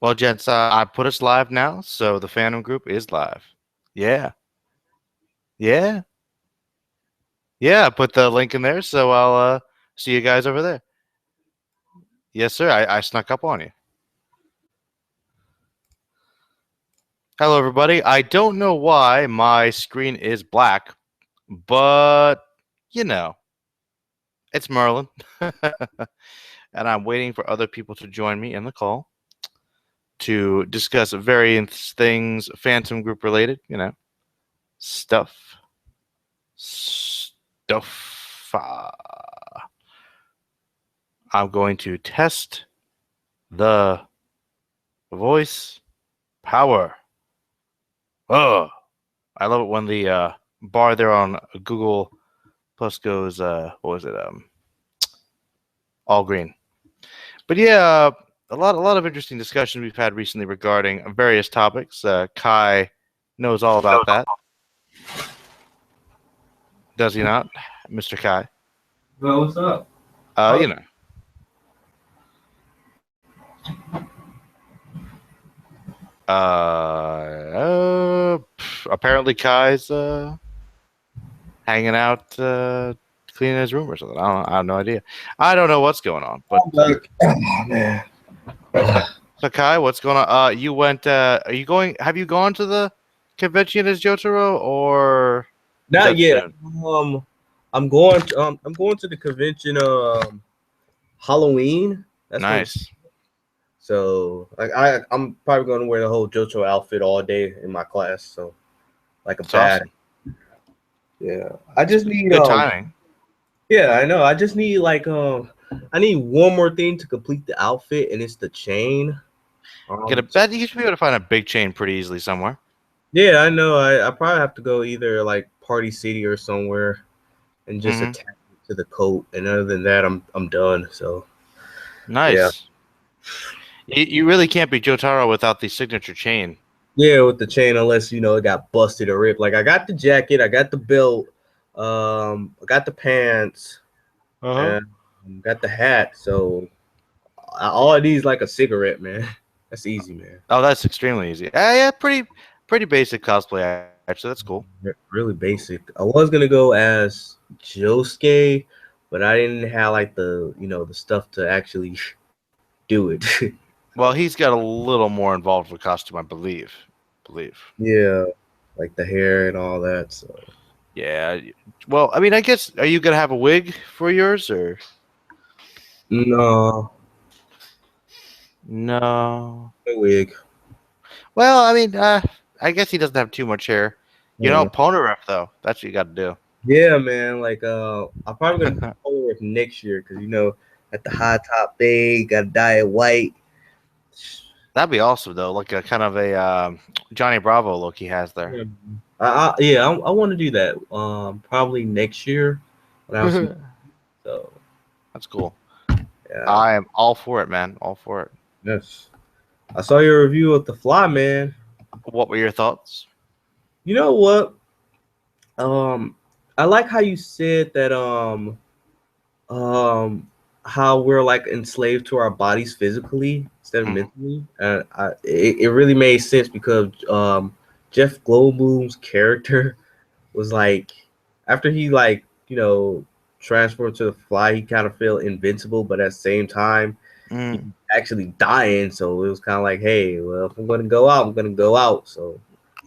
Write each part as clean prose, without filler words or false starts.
Well, gents, I put us live now, so the fandom group is live. Yeah, yeah, yeah. I put the link in there, so I'll see you guys over there. Yes, sir. I snuck up on you. Hello, everybody. I don't know why my screen is black, but you know, it's Merlin, and I'm waiting for other people to join me in the call to discuss various things, Phantom Group related. Stuff, stuff. I'm going to test the voice power. Oh, I love it when the bar there on Google Plus goes, what was it? All green. But yeah, a lot of interesting discussions we've had recently regarding various topics. Kai knows all about that, does he not, Mr. Kai? Well, what's up? You know. Apparently Kai's hanging out, cleaning his room or something. I have no idea. I don't know what's going on. But Oh, man. so Kai, what's going on? You went. Are you going? Have you gone to the convention as Jotaro, or is Not that yet. soon? I'm going to the convention Halloween. That's when. Nice. So I'm probably going to wear the whole JoJo outfit all day in my class. So like a It's bad. awesome. Yeah. I just need Good timing. Yeah, I know. I just need I need one more thing to complete the outfit, and it's the chain. Get a bet. You should be able to find a big chain pretty easily somewhere. Yeah, I know. I probably have to go either like Party City or somewhere and just Mm-hmm. attach it to the coat. And other than that, I'm done. So yeah, Nice. You really can't be Jotaro without the signature chain. yeah, with the chain, unless it got busted or ripped. Like I got the jacket, I got the belt, I got the pants, Uh-huh. and got the hat. So all of these like a cigarette, man. That's easy, man. Oh, that's extremely easy. Yeah, pretty basic cosplay. Actually, that's cool. Really basic. I was gonna go as Josuke, but I didn't have like the stuff to actually do it. Well, he's got a little more involved with costume, I believe. Yeah, like the hair and all that. So Yeah. Well, I mean, I guess are you gonna have a wig for yours or no, no? no wig. Well, I mean, I guess he doesn't have too much hair. You know, Mm. Ponaref though. That's what you got to Yeah, man. Like I'm probably gonna do do. color next year because at the high top thing, gotta dye it white. That'd be awesome though, like a kind of a Johnny Bravo look he has there. Yeah, I want to do that. Probably next year when I was so That's cool. yeah. I am all for it, man. All for it. Yes. I saw your review of the Fly, man. What were your thoughts? You know what? I like how you said that um how we're like enslaved to our bodies physically instead of Mhm. mentally. And it really made sense because Jeff Goldblum's character was like after he transferred to the Fly, he kind of felt invincible, but at the same time he Mm. actually dying. So it was kind of like, hey, well, if I'm gonna go out, I'm gonna go out. So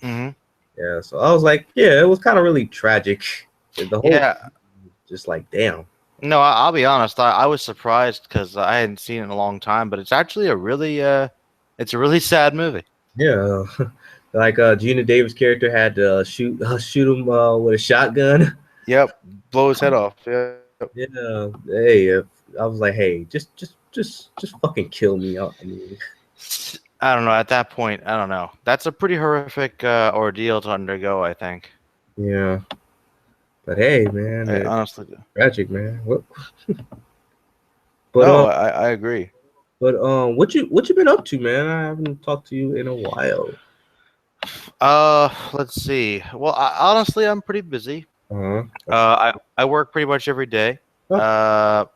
Hmm. yeah, so I was like, yeah, it was kind of really tragic. The whole Yeah. just like damn. No, I'll be honest. I was surprised because I hadn't seen it in a long time, but it's actually it's a really sad movie. Yeah, like Gina Davis' character had to shoot him with a shotgun. Yep, blow his head off. Yep. Yeah, hey, I was like, hey, just fucking kill me. I mean, I don't know. At that point, I don't know. That's a pretty horrific ordeal to undergo. I think. yeah, but hey, man, I it's honestly, tragic, man. What? But no, I agree. what you been up to, man? I haven't talked to you in a while. Let's see. Well, honestly, I'm pretty busy. Uh huh. I work pretty much every day. Oh,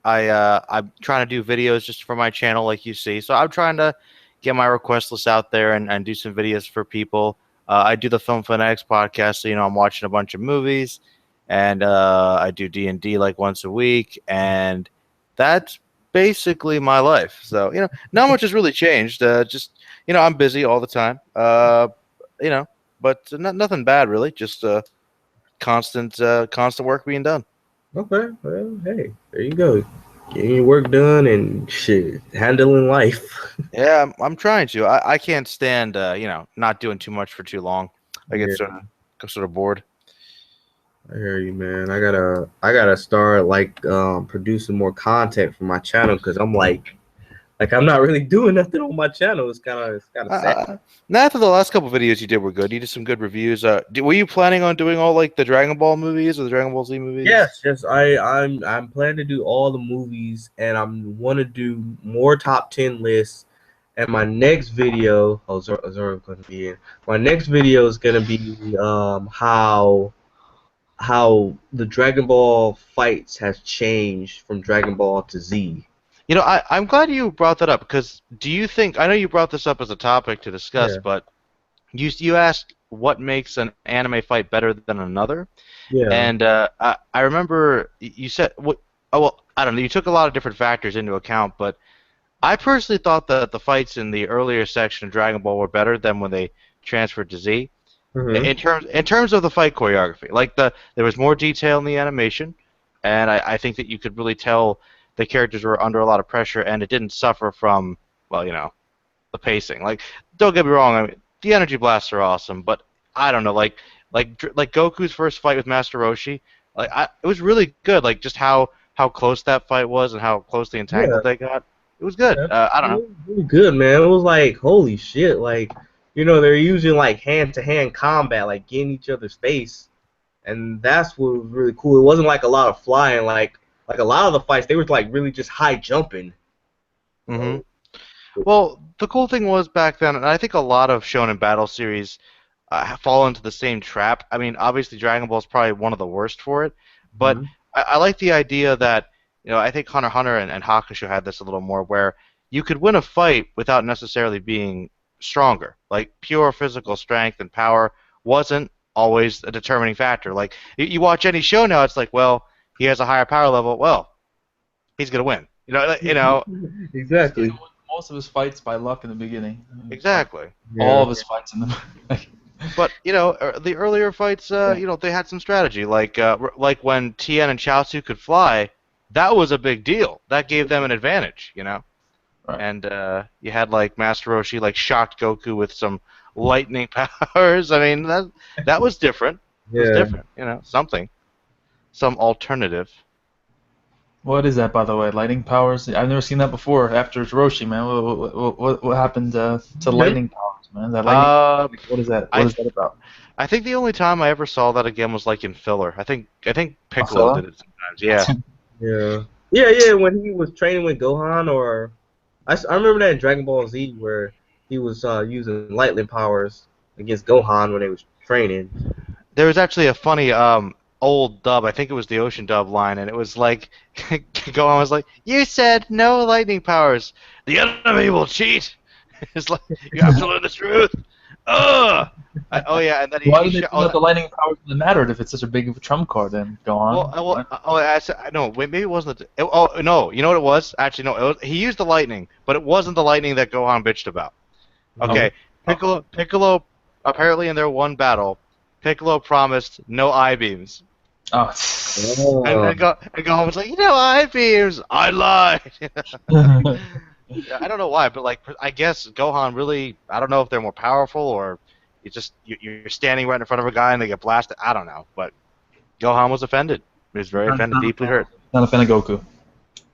I'm trying to do videos just for my channel, like you see. So I'm trying to get my request list out there and do some videos for people. I do the Film Fanatics podcast, so I'm watching a bunch of movies, and I do D&D like once a week, and that's basically my life. So not much has really changed. Just I'm busy all the time. You know, but nothing bad really. Just constant work being done. Okay, well, hey, there you go. Getting your work done and shit, handling life. Yeah, I'm trying to. I can't stand not doing too much for too long. I get Yeah, sort of bored. I hear you, man. I gotta start like producing more content for my channel because I'm like I'm not really doing nothing on my channel. It's kind of sad. Now after the last couple videos you did were good. You did some good reviews. Were you planning on doing all like the Dragon Ball movies or the Dragon Ball Z movies? Yes. I'm planning to do all the movies, and I'm want to do more top 10 lists. And my next video, Zoro's gonna be in. My next video is gonna be how the Dragon Ball fights has changed from Dragon Ball to Z. I'm glad you brought that up because do you think I know you brought this up as a topic to discuss, Yeah, but you asked what makes an anime fight better than another, yeah. and I remember you said what. Oh well, I don't know. You took a lot of different factors into account, but I personally thought that the fights in the earlier section of Dragon Ball were better than when they transferred to Z. Mhm. In terms of the fight choreography, like there was more detail in the animation, and I think that you could really tell the characters were under a lot of pressure, and it didn't suffer from well, the pacing. Like, don't get me wrong, I mean, the energy blasts are awesome, but I don't know, like Goku's first fight with Master Roshi, it was really good. Like just how close that fight was and how closely Yeah, entangled they got. It was good. yeah. I don't It know. was really good, man. It was like holy shit. Like they're using like hand-to-hand combat, like getting each other's face, and that's what was really cool. It wasn't like a lot of flying, like a lot of the fights they were like really just high jumping. hmm So Well, the cool thing was back then, and I think a lot of Shonen Battle series fall into the same trap. I mean, obviously Dragon Ball is probably one of the worst for it, but mhm. I like the idea that I think Hunter x Hunter and Hakusho had this a little more, where you could win a fight without necessarily being stronger. Like pure physical strength and power wasn't always a determining factor. Like you watch any show now, it's like, well, he has a higher power level. Well, he's gonna win. He's gonna Exactly. win most of his fights by luck in the beginning. Like Exactly. all Yeah. of his fights in the like, But the earlier fights, yeah, they had some strategy. Like when Tien and Chaozu could fly, that was a big deal. That gave them an advantage. right. And you had like Master Roshi like shocked Goku with some lightning powers. I mean that was different. It was Yeah. different. Something, some alternative. What is that, by the way? Lightning powers? I've never seen that before. After Hiroshi, man, what happened to Yeah. lightning powers, man? That lightning? Uh, Like, what is that? I What is th- that about? I think the only time I ever saw that again was like in filler. I think A Piccolo fella? did it sometimes. Yeah. Yeah. Yeah. When he was training with Gohan, or I remember that in Dragon Ball Z where he was using lightning powers against Gohan when they was training. There was actually a funny old dub. I think it was the Ocean dub line, and it was like Gohan was like, "You said no lightning powers. The enemy will cheat." It's like you have to learn the truth. Ugh. Oh yeah, and then Why he did they shot. put out the lightning powers when it mattered if it's such a big of a trump card? Then go Well, on. well, I said, no, wait, maybe it wasn't. Oh no, you know what it was? Actually, no, he used the lightning, but it wasn't the lightning that Gohan bitched about. Mhm. Okay, Piccolo apparently in their one battle, Piccolo promised no eye beams. Oh. And, Oh. and, Go, and Gohan was like, eye beams. I lied. Yeah, I don't know why, but like, I guess Gohan really. I don't know if they're more powerful or you're standing right in front of a guy and they get blasted. I don't know, but Gohan was offended. He was very offended, deeply hurt. Not a fan of Goku.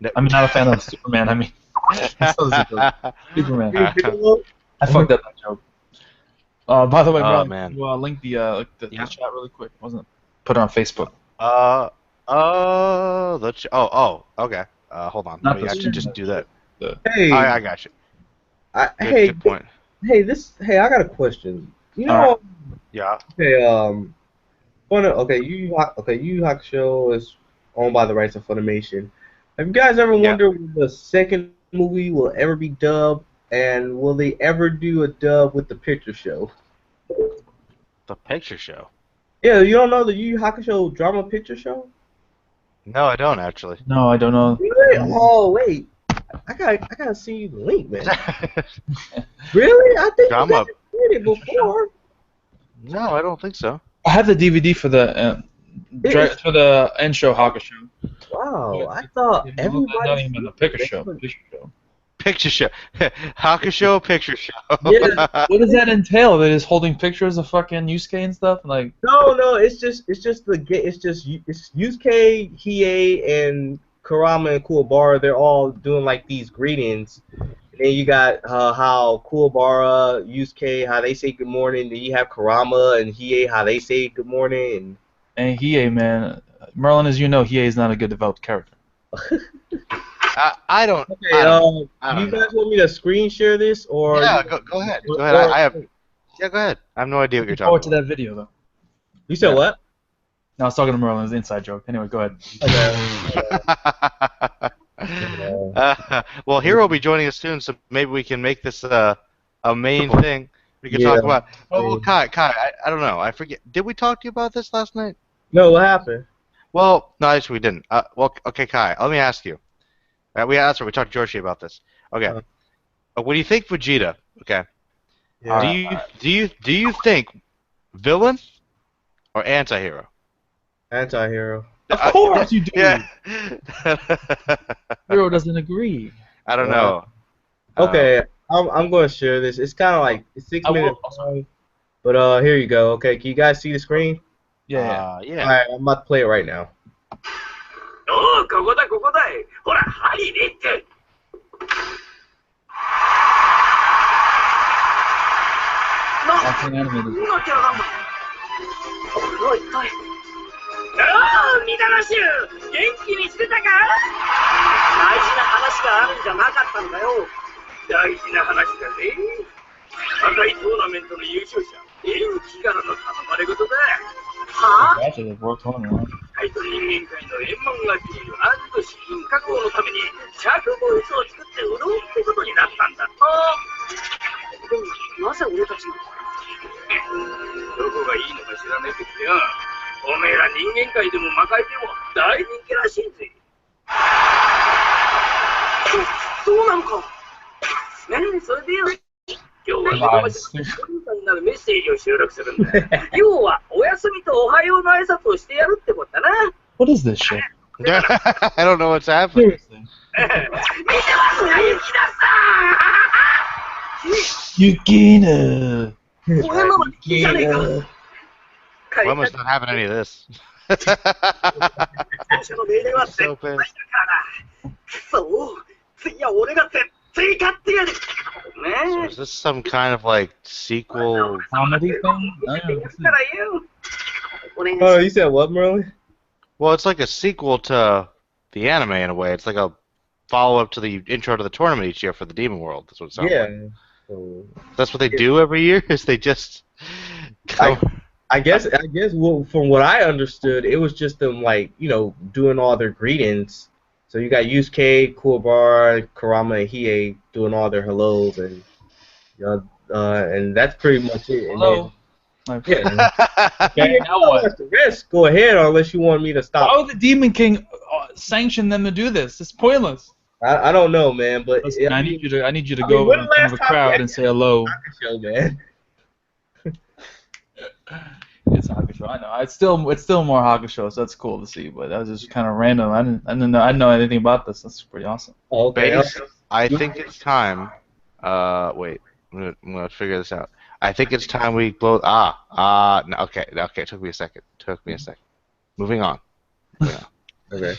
No- I mean, not a fan of Superman. I mean, I saw the Goku. Superman. Piccolo? I fucked up that joke. By the way, Oh Brian, man. you link the Yeah. chat really quick, wasn't it? Put it on Facebook. Okay. Hold on. Not Let me the actually stream. just do that. The Hey, I got you. Good, hey, good point. hey, I got a question. You All right. know, Yeah. okay, Yu Yu Hakusho is owned by the rights of Funimation. Have you guys ever Yeah. wondered when the second movie will ever be dubbed? And will they ever do a dub with the picture show? The picture show. Yeah, you don't know the Yu Yu Hakusho drama picture show? No, I don't actually. No, I don't know. Really? Oh wait, I gotta see you the link, man. Really? I think you Drama. guys did it before. No, I don't think so. I have the DVD for the end show Hakusho. Wow, I thought everybody. Not even the picture show. Picture show. Picture show. Hakusho picture show. Yeah. What does that entail? They're just holding pictures of fucking Yusuke and stuff, like. No, it's just Yusuke, Hiei, and Kurama and Kuwabara. They're all doing like these greetings. And then you got how Kuwabara, Yusuke, how they say good morning. Then you have Kurama and Hiei, how they say good morning. And Hiei, man, Merlin, as you know, Hiei is not a good developed character. I don't. Okay, I do you don't guys want me to screen share this or? Yeah, go ahead. Go ahead. I have. Yeah, go ahead. I have no idea what you're talking Forward to about. that video though. You said what? No, I was talking to Merlin. It's an inside joke. Anyway, go ahead. Well, Hero will be joining us soon, so maybe we can make this a main thing. We can Yeah. talk about. Oh, well, Kai, I don't know. I forget. Did we talk to you about this last night? No, what happened? Well, no, actually we didn't. Well, okay, Kai, let me ask you. We talked to Joshi about this. Okay. When you think Vegeta, okay, Yeah. do you think villain or anti-hero? Anti-hero. Of course you do. Yeah. Hero doesn't agree. I don't know. Okay, I'm going to share this. It's kind of like 6 minutes long, but here you go. Okay, can you guys see the screen? Yeah. Yeah. All right, I'm about to play it right now. おお、ここだここだ。ほら、入れって。That's an animated. なきゃなんだ。おい、一体。おお、みだらしゅう、元気にしてたか？大事な話があるんじゃなかったのかよ。大事な話だぜ。赤いトーナメントの優勝者、エウキからの頼まれ事だ。はぁ？ Actually, they've worked on it. 海と人間界の円満が国を安と資金確保のために着ボイスを作って売ろうってことになったんだ。でもなぜ俺たちがどこがいいのか知らねえけどよ。おめえら人間界でも魔界でも大人気らしいぜ。そうなのか。ねえ、それでよ。今日は子供たちのになるメッセージを収録するんだ。要はお休みとおはようの挨拶をしてやるってことだな。What is this shit? I don't know what's happening. 見てますね、ゆきださん。 Yukina! 俺のじゃねえか。 Well, must not having any of this. 最初の命令は絶対だ So から pissed. な。そう、次は俺が絶対勝ってやる。 So ね is this some kind of like sequel? Comedy thing? I え。 don't やったらよ。お願いし Oh, ます。 you said what, Merlin? Well, it's like a sequel to the anime in a way. It's like a follow-up to the intro to the tournament each year for the Demon World. That's what it sounds Yeah. like. So, That's what they do every year. Is they just go. I guess well, from what I understood, it was just them like doing all their greetings. So you got Yusuke, Kuwabara, Kurama, and Hiei doing all their hellos, and and that's pretty much it. And Hello. then, yeah. Okay, now what? The rest, go ahead, unless you want me to Why stop. would the Demon King sanction them to do this? It's pointless. I don't know, man, but Listen, I need you to I mean, go when in the front last of a time crowd we and say hello. show, man. It's Hakusho. I know. It's still more Hakusho, so that's cool to see. But that was just kind of random. I didn't know anything about this. That's pretty awesome. Oh, okay. Base, I think it's time. Wait, I'm gonna figure this out. I think it's time we blow. No, okay. It took me a second. Moving on. Okay.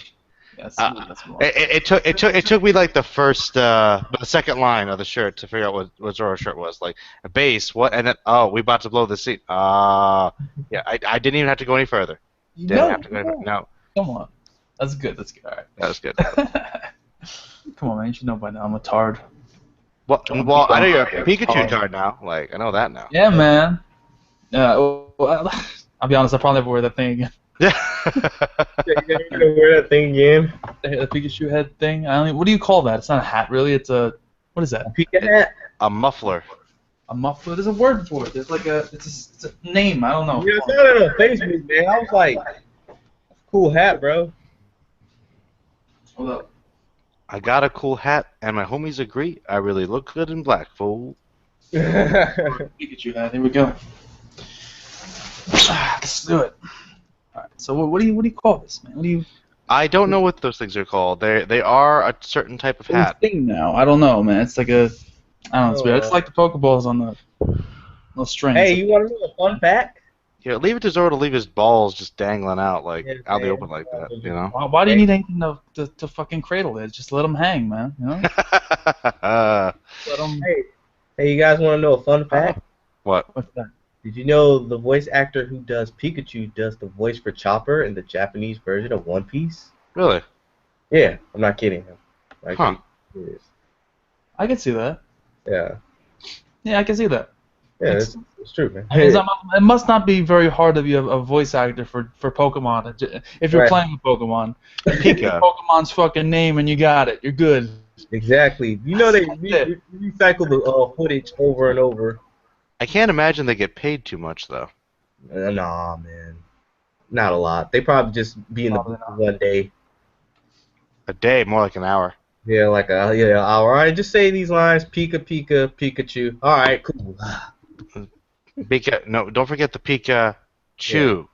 That's more. It took me like the second line of the shirt to figure out what Zoro's shirt was. Like a base, what, and then we about to blow the seat. Yeah, I didn't even have to go any further. No, Come on. That's good. All right. that was good. Come on, man. You should know by now. I'm a tard. Well, I know you're a Pikachu card now. Like I know that now. Yeah, man. Well, I'll be honest. I'll probably never wear that thing again. Yeah. You're gonna wear that thing again? The Pikachu head thing. What do you call that? It's not a hat, really. It's a. What is that? Pika hat. A muffler. A muffler. There's a word for it. There's like it's a name. I don't know. Yeah, I saw that on Facebook, man. I was like, cool hat, bro. Hold up. I got a cool hat, and my homies agree. I really look good in black, fool. Pikachu hat. Here we go. Let's do it. All right. So what do you call this, man? What do you? I don't know what those things are called. They are a certain type of hat. Thing now. I don't know, man. It's like a. I don't know. It's weird. It's like the Pokeballs on the strings. Hey, you want to know a fun fact? Yeah, leave it to Zoro to leave his balls just dangling out like Yeah, out the man. open like that. You know. Why do you need anything to fucking cradle it? Just let them hang, man. You know. Let them. Hey, you guys want to know a fun fact? What? What's that? Did you know the voice actor who does Pikachu does the voice for Chopper in the Japanese version of One Piece? Really? Yeah, I'm not kidding. Huh. I can see that. Yeah. Yeah, I can see that. Yeah, it's true, man. I mean, it must not be very hard to be a voice actor for Pokemon. If you're Right. playing with Pokemon, pick Yeah. Pokemon's fucking name and you got it. You're good. Exactly. You know they recycle the footage over and over. I can't imagine they get paid too much though. Nah, man. Not a lot. They probably just be in the Probably booth one day. A day, more like an hour. Yeah, like a hour. All right, just say these lines: Pika, Pika, Pikachu. All right, cool. No, don't forget the Pikachu. Chew.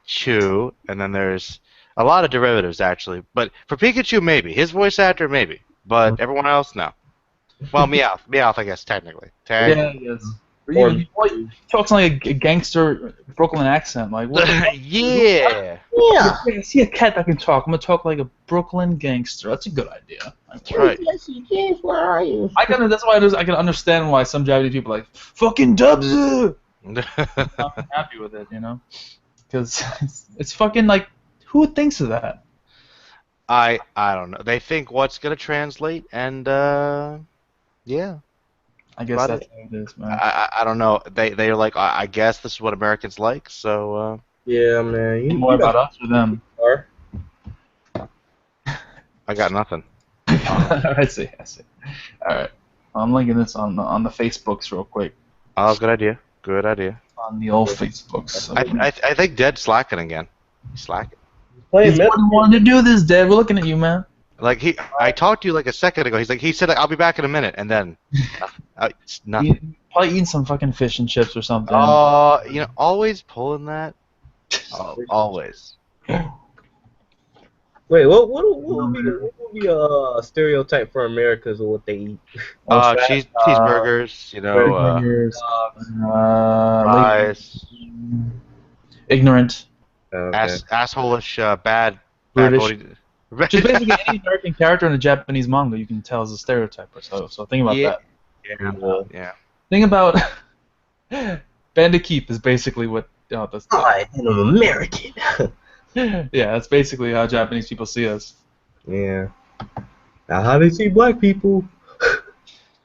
Chew, and then there's a lot of derivatives actually. But for Pikachu, maybe his voice actor, maybe, but everyone else, no. Well, Meowth, I guess technically. Yeah, yes. He talks like a gangster Brooklyn accent. Like, what? Yeah. Yeah. I see a cat that can talk. I'm gonna talk like a Brooklyn gangster. That's a good idea. That's right. Where are you? That's why I can understand why some Japanese people are like fucking Dubs. Not happy with it, you know, because it's fucking like who thinks of that? I don't know. They think what's gonna translate, and yeah. I guess that's how it is, man. I don't know. They're like, I guess this is what Americans like. So Yeah, man. You More about us or them? I got nothing. I see. All right, I'm linking this on the Facebooks real quick. Oh, good idea. Good idea. On the old Facebooks. I think Dead's slacking again. He's slacking. He's wanting to do this, Dad. We're looking at you, man. Like I talked to you like a second ago. He said I'll be back in a minute, and then nothing. Probably eating some fucking fish and chips or something. Always pulling that. Always. Wait, what would be a stereotype for Americans of what they eat? Cheeseburgers. Fries. Ignorant. Okay. Asshole-ish, bad. British. Just basically any American character in a Japanese manga you can tell is a stereotype or so. So think about that. Yeah. Think about Bandit Keep is basically what. I am American. Yeah, that's basically how Japanese people see us. Yeah. Now how they see black people.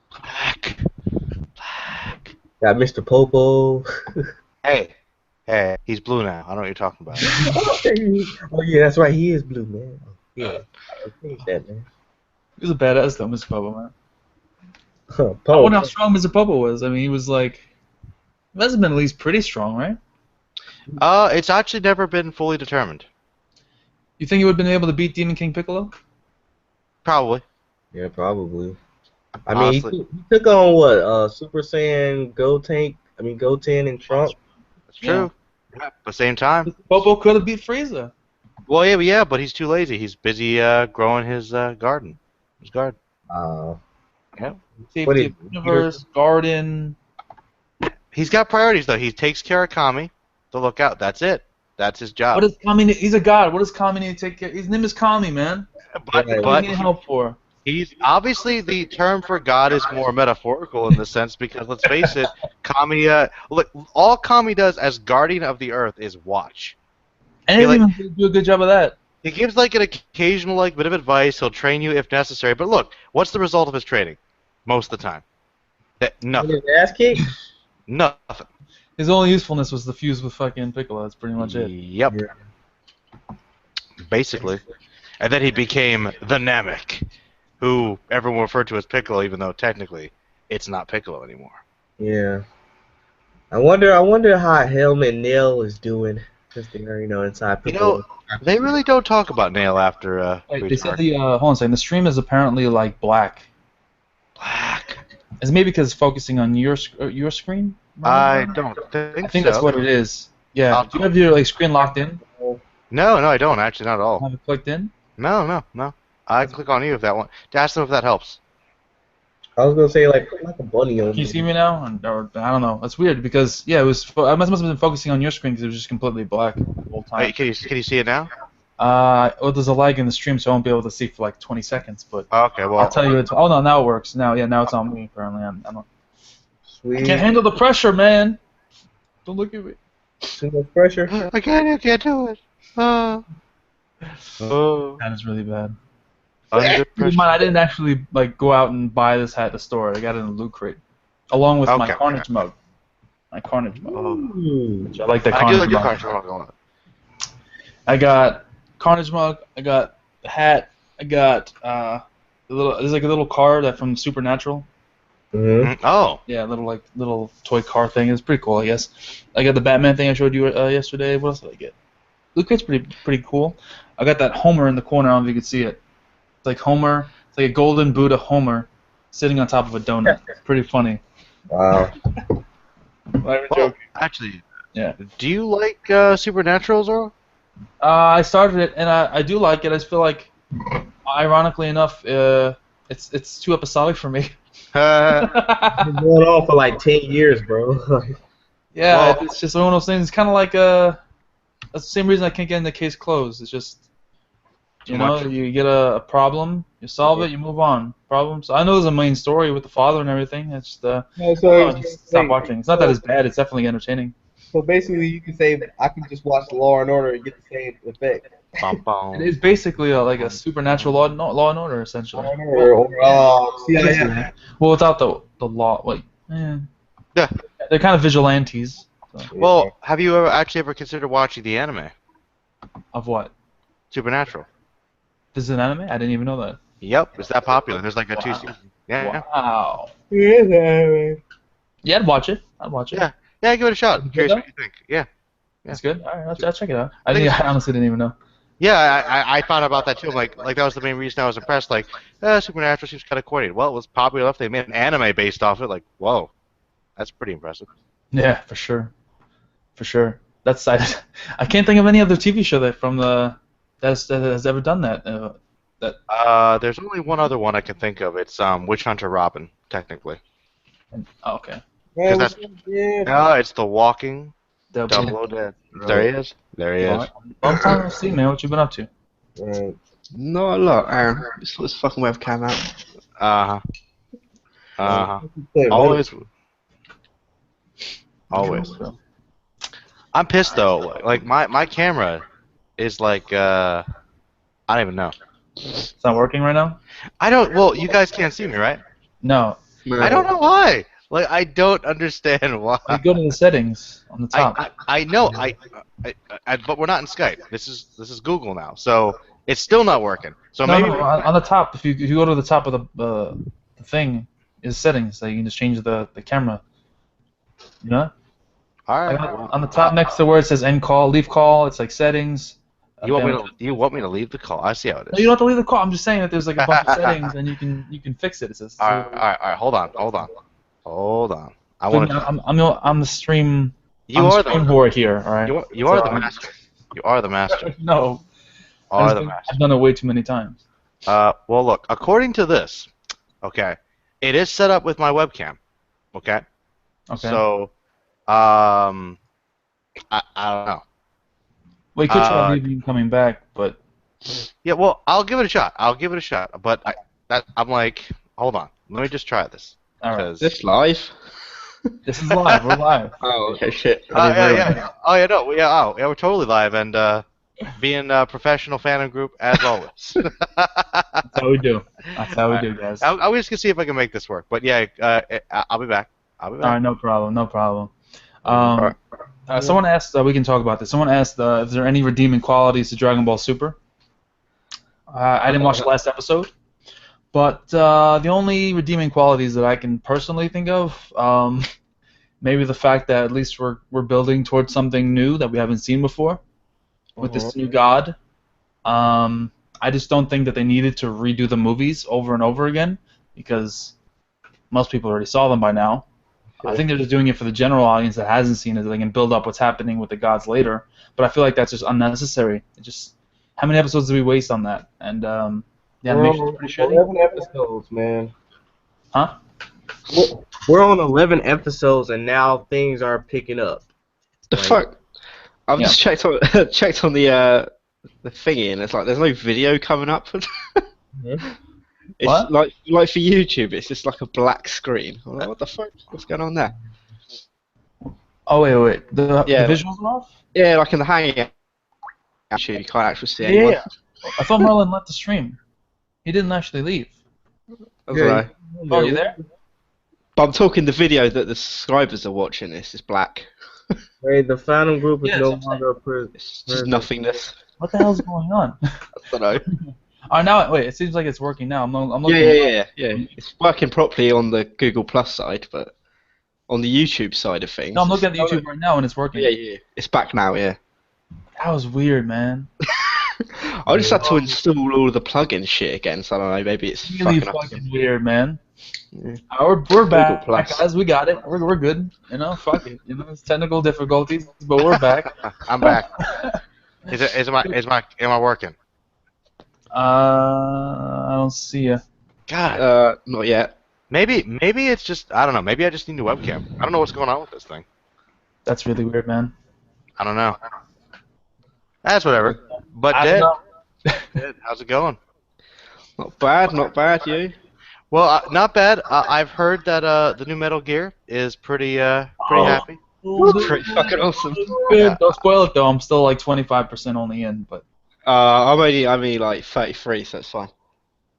Black. Got Mr. Popo. Hey, he's blue now. I don't know what you're talking about. Oh yeah, that's right. He is blue, man. Yeah, I think that, man. He was a badass though, Mr. Popo, man. Popo. I wonder how strong Mr. Popo was. I mean, he was like, he must have been at least pretty strong, right? It's actually never been fully determined. You think he would have been able to beat Demon King Piccolo? Probably. Yeah, probably. I Honestly. mean, he took on what? Super Saiyan Goten and Trump. That's true. Yeah. At the same time. Mr. Popo could have beat Frieza. Well, yeah, but he's too lazy. He's busy growing his garden. His garden. Yeah. Safety of the universe, garden. He's got priorities though. He takes care of Kami, the lookout. That's it. That's his job. What does Kami need? He's a god. What does Kami need to take care? His name is Kami, man. But What do you need help for? he's obviously the term for God is more metaphorical in this sense because let's face it, Kami. Look, all Kami does as guardian of the earth is watch. And he doesn't even do a good job of that. He gives like an occasional bit of advice. He'll train you if necessary. But look, what's the result of his training? Most of the time, nothing. His ass kicked? Nothing. His only usefulness was the fuse with fucking Piccolo. That's pretty much it. Yep. Yeah. Basically. And then he became the Namek, who everyone referred to as Piccolo, even though technically it's not Piccolo anymore. Yeah. I wonder how Helmet Nail is doing since they're inside You Piccolo. know, they really don't talk about Nail after Wait, Freezer they said arc. the hold on a second. The stream is apparently like black. Black. Is it maybe because it's focusing on your screen? I don't think I think so. that's what it is. Yeah. I'll- Do you have your like screen locked in? No, I don't actually, not at all. Have it clicked in? No. I can click on you if that one. Ask them if that helps. I was gonna say like put like a bunny on. Can you see me now? Or I don't know. It's weird because yeah, it was. I must have been focusing on your screen because it was just completely black the whole time. Wait, can you see it now? Well, there's a lag in the stream, so I won't be able to see for like 20 seconds. But Okay, well. I'll tell you. Oh no, now it works. Now it's on me. Apparently, I Sweet. can't handle the pressure, man. Don't look at me. Too much pressure. I can't do it. Oh. That is really bad. Under Keep in pressure. mind, I didn't actually like go out and buy this hat at the store. I got it in a loot crate, along with my Okay, Carnage mug. My Carnage mug. Ooh. I like the I do Carnage like your mug. Carnage mug. I got Carnage mug. I got the hat. I got There's like a little car that from Supernatural. Mhm. Oh. Yeah, little toy car thing. It's pretty cool, I guess. I got the Batman thing I showed you yesterday. What else did I get? Loot crate's pretty cool. I got that Homer in the corner. I don't know if you can see it. It's like Homer. It's like a golden Buddha Homer sitting on top of a donut. It's pretty funny. Wow. I'm Well, joking. actually, Yeah. do you like Supernatural, Zoro? I started it and I do like it. I just feel like, ironically enough, it's too episodic for me. Been going on for like 10 years, bro. Yeah, Well- it's just one of those things. It's kind of like that's the same reason I can't get in the case closed. It's just Too much. you get a problem, you solve it, you move on. Problems. I know there's a main story with the father and everything. It's just just stop watching. It's not that it's bad. It's definitely entertaining. So basically, you can say I can just watch Law and Order and get the same effect. Bum, bum. It is basically like a supernatural law and order essentially. Yeah. Well, without the law, like Yeah. they're kind of vigilantes. So. Well, have you ever considered watching the anime Of what? Supernatural? This is an anime? I didn't even know that. Yep, it's that popular. There's like a Wow. 2 seasons. Yeah. Wow. Yeah. Yeah, I'd watch it. Yeah. Yeah, give it a shot. I'm curious though? what you think. Yeah. It's good. All right, I'll check it out. I think I honestly didn't even know. Yeah, I found out about that too. I'm like that was the main reason I was impressed. Like, Supernatural seems kind of coordinated. Well, it was popular enough they made an anime based off it. Like, whoa, that's pretty impressive. Yeah, for sure. For sure. That's I can't think of any other TV show that has ever done that. There's only one other one I can think of. It's Witch Hunter Robin, technically. Oh, okay. Because that's Yeah. it's The Walking Double Double Dead. There he is. There he is. Long time no see, man. What you been up to? Right. Not a lot, Aaron. Just sort this fucking webcam out. Always. Always. I'm pissed though. Like my camera is like I don't even know. It's not working right now. I don't. Well, you guys can't see me, right? No. I don't know why. Like I don't understand why. You go to the settings on the top. I know. But we're not in Skype. This is Google now, so it's still not working. So no, maybe no, on the top. If you go to the top of the thing, is settings. So you can just change the camera. You know? all right. Like on the top next to where it says end call, leave call, it's like settings. You want me to leave the call? I see how it No, is. you don't have to leave the call. I'm just saying that there's like a bunch of settings and you can fix it. It says. All right. Hold on. I want to. I'm the stream. You I'm are the stream the. whore here. All right. You are So, the master. You are the master. No. Are the master. I've done it way too many times. Well, look. According to this, okay, it is set up with my webcam. Okay. Okay. So, I don't know. We could try leaving and coming back, but Yeah, well, I'll give it a shot. But I'm like, hold on. Let me just try this. all right. 'Cause- This live? This is live. We're live. Oh, okay, shit. yeah. Oh, yeah, no. Yeah, we're totally live. And being a professional fan group, as always. That's how we do. That's how we do, guys. All I'm just going to see if I can make this work. But yeah, I'll be back. right, no problem. No problem. Someone asked, we can talk about this. Someone asked, if there are any redeeming qualities to Dragon Ball Super. I didn't watch the last episode, But the only redeeming qualities that I can personally think of, maybe the fact that at least we're building towards something new that we haven't seen before with this new god. I just don't think that they needed to redo the movies over and over again because most people already saw them by now. I think they're just doing it for the general audience that hasn't seen it, so they can build up what's happening with the gods later. But I feel like that's just unnecessary. How many episodes did we waste on that? And the animation's pretty shitty. 11 episodes, man. Huh? We're on 11 episodes, and now things are picking up. The Like- fuck? I've just checked on checked on the thingy, and it's like there's no video coming up. It's What? like for YouTube, it's just like a black screen. I'm like, what the fuck? What's going on there? Oh wait. The Yeah. visuals are off? Yeah, like in the Hangout YouTube, you can't actually see anyone. Yeah. I thought Merlin left the stream. He didn't actually leave. I don't know. Oh, you there? But I'm talking the video that the subscribers are watching. This is black. Hey, the Phantom Group is Yeah, no that's what longer a prison. It's just nothingness. What the hell's going on? I don't know. Now wait. It seems like it's working now. I'm looking. Yeah. It's working properly on the Google Plus side, but on the YouTube side of things. No, I'm looking at the YouTube right now and it's working. Yeah. It's back now. Yeah. That was weird, man. I just had to install all the plugin shit again, so I don't know. Maybe it's Really fucking up. fucking weird, man. Yeah. We're back, Plus. guys. We got it. We're good. You know, fuck it. You know, it's technical difficulties, but we're back. I'm back. Am I working? I don't see you. God. Not yet. Maybe it's just I don't know. Maybe I just need a webcam. I don't know what's going on with this thing. That's really weird, man. I don't know. That's whatever. But I Dad, don't know. Dad, how's it going? Not bad. You? Well, not bad. I've heard that the new Metal Gear is pretty happy. Pretty fucking awesome. Good. Don't spoil it though. I'm still like 25% only in, but I'm only like 33, so it's fine.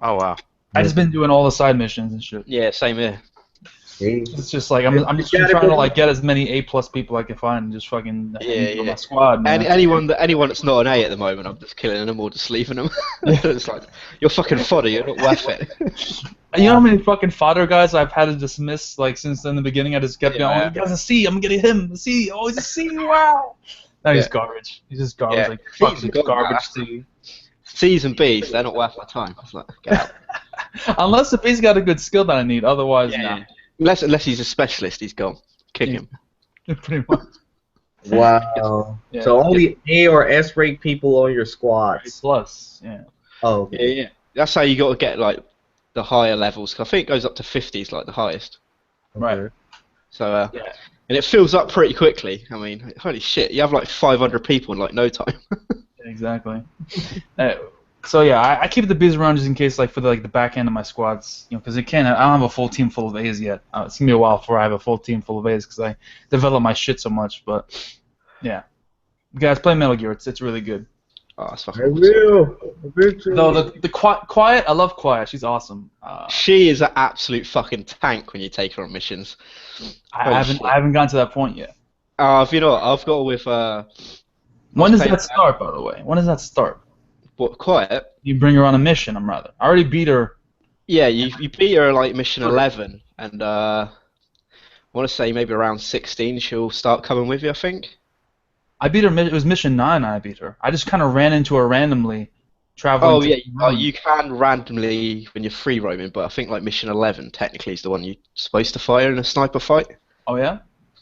Oh wow. I just been doing all the side missions and shit. Yeah, same here. It's just like I'm just trying to like get as many A+ people I can find and just fucking on my squad. Man. Anyone that's not an A at the moment, I'm just killing them or just leaving them. It's like you're fucking fodder. You're not worth it. You know how many fucking fodder guys I've had to dismiss like since in the beginning? I just kept going. Oh, he has a C. I'm getting him. A C. Oh, he's a C. Wow. Now he's garbage. He's just garbage. Yeah. Like fuck He's this garbage garbage. C. C's and B's, they're not worth my time. It's like, get out. Unless if he's got a good skill that I need. Otherwise, nah. Unless he's a specialist, he's gone. Kick him. Pretty much. Wow. Yeah. So only A or S rank people on your squads. Plus, yeah. Oh, okay. Yeah. That's how you got to get like the higher levels. 'Cause I think it goes up to 50s, like the highest. Right. So and it fills up pretty quickly. I mean, holy shit, you have like 500 people in like no time. Exactly. So yeah, I keep the bees around just in case, like for the back end of my squads, you know, because I don't have a full team full of A's yet. It's gonna be a while before I have a full team full of A's because I develop my shit so much. But yeah, guys, play Metal Gear. It's really good. Oh, that's fucking I awesome. will. No, the Quiet, I love Quiet. She's awesome. She is an absolute fucking tank when you take her on missions. I Holy haven't shit. I haven't gotten to that point yet. If you know what, I've got with When does playing that start, by the way? When does that start? what Quiet. You bring her on a mission. I already beat her. Yeah, you beat her like mission 11, and I want to say maybe around 16 she'll start coming with you. I think. I beat her. It was mission 9. I beat her. I just kind of ran into her randomly, traveling. Oh to yeah, the room. you can randomly when you're free roaming, but I think like mission 11 technically is the one you're supposed to fight in a sniper fight. Oh yeah.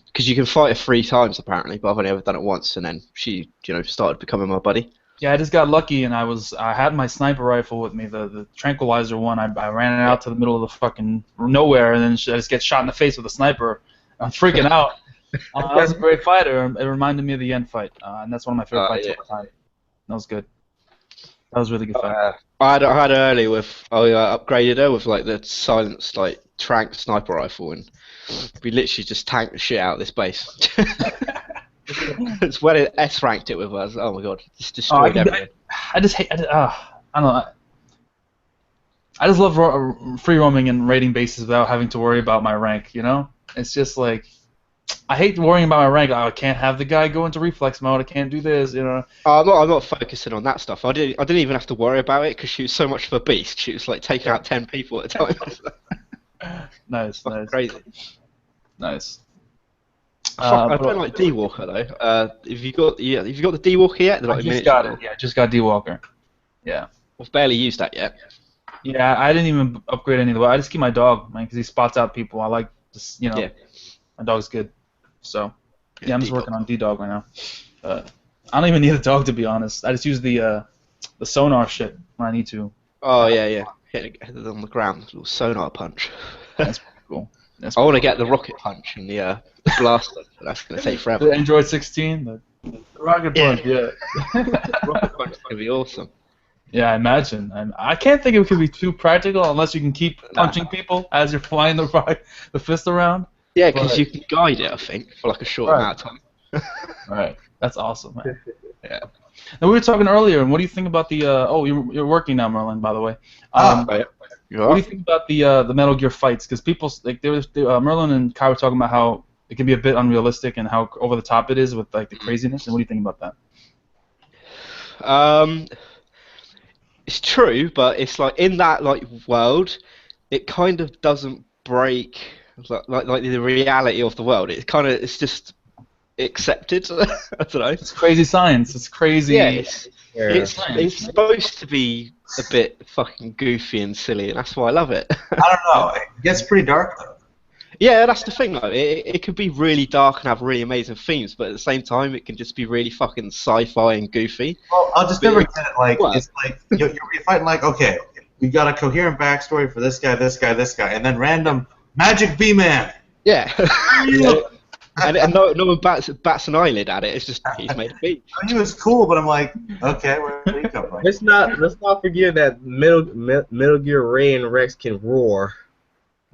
Because you can fight her 3 times apparently, but I've only ever done it once, and then she, started becoming my buddy. Yeah, I just got lucky, and I had my sniper rifle with me, the tranquilizer one. I ran it out to the middle of the fucking nowhere, and then I just get shot in the face with a sniper. I'm freaking out. I was a great fighter. It reminded me of the end fight, and that's one of my favorite fights of all time. That was good. That was a really good fight. I had her earlier with I upgraded her with like the silenced like trank sniper rifle, and we literally just tanked the shit out of this base. It's when it S ranked it with us. Oh my god, just destroyed everything. I just hate. I don't know. I just love free roaming and raiding bases without having to worry about my rank. You know, it's just like I hate worrying about my rank. Oh, I can't have the guy go into reflex mode. I can't do this. You know. I'm not focusing on that stuff. I didn't even have to worry about it because she was so much of a beast. She was like taking out 10 people at a time. Nice, Fucking nice, crazy. nice. I don't like D-Walker though. Have you got the D-Walker yet? I just got it. Yeah, I just got D-Walker. Yeah. I've barely used that yet. Yeah, I didn't even upgrade any of the. I just keep my dog, man, because he spots out people. I like just, Yeah. my dog's good. So yeah, I'm just D-Dog. working on D-Dog right now. I don't even need a dog to be honest. I just use the sonar shit when I need to. Oh yeah. Hit it on the ground, little sonar punch. That's pretty cool. That's I want to pretty get the rocket punch and the blaster, but that's gonna take cool. forever. The Android 16, the rocket punch. Yeah. Rocket punch is gonna be awesome. Yeah, I imagine. I can't think it could be too practical unless you can keep punching people as you're flying the fist around. Yeah, because But- you can guide it, I think, for like a short Right. amount of time. Right. That's awesome, man. Yeah. Now, we were talking earlier, and what do you think about the? Oh, you're working now, Merlin. By the way. You What do you think about the Metal Gear fights? Because people like Merlin and Kai were talking about how it can be a bit unrealistic and how over the top it is with like the craziness. And what do you think about that? It's true, but it's like in that like world, it kind of doesn't break like the reality of the world. It's just accepted. I don't know. It's crazy science. It's crazy. Yeah, it's Science. supposed to be a bit fucking goofy and silly, and that's why I love it. I don't know. It gets pretty dark though. Yeah, that's the thing though. It could be really dark and have really amazing themes, but at the same time, it can just be really fucking sci-fi and goofy. Well, I'll just never get it. Like What? it's like you're fighting like, okay, we got a coherent backstory for this guy, and then random magic B-man. Yeah. and no one bats an eyelid at it. It's just he's made a beat. I knew it was cool, but I'm like, okay, where do you come from? Let's not forget that Metal Gear Ray and Rex can roar.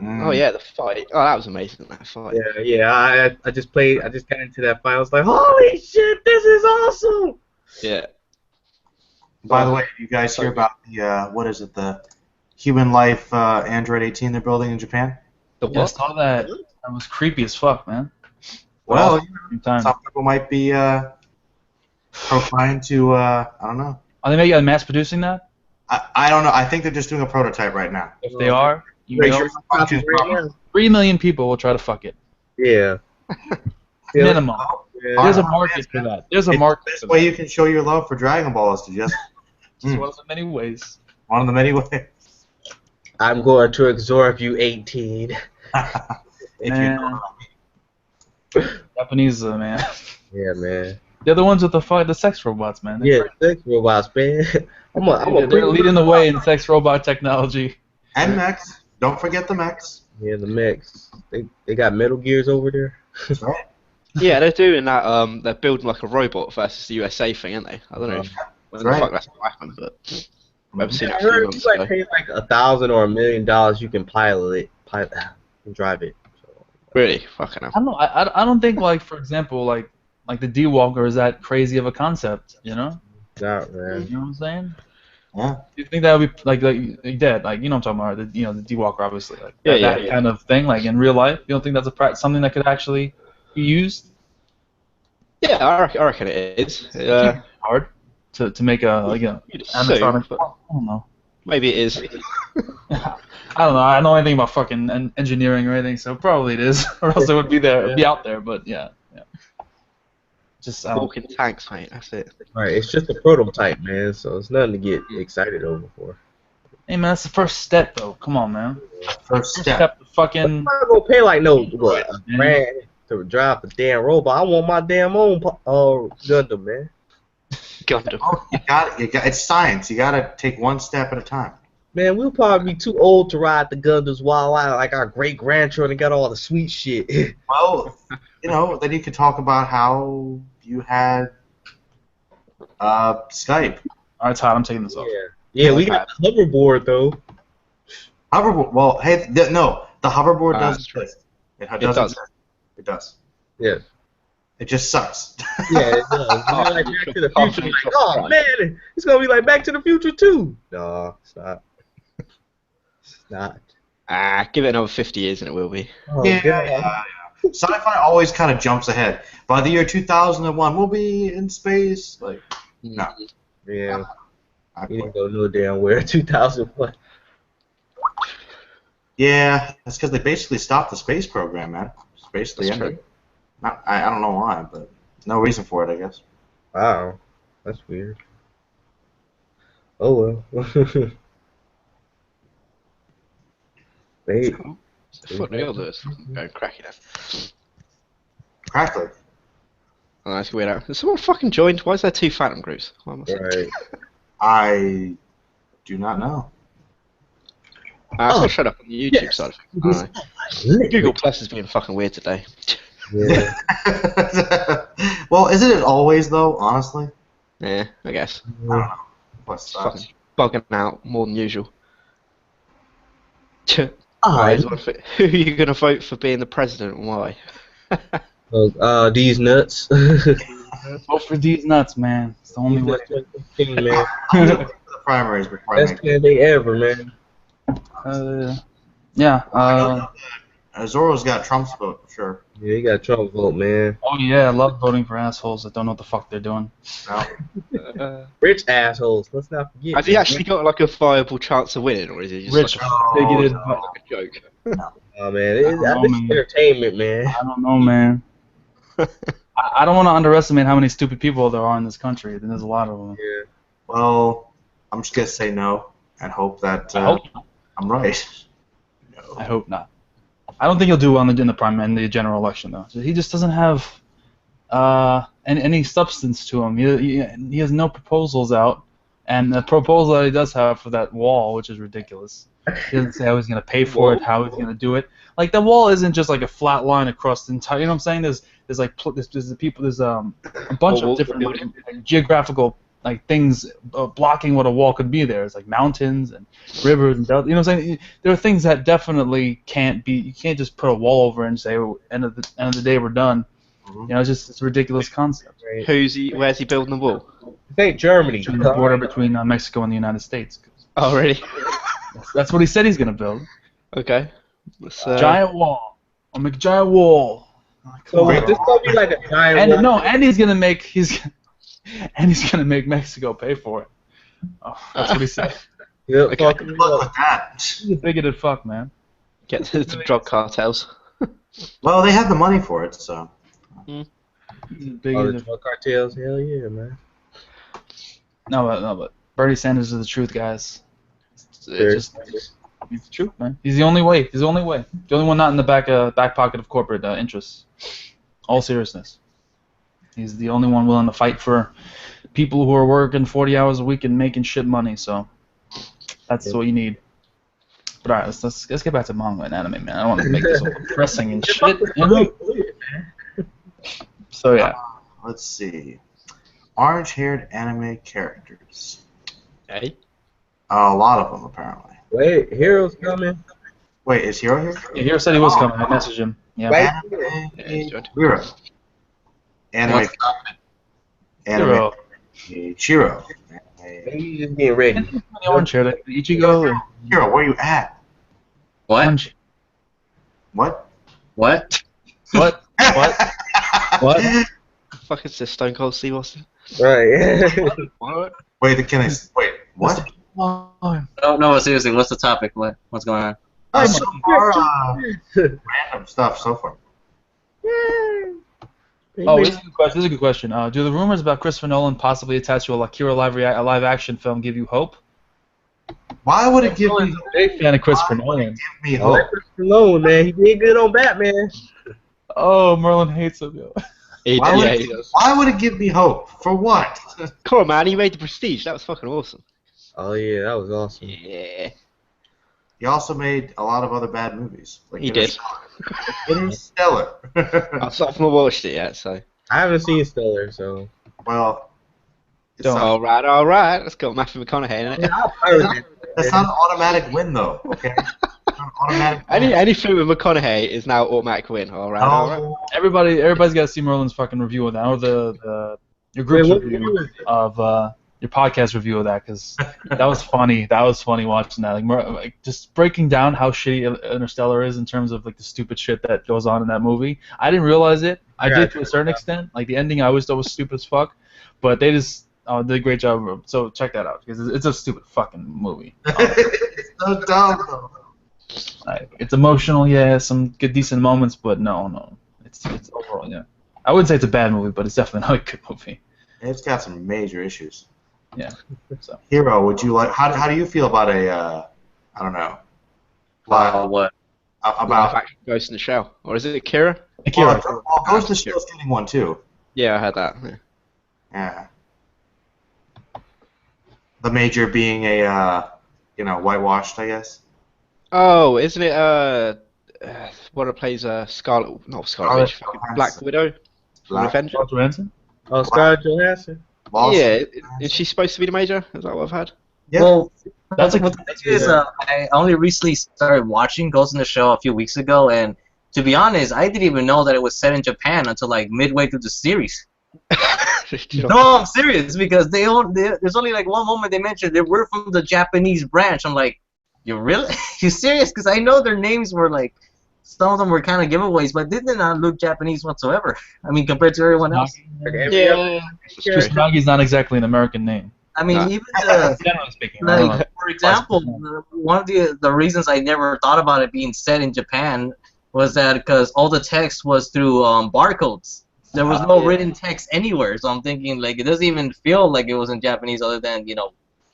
Oh yeah, the fight. Oh, that was amazing. That fight. Yeah. I just got into that fight. I was like, holy shit, this is awesome. Yeah. By the way, you guys hear about the what is it? The Human Life Android 18 they're building in Japan? The Yeah, I what? saw that. That was creepy as fuck, man. Well, At the same time. some people might be proclaimed to I don't know. Are they making mass producing that? I don't know. I think they're just doing a prototype right now. If they are, you Make know, sure it's functions properly. 3 million people will try to fuck it. Yeah. Minimum. Yeah. There's a market for that. There's a It's market the best for way that. you can show your love for Dragon Ball is to just It's one of the many ways. one of the many ways. I'm going to absorb you, 18. If Man. Japanese, man. Yeah, man. They're the ones with the sex robots, man. Yeah, sex robots, man. They're leading the way in sex robot technology. and mechs. Don't forget the mechs. Yeah, the mechs. They got Metal Gears over there. That's right. Yeah, they're doing that. They're building like a robot versus the USA thing, aren't they? I don't know when the Right. fuck that's going to happen, but I've seen it I a few heard months you ago. like pay like $1,000 or $1 million, you can pilot and drive it. So, Really, fucking hell. I don't know. I don't think like for example like the D-Walker is that crazy of a concept. You know? not man. You know what I'm saying? Yeah. Do you think that would be like dead? Like you know what I'm talking about? The D-Walker obviously. Like Yeah, that yeah. kind of thing. Like in real life, you don't think that's something that could actually be used? Yeah, I reckon it is. Hard to make a You'd animatronic. assume, but I don't know. maybe it is. I don't know. I don't know anything about fucking engineering or anything, so probably it is, or else it would be there, be out there. But yeah. Just Walking tanks, mate. That's it. Alright, it's just a prototype, man, so it's nothing to get excited over for. hey man, that's the first step though. Come on, man. First First step. step to fucking. I'm not gonna pay like a grand to drive a damn robot. I want my damn own Gundam, man. Gundam. Oh, you got it. It's science. You got to take one step at a time. Man, we'll probably be too old to ride the Gundams while like our great grandchildren got all the sweet shit. Well, then you could talk about how you had Skype. All right, Todd, I'm taking this off. Yeah, we got the hoverboard though. Hoverboard. Well, hey, no, the hoverboard does that's true. exist. It does. exist. It does. Yeah. It just sucks. Yeah, it does. Like Back to the Future, like, oh man, it's gonna be like Back to the Future too. No, it's not. It's not. Give it another 50 years and it will be. Oh, yeah, God. yeah. Sci-fi always kind of jumps ahead. By the year 2001, we'll be in space. Like, no. Yeah. I You quit. didn't go no damn where. 2001. Yeah, that's because they basically stopped the space program, man. It's basically That's ended. true. I don't know why, but no reason for it, I guess. Wow. That's weird. Oh well. Wait. Foot the others going cracking up. Crackly. Oh, that's weird. Has someone fucking joined? Why is there 2 Phantom groups? Why am I saying? Right. I do not know. I still shut up on the YouTube yes. side of things. I don't know. Google Plus has been fucking weird today. Yeah. Well, isn't it always though? Honestly, Yeah, I guess. I don't know. Plus, It's fucking bugging out more than usual. Why I. is one who are you going to vote for being the president and why? These nuts. Vote for these nuts, man. It's the only way. Man. I'm gonna wait for the primaries before I Best make. candidate ever, man. Yeah. Zorro's got Trump's vote for sure. Yeah, you got Trump vote, man. Oh yeah, I love voting for assholes that don't know what the fuck they're doing. No. Rich assholes. Let's not forget. Has he actually got like a viable chance of winning, or is he just Rich, like bigoted. a joke? Oh man, I don't this know, is man. entertainment, man. I don't know, man. I don't want to underestimate how many stupid people there are in this country. There's a lot of them. Yeah. Well, I'm just gonna say no and hope that I hope. I'm right. I hope not. I don't think he'll do well in the general election though. He just doesn't have any substance to him. He has no proposals out, and the proposal that he does have for that wall, which is ridiculous. He doesn't say how he's going to pay for it, how he's going to do it. Like the wall isn't just like a flat line across the entire. You know what I'm saying? There's a bunch of different like, geographical like things blocking what a wall could be there. It's like mountains and rivers and deltas. You know what I'm saying? There are things that definitely can't be. You can't just put a wall over and say, oh, end of the day we're done. Mm-hmm. You know, it's a ridiculous concept. Right. Where's he building the wall? This ain't Germany. The border between Mexico and the United States. Oh, really? That's what he said he's gonna build. Okay. Giant wall. I'll make a giant wall. So wait, this gonna be like a giant. And no, and he's gonna make Mexico pay for it. Oh, that's what he said. Yeah, Okay. fuck Good luck with that. He's a bigoted fuck, man. Get to the drug cartels. Well, they have the money for it, so. He's a Oh, the bigoted. drug cartels, hell yeah, man. No, but Bernie Sanders is the truth, guys. Sure. He's the truth, man. He's the only way. He's the only way. The only one not in the back pocket of corporate interests. All seriousness. He's the only one willing to fight for people who are working 40 hours a week and making shit money. So that's what you need. But alright, let's get back to manga and anime, man. I don't want to make this all depressing and shit. You know? So yeah. Let's see. Orange-haired anime characters. Hey? A lot of them, apparently. Wait, Hero's coming. Wait, is Hero here? Yeah, Hero said he was coming. I messaged him. Yeah. Right? Anime Hero. Anime. Hero. Shiro. He's just getting ready. The orange hair, like Ichigo. Or Hero, where you at? What? orange. What? What? What? What? What? Fuck is this, Stone Cold Steve Austin? Right. What? Wait, can I? Wait, what? Oh, No, seriously, what's the topic? What's going on? So far, random stuff so far. oh, this is a good question. This is a good question. Do the rumors about Christopher Nolan possibly attached to a Akira live action film give you hope? Why would it give me? I'm a big fan of Christopher Nolan. Give me I like hope. Christopher Nolan, man. He did good on Batman. Oh, Merlin hates him. Yo. Why would, He does. why would it give me hope? For what? Come on, man, he made the Prestige. That was fucking awesome. Oh yeah, that was awesome. Yeah. He also made a lot of other bad movies. Like He did. Interstellar. I've not watched it yet, so. I haven't seen Stellar, so. Well, it's Don't. not, All right. Let's go, Matthew McConaughey, innit? that's not an automatic win, though. Okay. It's not an automatic win. Any film with McConaughey is now automatic win. All right. No. Everybody's got to see Merlin's fucking review of that, or your group's review of your podcast review of that because that was funny. That was funny watching that. Like just breaking down how shitty Interstellar is in terms of like the stupid shit that goes on in that movie. I didn't realize it. I did to a certain extent. Like the ending, I always thought was stupid as fuck, but they just did a great job. So check that out because it's a stupid fucking movie. It's so dumb. Though. It's emotional, yeah, some good decent moments, but no, it's overall, yeah. I wouldn't say it's a bad movie, but it's definitely not a good movie. It's got some major issues. Yeah. So. Hero, would you like? How do you feel about a? I don't know. What? About Ghost in the Shell, or is it Akira? Akira. Well, Ghost in the Shell's getting one too. Yeah, I heard that. Yeah. The major being a, whitewashed, I guess. Oh, isn't it what plays Scarlet? Not Scarlet Witch. Black Widow. Black Johansson? Oh, Scarlett Johansson. Yeah, is she supposed to be the major? Is that what I've heard? Yeah. Well, That's the thing is, I only recently started watching Ghost in the Shell a few weeks ago, and to be honest, I didn't even know that it was set in Japan until like midway through the series. No, I'm serious because there's only like one moment they mentioned they were from the Japanese branch. I'm like, you really? You serious? Because I know their names were like, some of them were kind of giveaways, but they did not look Japanese whatsoever. I mean, compared to everyone else. Yeah. Kusanagi is not exactly an American name. I mean, even Generally speaking. I don't know. for example, one of the reasons I never thought about it being set in Japan was that because all the text was through barcodes. There was no written text anywhere, so I'm thinking like it doesn't even feel like it was in Japanese, other than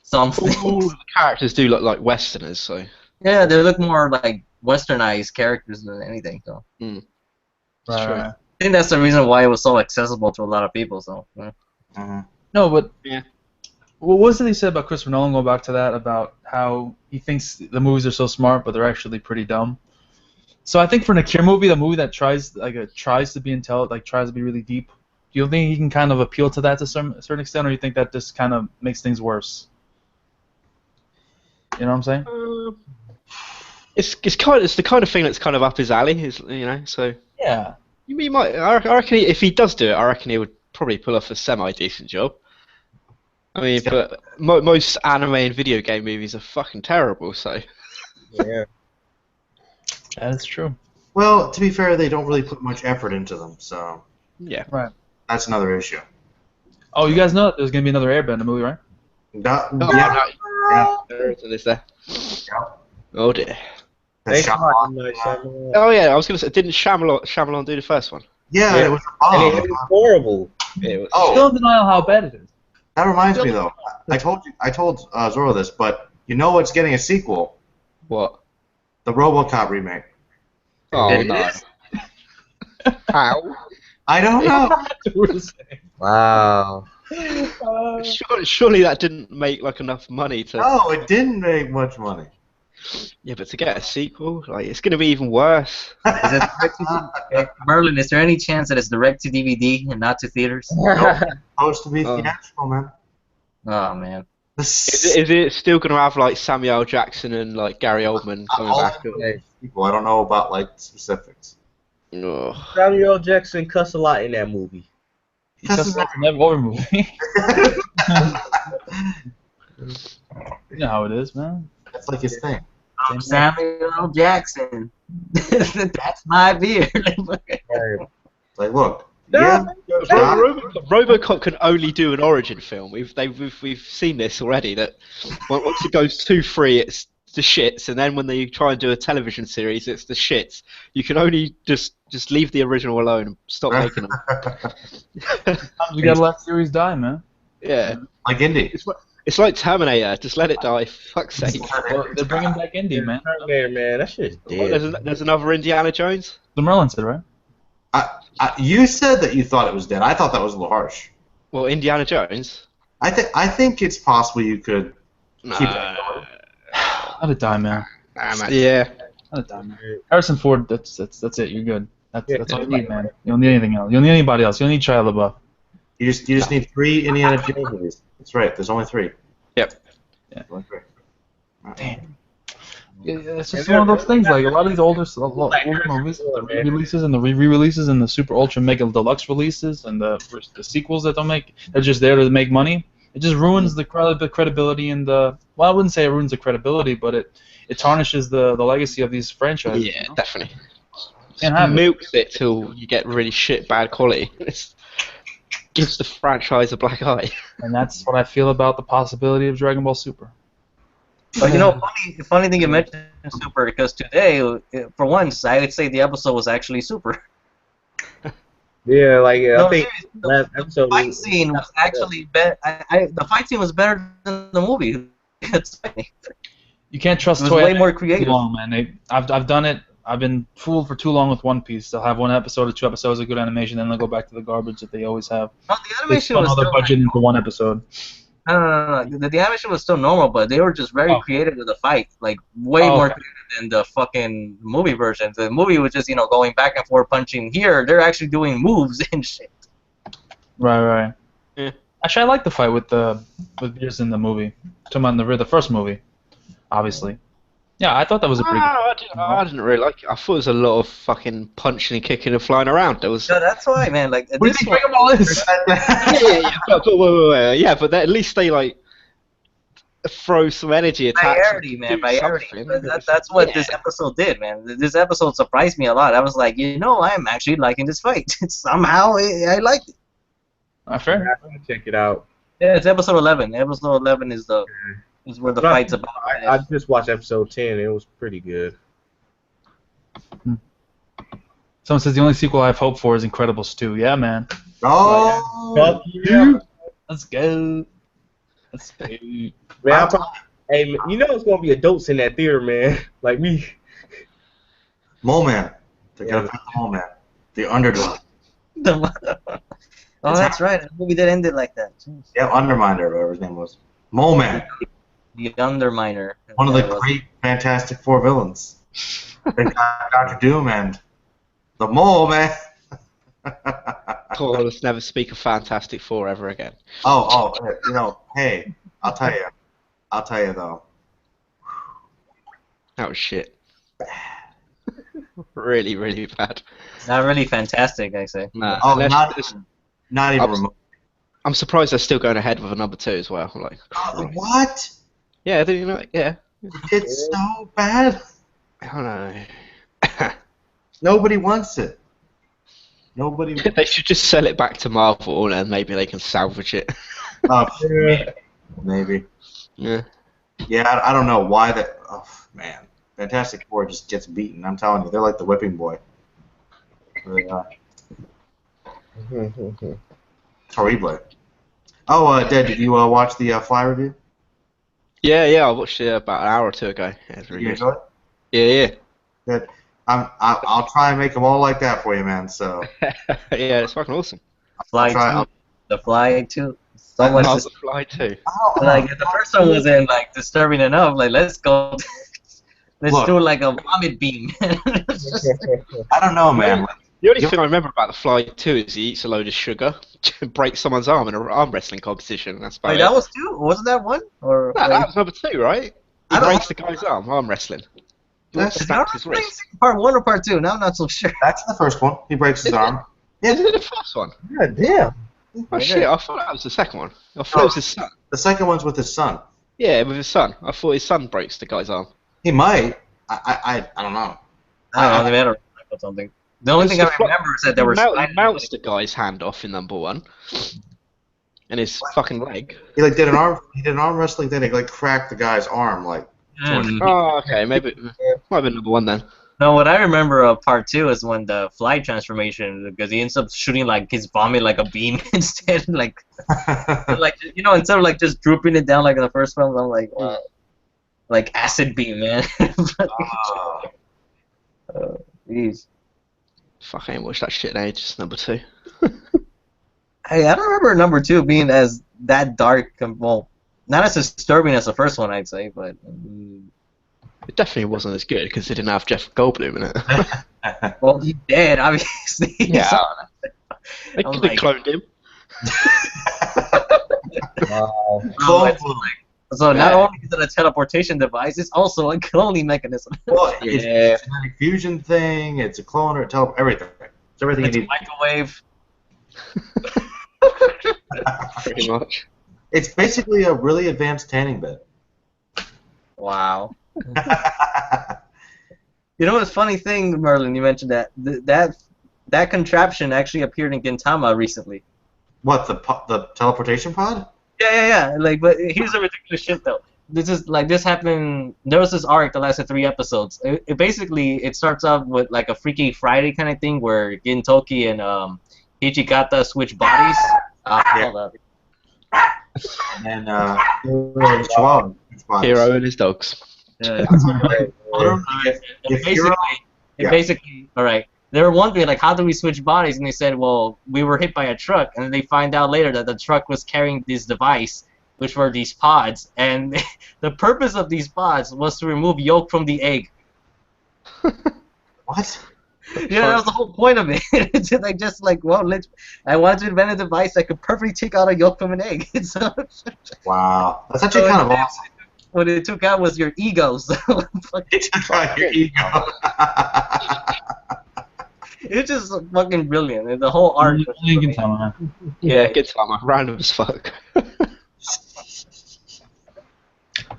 some things. The characters do look like Westerners, so. Yeah, they look more like westernized characters than anything. So True. I think that's the reason why it was so accessible to a lot of people. So. No, but Yeah. What was it he said about Christopher Nolan? Going back to that, about how he thinks the movies are so smart, but they're actually pretty dumb. So I think for an Akira movie, the movie that tries to be intelligent, like tries to be really deep, do you think he can kind of appeal to that to a certain extent, or do you think that just kind of makes things worse? You know what I'm saying? It's the kind of thing that's kind of up his alley, So Yeah. you might. I reckon if he does do it, I reckon he would probably pull off a semi-decent job. I mean, but most anime and video game movies are fucking terrible, so. Yeah. That is true. Well, to be fair, they don't really put much effort into them, so Yeah. Right. that's another issue. Oh, you guys know that there's gonna be another Airbender movie, right? Yeah. Is there? Oh dear. Thanks, Shyamalan. Night Shyamalan. Oh yeah, I was gonna say, didn't Shyamalan do the first one? Yeah, Yeah. it was a And bomb. it was horrible. It was. Oh. Still in denial how bad it is. That reminds me, though. I told Zoro this, but you know what's getting a sequel? What? The RoboCop remake. Oh It no. is? How? I don't know. Wow. Surely that didn't make like enough money to. No, it didn't make much money. Yeah, but to get a sequel, like it's gonna be even worse. Is it Merlin, is there any chance that it's direct to DVD and not to theaters? Supposed to be Oh. theatrical, man. Oh man. Is it still gonna have like Samuel L. Jackson and like Gary Oldman coming All back? the people. I don't know about like specifics. Ugh. Samuel L. Jackson cuss a lot in that movie. That's another horror movie. You know how it is, man. That's like his thing. Samuel L. Jackson. That's my beard. It's like, look. No. Yeah. RoboCop can only do an origin film. We've seen this already. That once it goes 2-3, it's the shits, and then when they try and do a television series, it's the shits. You can only just leave the original alone and stop making them. We gotta let series die, man. Yeah, Like Indy. it's like Terminator. Just let it die. Fuck's sake. Well, they're bringing back Indy, man. Man, that shit's What, dead. there's another Indiana Jones. The Merlin said, right? You said that you thought it was dead. I thought that was a little harsh. Well, Indiana Jones. I think it's possible you could keep it. Let it die, man. Yeah. Let it die, man. Harrison Ford, that's it. You're good. That's all you need, man. You don't need anything else. You don't need anybody else. You don't need Shia LaBeouf. You just need 3 Indiana Jones movies. That's right. There's only 3. Yep. Only 3. Damn. Yeah, it's just one of those things. Like a lot of these older movies, the re-releases and the re-releases and the super ultra mega deluxe releases and the sequels that don't make, they're just there to make money. It just ruins the credibility and the. Well, I wouldn't say it ruins the credibility, but it tarnishes the legacy of these franchises. Yeah, you know? definitely. Can't have it. Milks it till you get really shit bad quality. It gives the franchise a black eye. And that's what I feel about the possibility of Dragon Ball Super. But you know, funny thing you mentioned Super, because today, for once, I would say the episode was actually Super. Yeah, like No, I think the last episode. fight scene was actually better. The fight scene was better than the movie. It's funny. You can't trust It was Toei way more too creative. long, man. I've done it. I've been fooled for too long with One Piece. They'll have one episode or 2 episodes of good animation, then they'll go back to the garbage that they always have. No, the They animation spun was all their still budget into one episode. no. The animation was still normal, but they were just very creative with the fight, like way more creative than the fucking movie version. The movie was just going back and forth punching. Here, they're actually doing moves and shit. Right. Yeah. Actually, I like the fight with Beerus in the movie. Talking about the first movie, obviously. Yeah, I thought that was a pretty good. I didn't really like it. I thought it was a lot of fucking punching and kicking and flying around. There was. No, that's why, man. Like What do you this think one, Dragon Ball is? Yeah. But wait. Yeah, but at least they like throw some energy attacks. priority, man, do priority. something. That's what this episode did, man. This episode surprised me a lot. I was like, I'm actually liking this fight. Somehow, I liked it. Fair. I'm gonna check it out. Yeah, it's episode 11. Episode 11 is where the fight's about. I just watched episode 10. It was pretty good. Someone says the only sequel I have hope for is Incredibles 2. Yeah, man. Oh, Fuck yeah. Let's go. Man, hey, it's gonna be adults in that theater, man. Like me. Mole Man. They're gonna put the Mole Man. The underdog. Oh, that's right. The movie did end it like that. Jeez. Yeah, Underminer, whatever his name was. Mole Man. The Underminer. One of the great Fantastic Four villains. They got Dr. Doom and the Mole Man. Let's never speak of Fantastic Four ever again. Hey, I'll tell you though. That was shit. Really, really bad. Not really fantastic, I say. Nah, Oh, unless- not even remote. I'm surprised they're still going ahead with a number 2 as well. Like, What? yeah, didn't you know? Yeah. It's so bad. I don't know. Nobody wants it. Nobody. They should just sell it back to Marvel and maybe they can salvage it. Oh, maybe. Yeah. Yeah, I don't know why that. Oh man, Fantastic Four just gets beaten. I'm telling you, they're like the whipping boy. Really are. Horrible. Oh, Dad, did you watch the Fly review? Yeah, I watched it about an hour or 2 ago. Yeah, it's really You good. enjoy it? Yeah. Good. I'll try and make them all like that for you, man. So. Yeah, it's fucking awesome. Fly try- 2. I'll- The Fly 2. So much. How's the Fly too? Like if the first one wasn't like disturbing enough, like let's go. Let's Look. do like a vomit beam. I don't know, man. The only thing I remember about the Fly 2 is he eats a load of sugar, breaks someone's arm in an arm wrestling competition. That's about Like it. that was 2? Wasn't that 1? Or No, that was number 2, right? He I don't- breaks the guy's arm wrestling. That's- is that Snaps his wrist. part 1 or part 2? Now I'm not so sure. That's the first one. He breaks his Is it? arm. Is it the first one? God damn. Oh shit, I thought that was the second one. I thought it was his son. The second one's with his son. Yeah, with his son. I thought his son breaks the guy's arm. He might. I don't know. I don't know. They had a or something. The only thing I remember is that there were. He mounts the guy's hand off in number 1. And his fucking leg. He like did an arm. He did an arm wrestling thing. He like cracked the guy's arm. Like Oh, okay, maybe might have been number 1 then. No, what I remember of part 2 is when the fly transformation, because he ends up shooting like his vomit like a beam instead, like instead of like just drooping it down like in the first one, I'm like, wow, like acid beam, man. Jeez. Fuck, I ain't watched that shit in ages. Number 2. Hey, I don't remember number 2 being as that dark. Well, not as disturbing as the first one, I'd say, but. It definitely wasn't as good because it didn't have Jeff Goldblum in it. Well, he did, obviously. Yeah. So, They I'm could have like- cloned him. Wow. so not only is it a teleportation device, it's also a cloning mechanism. Well, it's Yeah. a genetic fusion thing. It's a cloner. Everything. It's everything It's you a need. microwave. Pretty much. It's basically a really advanced tanning bed. Wow. You know what's funny thing, Merlin? You mentioned that that contraption actually appeared in Gintama recently. What, the teleportation pod? Yeah. Like, but here's the ridiculous shit though. This happened. There was this arc that lasted 3 episodes. It starts off with like a Freaky Friday kind of thing where Gintoki and Hichikata switch bodies. Hold up. And Chihuahua. Hero and his dogs. Yeah. Basically, all right. They were wondering like, how do we switch bodies? And they said, well, we were hit by a truck, and then they find out later that the truck was carrying this device, which were these pods, and the purpose of these pods was to remove yolk from the egg. What? Yeah, that was the whole point of it. It's I wanted to invent a device that could perfectly take out a yolk from an egg. So, Wow, that's actually kind of awesome. What it took out was your ego. So It took out your ego. it's just fucking brilliant. And the whole art. Yeah, Gintama, random as fuck.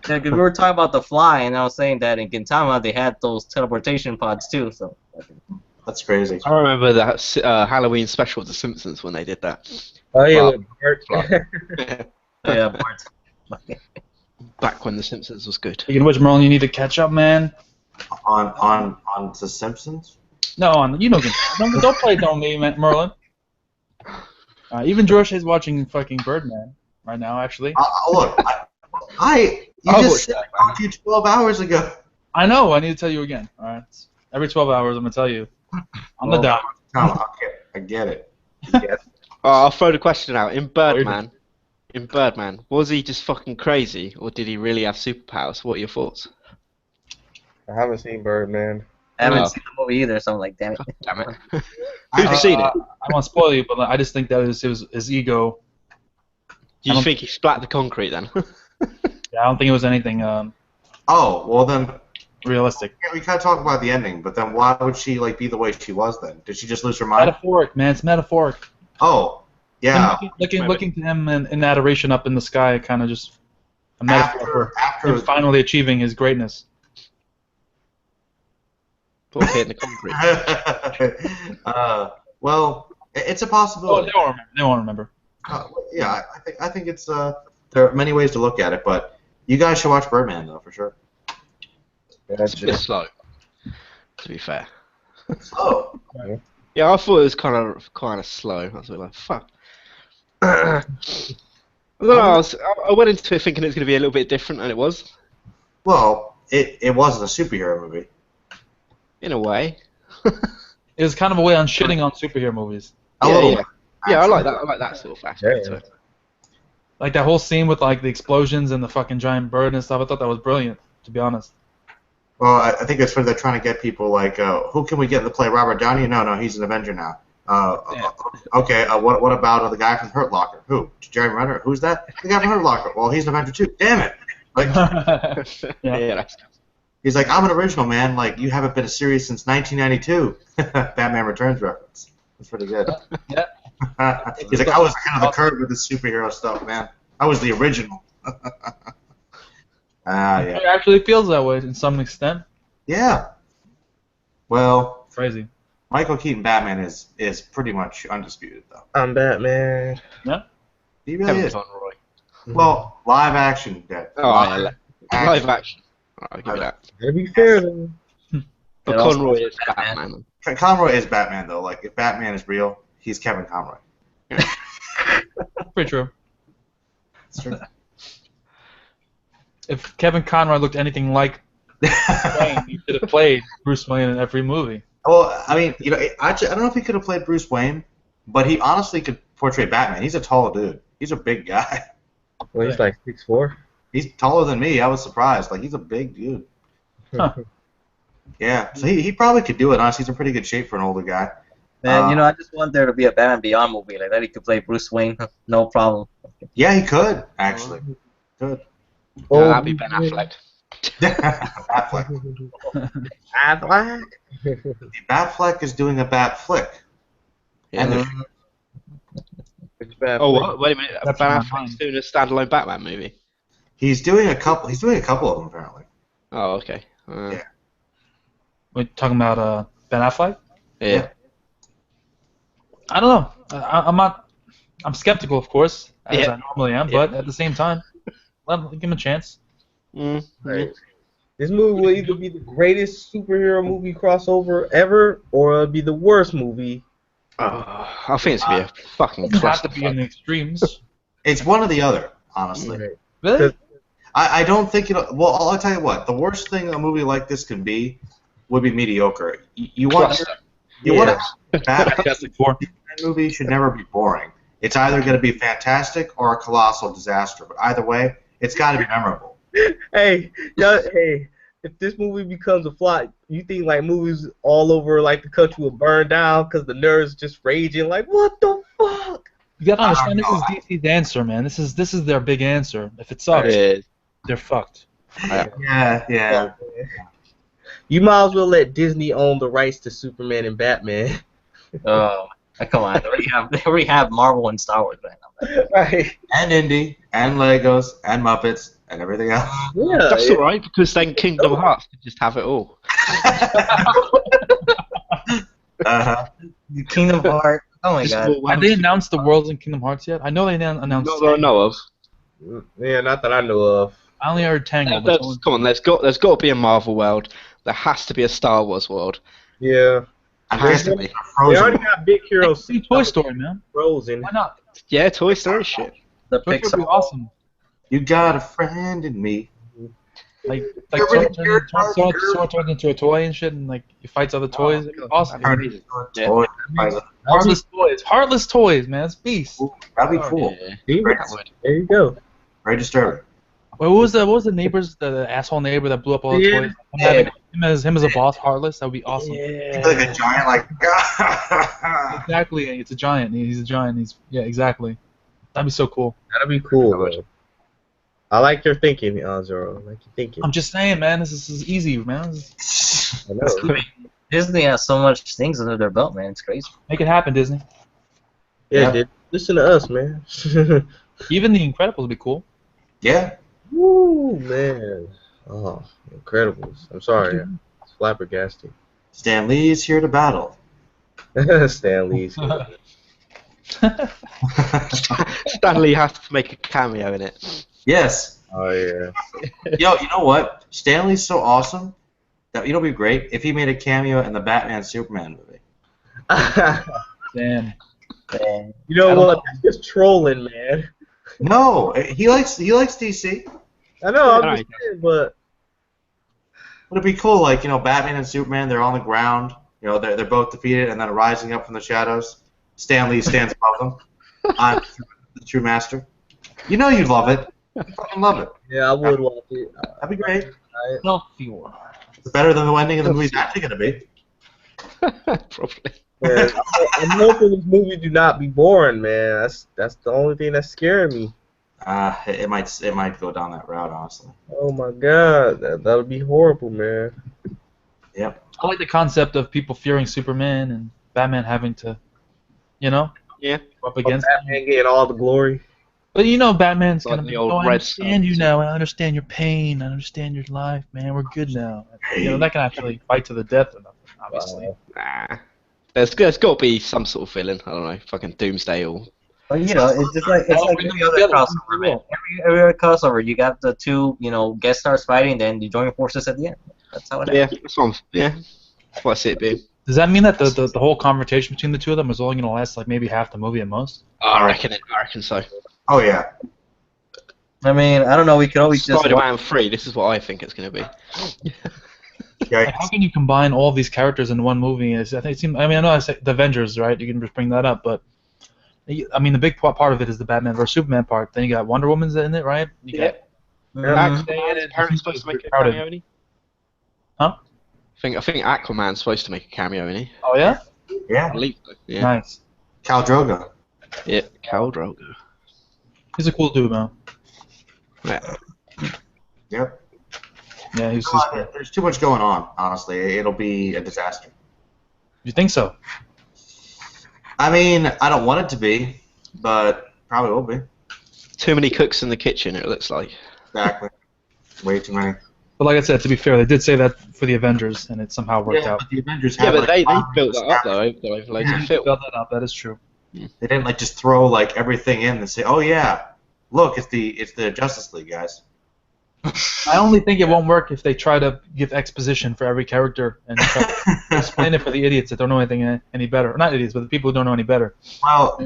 Yeah, because we were talking about the fly, and I was saying that in Gintama they had those teleportation pods too. So That's crazy. I remember that Halloween special of The Simpsons when they did that. Oh yeah, Well, with Bart. yeah, Bart. Back when The Simpsons was good. Speaking of which, Merlin, you need to catch up, man. On The Simpsons? No, don't play it on me, Merlin. Even George is watching fucking Birdman right now, actually. Look, you just said I talked to you 12 hours ago. I know. I need to tell you again. All right. Every 12 hours, I'm gonna tell you. On the dot. I get it. I'll throw the question out. In Birdman, was he just fucking crazy, or did he really have superpowers? What are your thoughts? I haven't seen Birdman. I haven't seen the movie either, so I'm like, damn it. Damn it. Who's seen it? I won't spoil you, but I just think that it was his ego. Do you think he splat the concrete then? Yeah, I don't think it was anything Oh, well then, realistic. we kind of talk about the ending, but then why would she be the way she was then? Did she just lose her mind? Metaphoric, man. It's metaphoric. Oh, yeah. Looking to him in adoration up in the sky, kind of just a metaphor for him finally achieving his greatness. Hitting the concrete. Well, it's a possibility. Oh, they won't remember. Yeah, I think it's there are many ways to look at it, but you guys should watch Birdman though for sure. It's a bit slow, to be fair. Oh. Yeah, I thought it was kind of slow. I was like, fuck. I don't know, I went into it thinking it was going to be a little bit different, and it was. Well, it wasn't a superhero movie. In a way. It was kind of a way on shitting on superhero movies. Yeah, I like that. I like that sort of aspect to it. Like that whole scene with like the explosions and the fucking giant bird and stuff. I thought that was brilliant, to be honest. Well, I think it's where they're trying to get people like, who can we get to play Robert Downey? No, he's an Avenger now. Okay, what about the guy from Hurt Locker? Who? Jeremy Renner? Who's that? The guy from Hurt Locker. Well, he's an Avenger too. Damn it! Like, he's like, I'm an original, man. Like, you haven't been a series since 1992. Batman Returns reference. That's pretty good. Yeah. He's like, I was ahead of the curve with this superhero stuff, man. I was the original. Yeah. It actually feels that way to some extent. Yeah. Well, crazy. Michael Keaton Batman is pretty much undisputed, though. I'm Batman. Yeah. He really is. Well, live action. Live action. I'll give you that. To be fair, though. But Conroy is Batman. Conroy is Batman, though. Like, if Batman is real, he's Kevin Conroy. Pretty true. That's true. If Kevin Conroy looked anything like Wayne, he should have played Bruce Wayne in every movie. Well, I mean, I don't know if he could have played Bruce Wayne, but he honestly could portray Batman. He's a tall dude. He's a big guy. Well, he's like 6'4". He's taller than me. I was surprised. Like, he's a big dude. Huh. Yeah, so he probably could do it. Honestly, he's in pretty good shape for an older guy. Man, I just want there to be a Batman Beyond movie like that. He could play Bruce Wayne, no problem. Yeah, he could actually. Could. That'd be Ben Affleck. Batfleck. Affleck. Batfleck is doing a bat flick. Yeah. It's bad. Oh, for what? Wait a minute. That's Ben my Affleck's mind. doing a standalone Batman movie. He's doing a couple. He's doing a couple of them apparently. Oh, okay. Yeah. We're talking about Ben Affleck. Yeah. I don't know. I'm not. I'm skeptical, of course, as Yeah. I normally am, but at the same time, give him a chance. Mm. Right. This movie will either be the greatest superhero movie crossover ever, or it'll be the worst movie. Oh, I think it's gonna be a fucking It doesn't have to be in clusterfuck. the extremes. It's one or the other, honestly. Right. Really? I don't think it. Well, I'll tell you what. The worst thing a movie like this could be would be mediocre. You want Cluster. you want a Batman Fantastic Four. movie should never be boring. It's either going to be fantastic or a colossal disaster. But either way, it's got to be memorable. Hey, hey, if this movie becomes a flop, you think like movies all over like the country will burn down because the nerds just raging like, what the fuck? You gotta understand, this know. is DC's answer, man. This is their big answer. If it sucks, Yeah. they're fucked. Yeah. You might as well let Disney own the rights to Superman and Batman. Oh, come on. They already have Marvel and Star Wars right now. Right. And Indy, and Legos, and Muppets, and everything else. Yeah. That's alright, because then Kingdom Hearts can just have it all. Uh-huh. Kingdom Hearts. Oh my Just god. all Have they announced the worlds in Kingdom Hearts yet? I know they announced. Not that I know of. Yeah, not that I know of. I only heard Tangled. That's all- Come on, there's got to be a Marvel world. There has to be a Star Wars world. Yeah. I Has guess to the be. They Frozen. already got Big Hero See Toy Story, man. Frozen. Why not? Yeah, Toy Story shit. The Toy Story would be Pixar. awesome. You got a friend in me. Like Everybody Sora turns into a toy and shit, and like he fights other toys. It'd be awesome. Heard it. Yeah. Toy. Heartless toys. Heartless toys, man. It's beast. Ooh, that'd be cool. Yeah. See? Very, There you go. very disturbing. Wait, what was the neighbors, the asshole neighbor that blew up all the Yeah. toys? Having him as a boss, Heartless. That would be awesome. Yeah. Like a giant, like. Exactly. It's a giant. He's a giant. Exactly. That'd be so cool. That'd be cool, man. I like your thinking, Zoro. I like your thinking. I'm just saying, man. This is easy, man. I know. Disney has so much things under their belt, man. It's crazy. Make it happen, Disney. Yeah, dude. Listen to us, man. Even the Incredibles would be cool. Yeah. Woo, man. Oh, Incredibles. I'm sorry. It's flabbergasting. Stan Lee's here to battle. Stan Lee's. Stan Lee has to make a cameo in it. Yes. Oh, yeah. Yo, you know what? Stanley's so awesome that it'll be great if he made a cameo in the Batman Superman movie. Damn. You know what? That's just trolling, man. No, he likes DC. I know, I'm Alright. just saying, but Would it be cool, like, you know, Batman and Superman, they're on the ground, you know, they're both defeated, and then rising up from the shadows, Stan Lee stands above them. I'm the true master. You know you'd love it. You'd fucking love it. yeah, I would watch it. That'd be great. No fewer. It's better than the ending of the movie's actually going to be. Probably. Man, I'm hoping this movie do not be boring, man. That's the only thing that's scaring me. It might go down that route, honestly. Oh my god, that would be horrible, man. Yep. I like the concept of people fearing Superman and Batman having to, you know, Yeah. go up against him. Batman getting all the glory. But you know, Batman's Like gonna the be, old oh, I Red understand Sun. you now. I understand your pain. I understand your life, man. We're good now. You know, that can actually fight to the death, obviously. Nah. There's got to be some sort of villain. I don't know, fucking Doomsday or. Well, you know, it's just like every other crossover, man. Every other crossover, you got the two, guest stars fighting, then you join forces at the end. That's how it Yeah, happens. that's what that's what I see it being. Does that mean that the whole conversation between the two of them is only going to last like maybe half the movie at most? I reckon so. Oh, yeah. I mean, I don't know. We could always just Spider-Man 3. This is what I think it's going to be. Yeah. Like, how can you combine all these characters in one movie? I know I said the Avengers, right? You can just bring that up, but I mean the big part of it is the Batman versus Superman part. Then you got Wonder Woman's in it, right? You got Aquaman's apparently supposed to make a Crowded. cameo, isn't he? Huh? I think Aquaman's supposed to make a cameo, isn't he? Oh yeah, Yeah. I believe so. Yeah. nice. Khal Drogo. Yeah. Khal Drogo. He's a cool dude, man. Yeah. Yep. Yeah, he's. There's too much going on, honestly. It'll be a disaster. You think so? I mean, I don't want it to be, but probably will be. Too many cooks in the kitchen, it looks like. Exactly. Way too many. But like I said, to be fair, they did say that for the Avengers, and it somehow worked out. But the Avengers Yeah, had, but like, they 5 built that up, established. though, over loads of films. Build that up. That is true. They didn't like just throw like everything in and say, "Oh yeah, look, it's the Justice League, guys." I only think it won't work if they try to give exposition for every character and try to explain it for the idiots that don't know anything any better. Or not idiots, but the people who don't know any better. Well,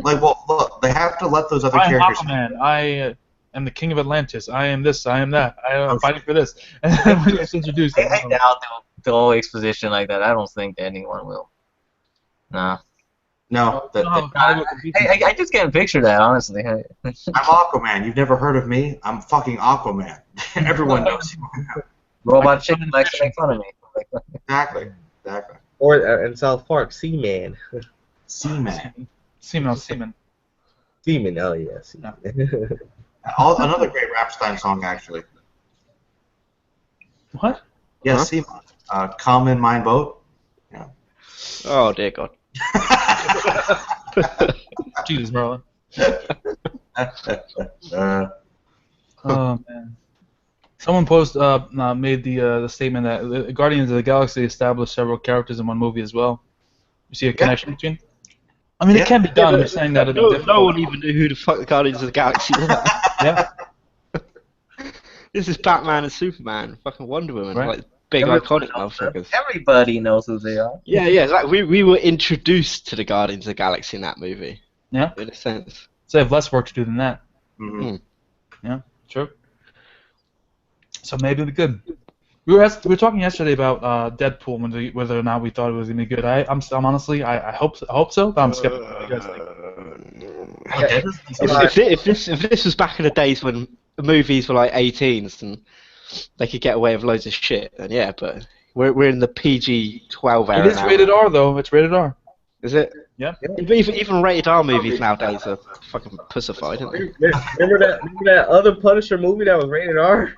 look, they have to let those other I am characters. Aquaman. I am the king of Atlantis. I am this. I am that. I am fighting for this. And then when it's introduced, I doubt they'll exposition like that. I don't think anyone will. Nah. No, I just can't picture that, honestly. I'm Aquaman. You've never heard of me? I'm fucking Aquaman. Everyone knows who I am. Robot chicken likes to make fun of me. Exactly. Or in South Park, Seaman. Seaman. Seaman. Seaman, oh yeah, Seaman. Another great Rammstein song, actually. What? Yes, Seaman. Come in my boat. Yeah. Oh, dear God. Jesus, Merlin. Oh man. Someone made the statement that Guardians of the Galaxy established several characters in one movie as well. You see a connection between? I mean, it can be done. I'm just saying that it'd be difficult. No one even knew who the fuck the Guardians of the Galaxy were. Yeah. This is Batman and Superman, fucking Wonder Woman, Right. like big iconic motherfuckers. Everybody knows who they are. Yeah, like we were introduced to the Guardians of the Galaxy in that movie. Yeah. In a sense. So they have less work to do than that. Mm-hmm. Yeah, true. So maybe it'll be good. We were talking yesterday about Deadpool, whether or not we thought it was gonna be good. I'm honestly, I hope so, but I'm skeptical. What do you guys think? If this was back in the days when the movies were like 18s and they could get away with loads of shit, then yeah, but we're in the PG-12 era. It is now. rated R though. It's rated R. Is it? Yeah. Even rated R movies nowadays are fucking pussified, aren't they? Remember that other Punisher movie that was rated R?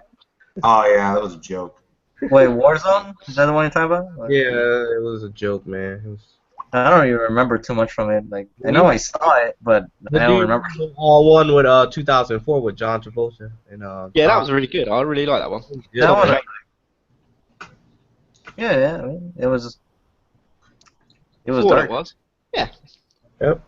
Oh yeah, that was a joke. Wait, Warzone? Is that the one you're talking about? Yeah, it was a joke, man. It was... I don't even remember too much from it. Like, I know I saw it, but I don't remember. One with 2004 with John Travolta and Yeah, that was really good. I really like that one. Yeah, That one, yeah, I mean, it was What dark. it was. Yeah. Yep.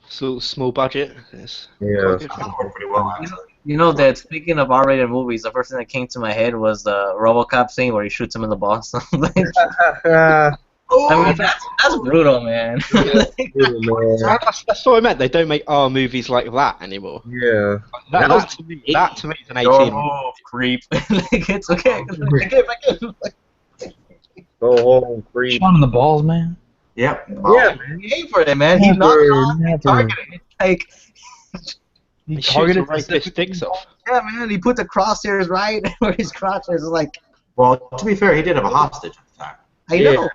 So small budget. Yes. Yeah. That worked pretty well, actually. You know that speaking of R-rated movies, the first thing that came to my head was the RoboCop scene where he shoots him in the balls. I mean, that's brutal, man. That's what I meant. They don't make R movies like that anymore. Yeah. That to me is an 18. Go creep. Like, it's okay. Go home, creep. Shot him in the balls, man. Yep. Yeah, man, he aimed for it, man. He knocked it off and targeted it. Like, He targeted his dicks off. yeah, man, he put the crosshairs right where his crotch is. Like, Well, to be fair, he did have a hostage at the time. I know,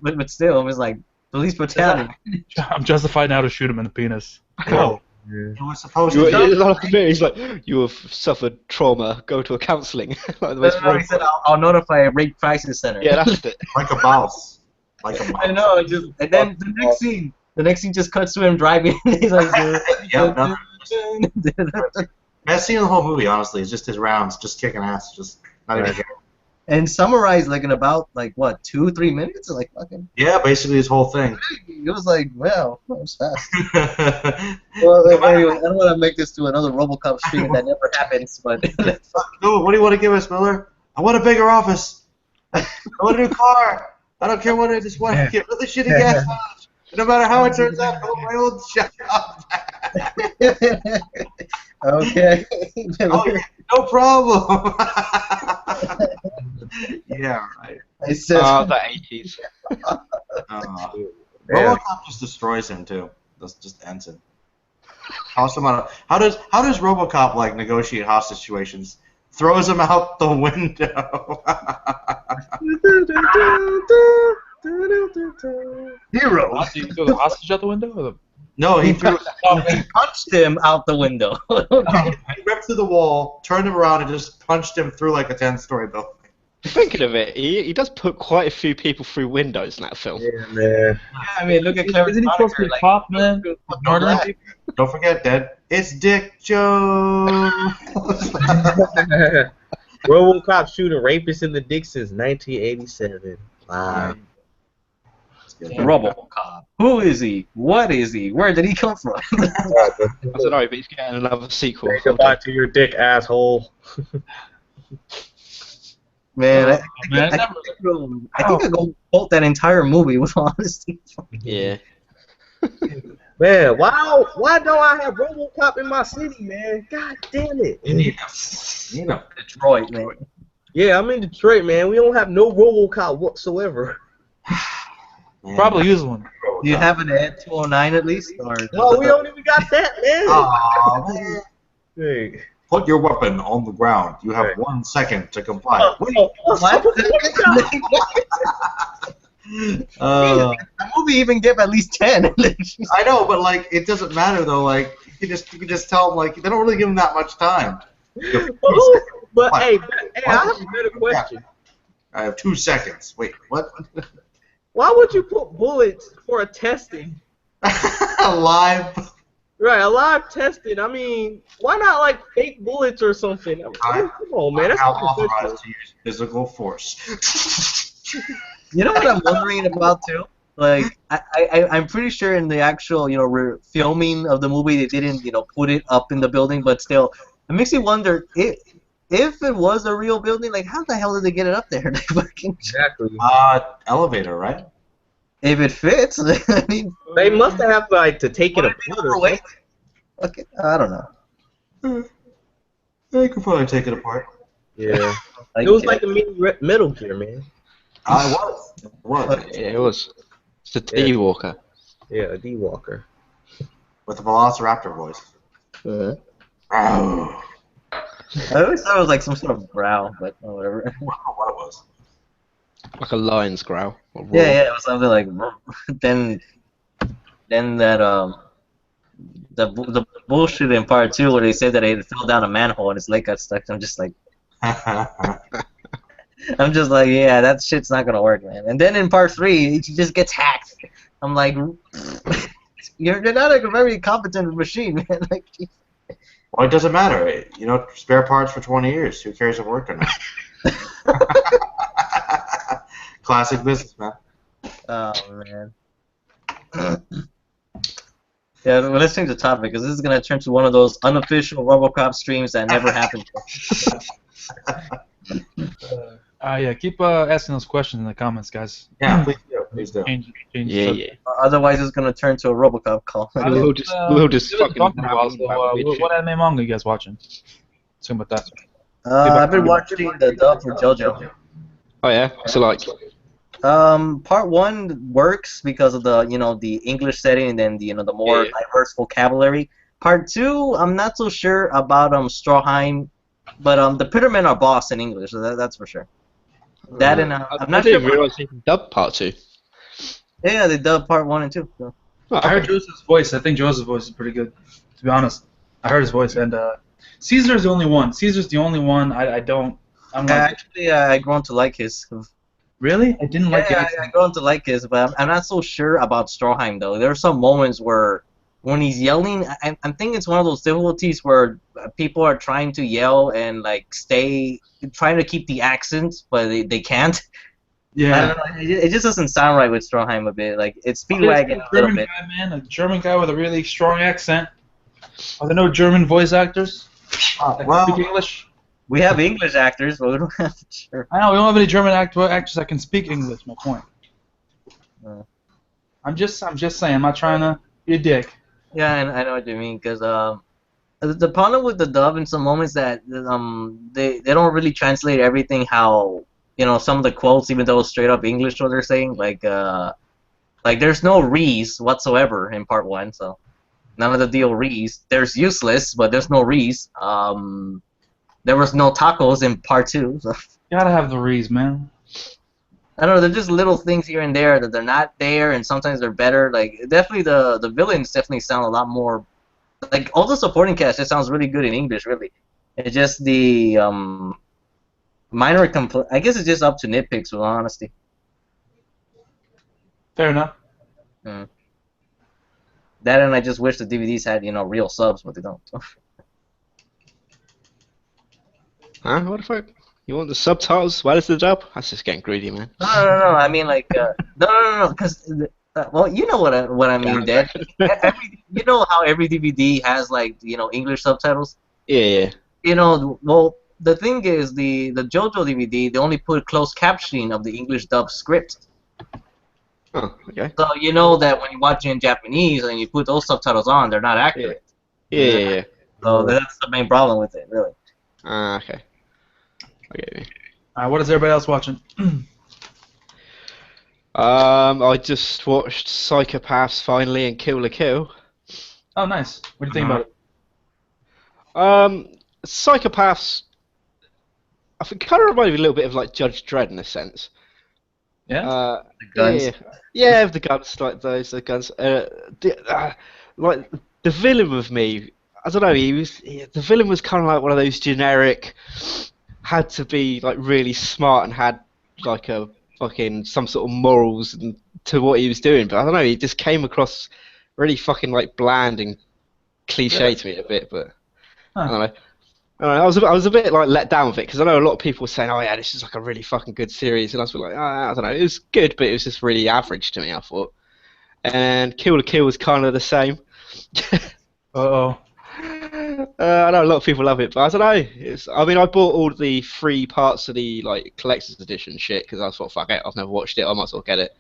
but still, it was like police brutality. I'm justified now to shoot him in the penis. No. Yeah. He was supposed You to. he's like, you have suffered trauma. Go to a counselling. Like the most No, he said, I'll notify a rape crisis center. yeah, that's it. Like a mouse. Like a mouse. I know. And then the next scene just cuts to him driving. He's like, Yeah, no. Best scene in the whole movie, honestly, is just his rounds, just kicking ass, just not even caring. and summarized like in about like what 2-3 minutes, like fucking. Yeah, basically his whole thing. It was like, wow, that was fast. Well, anyway, I don't want to make this to another RoboCop stream that never happens, but. No, what do you want to give us, Miller? I want a bigger office. I want a new car. I don't care what I just want to get really shitty gas mileage. No matter how it turns out, go my old shop. Okay. Oh, yeah, no problem. Yeah, right. I said. The 80s. RoboCop just destroys him too. Just ends him. How does RoboCop like negotiate hostage situations? Throws him out the window. Hero. You throw the hostage out the window? Or No, he He threw. punched him out the window. He ripped through the wall, turned him around, and just punched him through like a 10-story building. Thinking of it, he does put quite a few people through windows in that film. Yeah, man. I mean, look at Clever Isn't he supposed to be a cop, man? Murdering people? Don't forget, Dad. It's Dick Jones. RoboCop shooting rapists in the dick since 1987. Wow. RoboCop. Who is he? What is he? Where did he come from? I don't know, but he's getting another sequel. Say goodbye to your dick, asshole. Man, I Man, think I go quote that entire movie with honesty. Yeah. Man, why don't I have RoboCop in my city, man? God damn it. You need him. Detroit, man. Yeah, I'm in Detroit, man. We don't have no RoboCop whatsoever. Man. Probably use one. Do you have an Ed 209 at least? Or No, we don't even got that, man. Aw, man. Hey. Put your weapon on the ground. You have 1 second to comply. Uh, the movie even give at least 10. I know, but like it doesn't matter though. Like you can just tell them like they don't really give them that much time. but What? hey, I have a better question. I have 2 seconds. Wait, what? Why would you put bullets for a testing? Live. Right, a live testing. I mean, why not like fake bullets or something? I mean, come on, man. I'm That's now not professional. authorized to use physical force. You know what I'm wondering about too? Like, I'm pretty sure in the actual, filming of the movie, they didn't, put it up in the building, but still, it makes me wonder if it was a real building, like, how the hell did they get it up there? Exactly. Elevator, right? If it fits, I mean, They must have like to take it apart. Or overweight. Okay, I don't know. Yeah, you could probably take it apart. Yeah. It was like a mini Metal Gear, man. I was. It was. Yeah, it was. It's the D-Walker. Yeah, a D-Walker. With the Velociraptor voice. Uh-huh. Oh. I always thought it was like some sort of growl, but whatever. I don't know what it was. Like a lion's growl. Or roar. Yeah, it was something like. Then that the bullshit in part 2 where they said that it fell down a manhole and his leg got stuck. I'm just like, yeah, that shit's not gonna work, man. And then in part 3, he just gets hacked. I'm like, you're not like a very competent machine, man. Like, Well, it doesn't matter. You know, spare parts for 20 years. Who cares if it worked or not? Classic business, man. oh man. Yeah, well, let's change the topic because this is gonna turn to one of those unofficial RoboCop streams that never happened. Yeah, keep asking those questions in the comments, guys. Yeah, please do. Please do. Change Yeah, subject. yeah. Otherwise, it's gonna turn to a RoboCop call. We'll just we haven't fucking talked in a while, ramble so, about weird what anime manga you guys watching? Assume about that. I've been watching the dub for JoJo. Oh yeah, so like, Part 1 works because of the the English setting and then the more diverse vocabulary. Part 2, I'm not so sure about Stroheim, but the Pittermen are boss in English, so that's for sure. That and I'm I not didn't sure. realise they dubbed part 2. Yeah, they dubbed Part 1 and 2. So. I heard Joseph's voice. I think Joseph's voice is pretty good, to be honest. I heard his voice, and Caesar's the only one. Caesar's the only one. I'm like, Actually, I grown to like his. really? I didn't like it. I grown to like his, but I'm not so sure about Stroheim though. There are some moments where when he's yelling, I think it's one of those difficulties where people are trying to yell and like trying to keep the accent, but they can't. Yeah. I don't know. It just doesn't sound right with Stroheim a bit. Like it's speedwagon a little bit. Guy, man, a German guy with a really strong accent. Are there no German voice actors that Well, can speak English? We have English actors, but we don't have. Sure. I know we don't have any German actors that can speak English. My point. I'm just saying. I'm not trying to be a dick. Yeah, I know what you mean. Because the problem with the dub in some moments that they don't really translate everything how some of the quotes, even though it's straight up English what they're saying. Like there's no rees whatsoever in part 1, so none of the deal rees. There's useless, but there's no rees. There was no tacos in part 2. So. Gotta have the rees, man. I don't know. They're just little things here and there that they're not there, and sometimes they're better. Like definitely the villains definitely sound a lot more. Like all the supporting cast just sounds really good in English. Really, it's just the Minor I guess it's just up to nitpicks, with honesty. Fair enough. Mm. That and I just wish the DVDs had, real subs, but they don't. Huh? What the fuck? You want the subtitles as well as the dub? That's just getting greedy, man. No. I mean, like, no. Because, well, you know what I mean, Dad. You know how every DVD has, like, English subtitles? Yeah. Well, the thing is, the JoJo DVD, they only put closed captioning of the English dub script. Oh, okay. So you know that when you watch it in Japanese and you put those subtitles on, they're not accurate. Yeah. So that's the main problem with it, really. Okay. Okay. What is everybody else watching? I just watched Psychopaths finally and Kill la Kill. Oh, nice. What do you think about it? Psychopaths, I think, kind of reminded me a little bit of like Judge Dredd in a sense. Yeah. The guns. Yeah, the guns, like those, the guns. Like the villain with me, I don't know. The villain was kind of like one of those generic, had to be like really smart and had like a fucking some sort of morals to what he was doing. But I don't know. He just came across really fucking like bland and cliche to me a bit. But I don't know. I was a bit like let down with it because I know a lot of people were saying, "Oh yeah, this is like a really fucking good series," and I was like, I don't know, it was good, but it was just really average to me, I thought. And Kill la Kill was kind of the same. Uh-oh. I know a lot of people love it, but I don't know. I mean, I bought all the 3 parts of the like collector's edition shit because I thought, fuck it, I've never watched it, I might as well get it.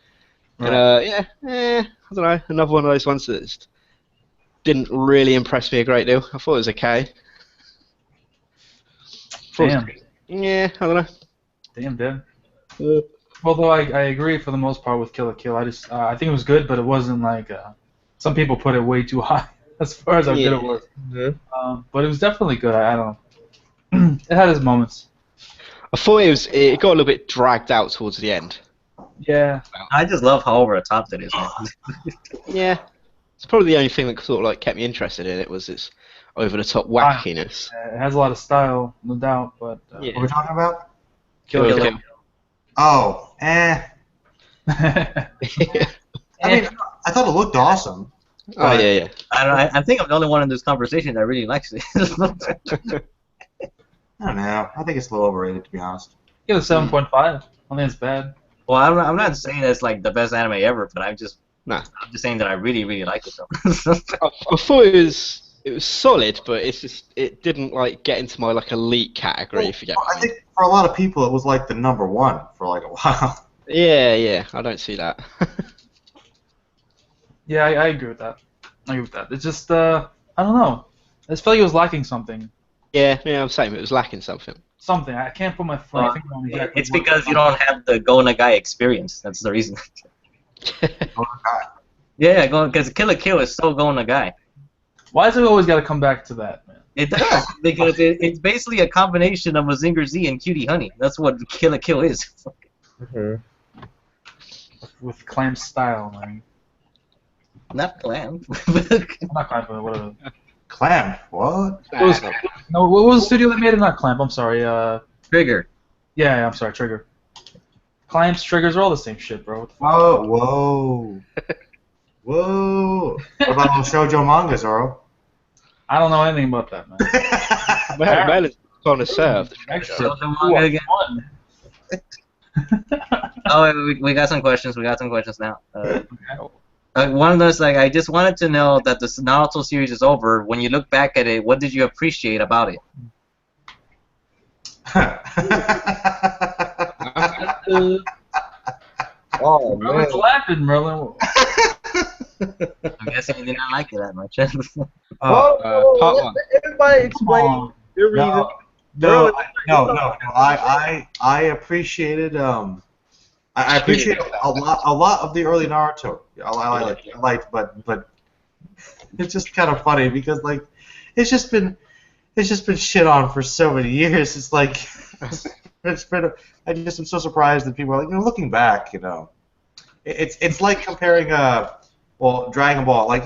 Right. And I don't know, another one of those ones that just didn't really impress me a great deal. I thought it was okay. Damn. Yeah, I don't know. Damn, dude. Although I agree for the most part with Kill la Kill. I think it was good, but it wasn't like some people put it way too high as far as how good it was. Mm-hmm. But it was definitely good. I don't know. It had its moments. I thought it got a little bit dragged out towards the end. Yeah. I just love how over the top that is, man. Yeah. It's probably the only thing that sort of like kept me interested in it was its over the top wackiness. It has a lot of style, no doubt, but What are we talking about? Kill la Kill. Oh, I mean, I thought it looked awesome. Oh yeah. I think I'm the only one in this conversation that really likes it. I don't know. I think it's a little overrated, to be honest. Give it a 7.5. I don't think it's bad. Well, I'm not saying it's like the best anime ever, but I'm just saying that I really, really like it, though. I thought it was solid, but it didn't like get into my like elite category. If you get what I mean. think for a lot of people, it was like the #1 for like a while. Yeah. I don't see that. Yeah, I agree with that. It's just, I don't know. I just felt like it was lacking something. Yeah, I'm saying it was lacking something. Something. I can't put my finger on exactly. It's because you don't have the Go Nagai experience. That's the reason. Yeah, because Kill la Kill is so Go Nagai. Why does it always got to come back to that, man? It does, because it's basically a combination of Mazinger Z and Cutie Honey. That's what Kill la Kill is. Mm-hmm. With Clam style, man. Not Clam. Not Clamp, but whatever. Clam? What? No, what was the studio that made it? Not Clamp, I'm sorry. Trigger. Yeah, I'm sorry, Trigger. Clamps, triggers are all the same shit, bro. Whoa. What about those shoujo mangas, Oro? I don't know anything about that, man. Man is connoisseur of the Show the manga again. Oh, we got some questions. We got some questions now. One of those, like, I just wanted to know that the Naruto series is over. When you look back at it, what did you appreciate about it? Oh Merlin's man. laughing, Merlin. I'm guessing you did not like it that much. part one. Everybody explain your reason. No. I appreciated I appreciated a lot of the early Naruto. I liked, but it's just kind of funny because like it's just been shit on for so many years. It's like I just am so surprised that people are like, looking back, it's like comparing Dragon Ball, like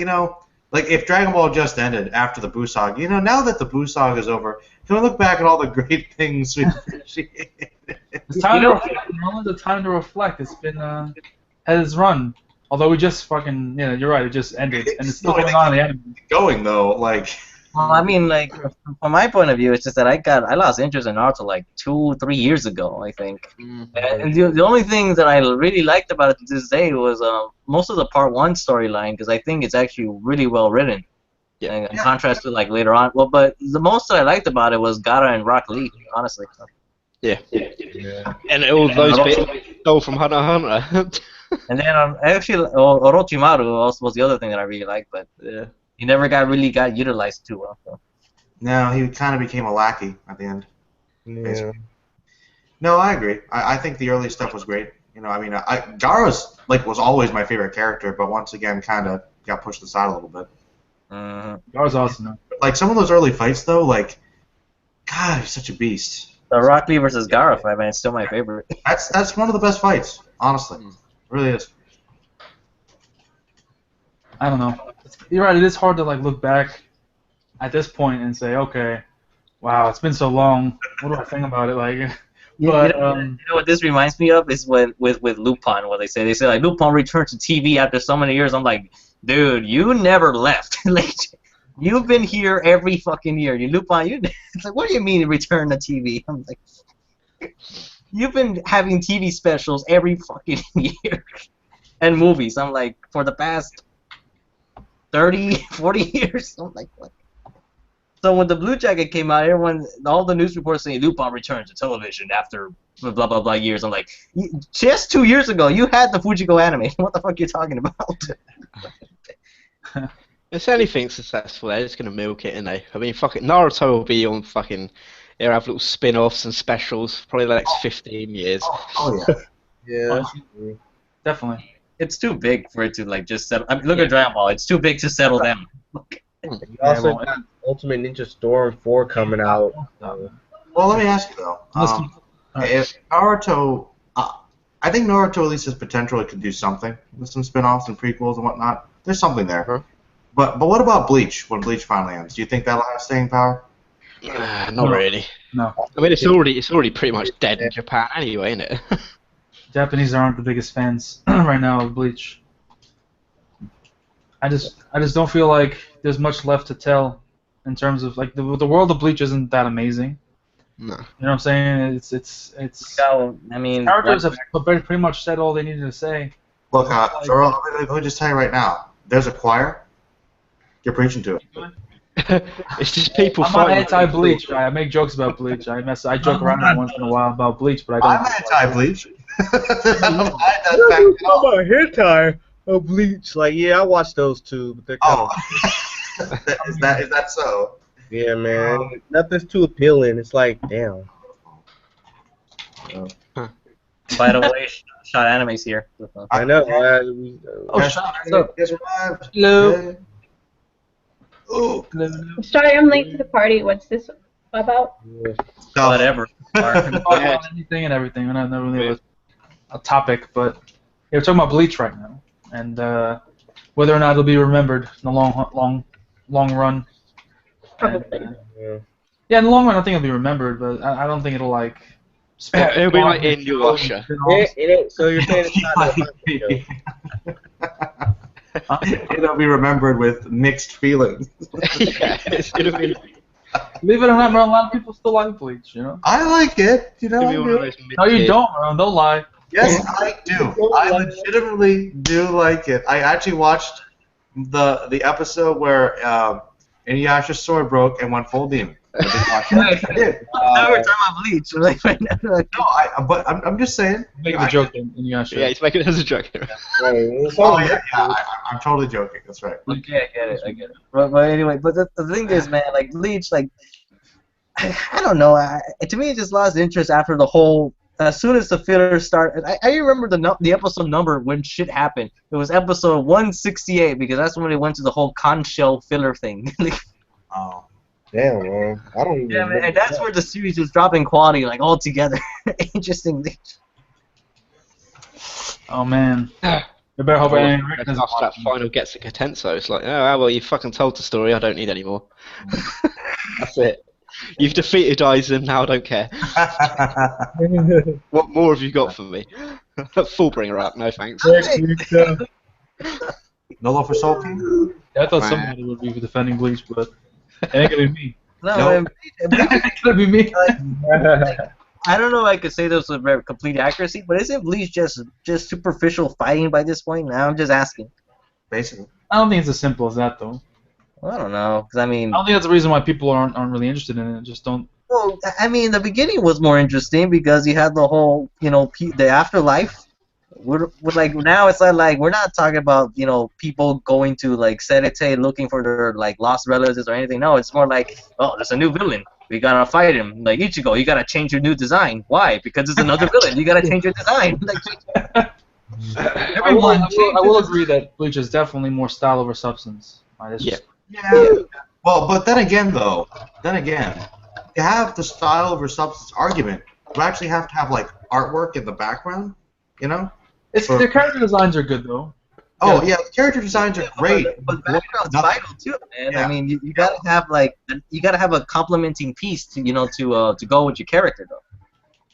if Dragon Ball just ended after the Buu Saga, now that the Buu Saga is over, can we look back at all the great things we appreciated? It's time to reflect. Merlin, the time to reflect. It's been had its run. Although we just fucking you're right. It just ended, and it's still going on in the anime. Going though, like. Well, I mean, like from my point of view, it's just that I lost interest in Naruto like 2-3 years ago, I think. And the only thing that I really liked about it to this day was most of the part 1 storyline, because I think it's actually really well written. Yeah. In contrast to like later on. Well, but the most that I liked about it was Gaara and Rock Lee, honestly. Yeah. And all those bits stole from Hunter x Hunter. And then actually Orochimaru also was the other thing that I really liked, but Yeah. he never really got utilized too well. So. No, he kind of became a lackey at the end. Yeah. No, I agree. I think the early stuff was great. You know, I mean, Gaara's was always my favorite character, but once again, kind of got pushed aside a little bit. That was awesome. Though. Like some of those early fights, though, like, God, he's such a beast. The Rock Lee versus Gaara fight, man, it's still my favorite. That's one of the best fights, honestly. It really is. I don't know. You're right. It is hard to like look back at this point and say, okay, wow, it's been so long. What do I think about it? Like, but you know what this reminds me of is with Lupin, what they say like Lupin returned to TV after so many years. I'm like, dude, you never left. Like, you've been here every fucking year. You Lupin, it's like, what do you mean return to TV? I'm like, you've been having TV specials every fucking year and movies. I'm like, for the past 30, 40 years. I'm like, what? So when the Blue Jacket came out, all the news reports saying Lupin returned to television after blah blah blah years. I'm like, just 2 years ago, you had the Fujiko anime. What the fuck are you talking about? If anything's successful, they're just gonna milk it, innit? I mean, fucking Naruto will be on fucking. They'll have little spin-offs and specials probably the next 15 years. Oh yeah. Yeah. definitely. It's too big for it to like just settle. I mean, look at Dragon Ball. It's too big to settle down. You also got Ultimate Ninja Storm 4 coming out. Well, let me ask you though. If Naruto, I think Naruto at least has potential. It could do something with some spin-offs and prequels and whatnot. There's something there. But what about Bleach? When Bleach finally ends, do you think that'll have staying power? Not really. No. I mean, it's already pretty much dead in Japan anyway, isn't it? Japanese aren't the biggest fans right now of Bleach. I just don't feel like there's much left to tell in terms of like the world of Bleach isn't that amazing. No. You know what I'm saying? It's So, I mean, characters have pretty much said all they needed to say. Look, Earl, let me just tell you right now. There's a choir. You're preaching to it. It's just people I'm not fighting. anti-Bleach. I make jokes about Bleach. I joke around once in a while about Bleach, but I don't. I'm anti-Bleach. I'm not Oh, my hentai of Bleach. Like, yeah, I watched those too, but they're Oh, is that so? yeah, man. Nothing's too appealing. It's like, damn. by the way, Shot Anime's here. I know. Shot, what's up? Guess arrived. Hello. Oh. Sorry, I'm late to the party. What's this about? Whatever. Anything and everything. We're not really a topic, but we're talking about Bleach right now, and whether or not it'll be remembered in the long run. Probably. Yeah, in the long run, I think it'll be remembered, but I don't think it'll like. It'll be like in Yusha. So you're saying it's not It'll be remembered with mixed feelings. Yeah, it's gonna be. Believe it or not, bro, a lot of people still like Bleach, you know? I like it. You know, It's I gonna be one of do. those No, you mid-tier- don't, bro. Don't lie. Yes, I do. I legitimately do like it. I actually watched the episode where Inuyasha's sword broke and went full demon. I did watch it. I did. Now we're talking about Bleach. Like, right now, like, No, but I'm just saying. Make the joke in Yasha. Yeah, he's making it as a joke. Oh yeah, I'm totally joking. That's right. okay, I get it. But anyway, but the thing is, man, like Bleach, like I don't know. To me, it just lost interest after the whole. As soon as the filler started, I remember the episode number when shit happened. It was episode 168 because that's when they went to the whole conch shell filler thing. Oh. Damn, man. I don't even. Yeah, man, and that's where the series was dropping quality, like altogether. Interestingly. Oh, man. You better hope I ain't After that final gets at Katenso, it's like, oh well, you fucking told the story. I don't need any more. That's it. You've defeated Aizen, now I don't care. What more have you got for me? Full bringer arc, no thanks. No love for Soul King? Yeah, I thought somebody would be defending Bleach, but it ain't gonna be me. No, Nope. Bleach, It ain't gonna be me. I don't know if I could say this with very complete accuracy, but isn't Bleach just superficial fighting by this point? Now I'm just asking. Basically. I don't think it's as simple as that, though. Well, I don't know, because I mean, I don't think that's the reason why people aren't really interested in it. Just don't. well, I mean, the beginning was more interesting because you had the whole, the afterlife. We're like now it's like we're not talking about people going to like Serete looking for their like lost relatives or anything. No, it's more like, oh, there's a new villain. We gotta fight him. Like Ichigo, you gotta change your new design. Why? Because it's another villain. You gotta change your design. Like, everyone. I will agree that Bleach is definitely more style over substance. Yeah. Yeah. Well, but then again, to have the style over substance argument, you actually have to have like artwork in the background, you know? Their character designs are good though. Oh yeah, the character designs are great. But background's Nothing. vital too, man. Yeah. I mean, you gotta have a complementing piece to to go with your character though.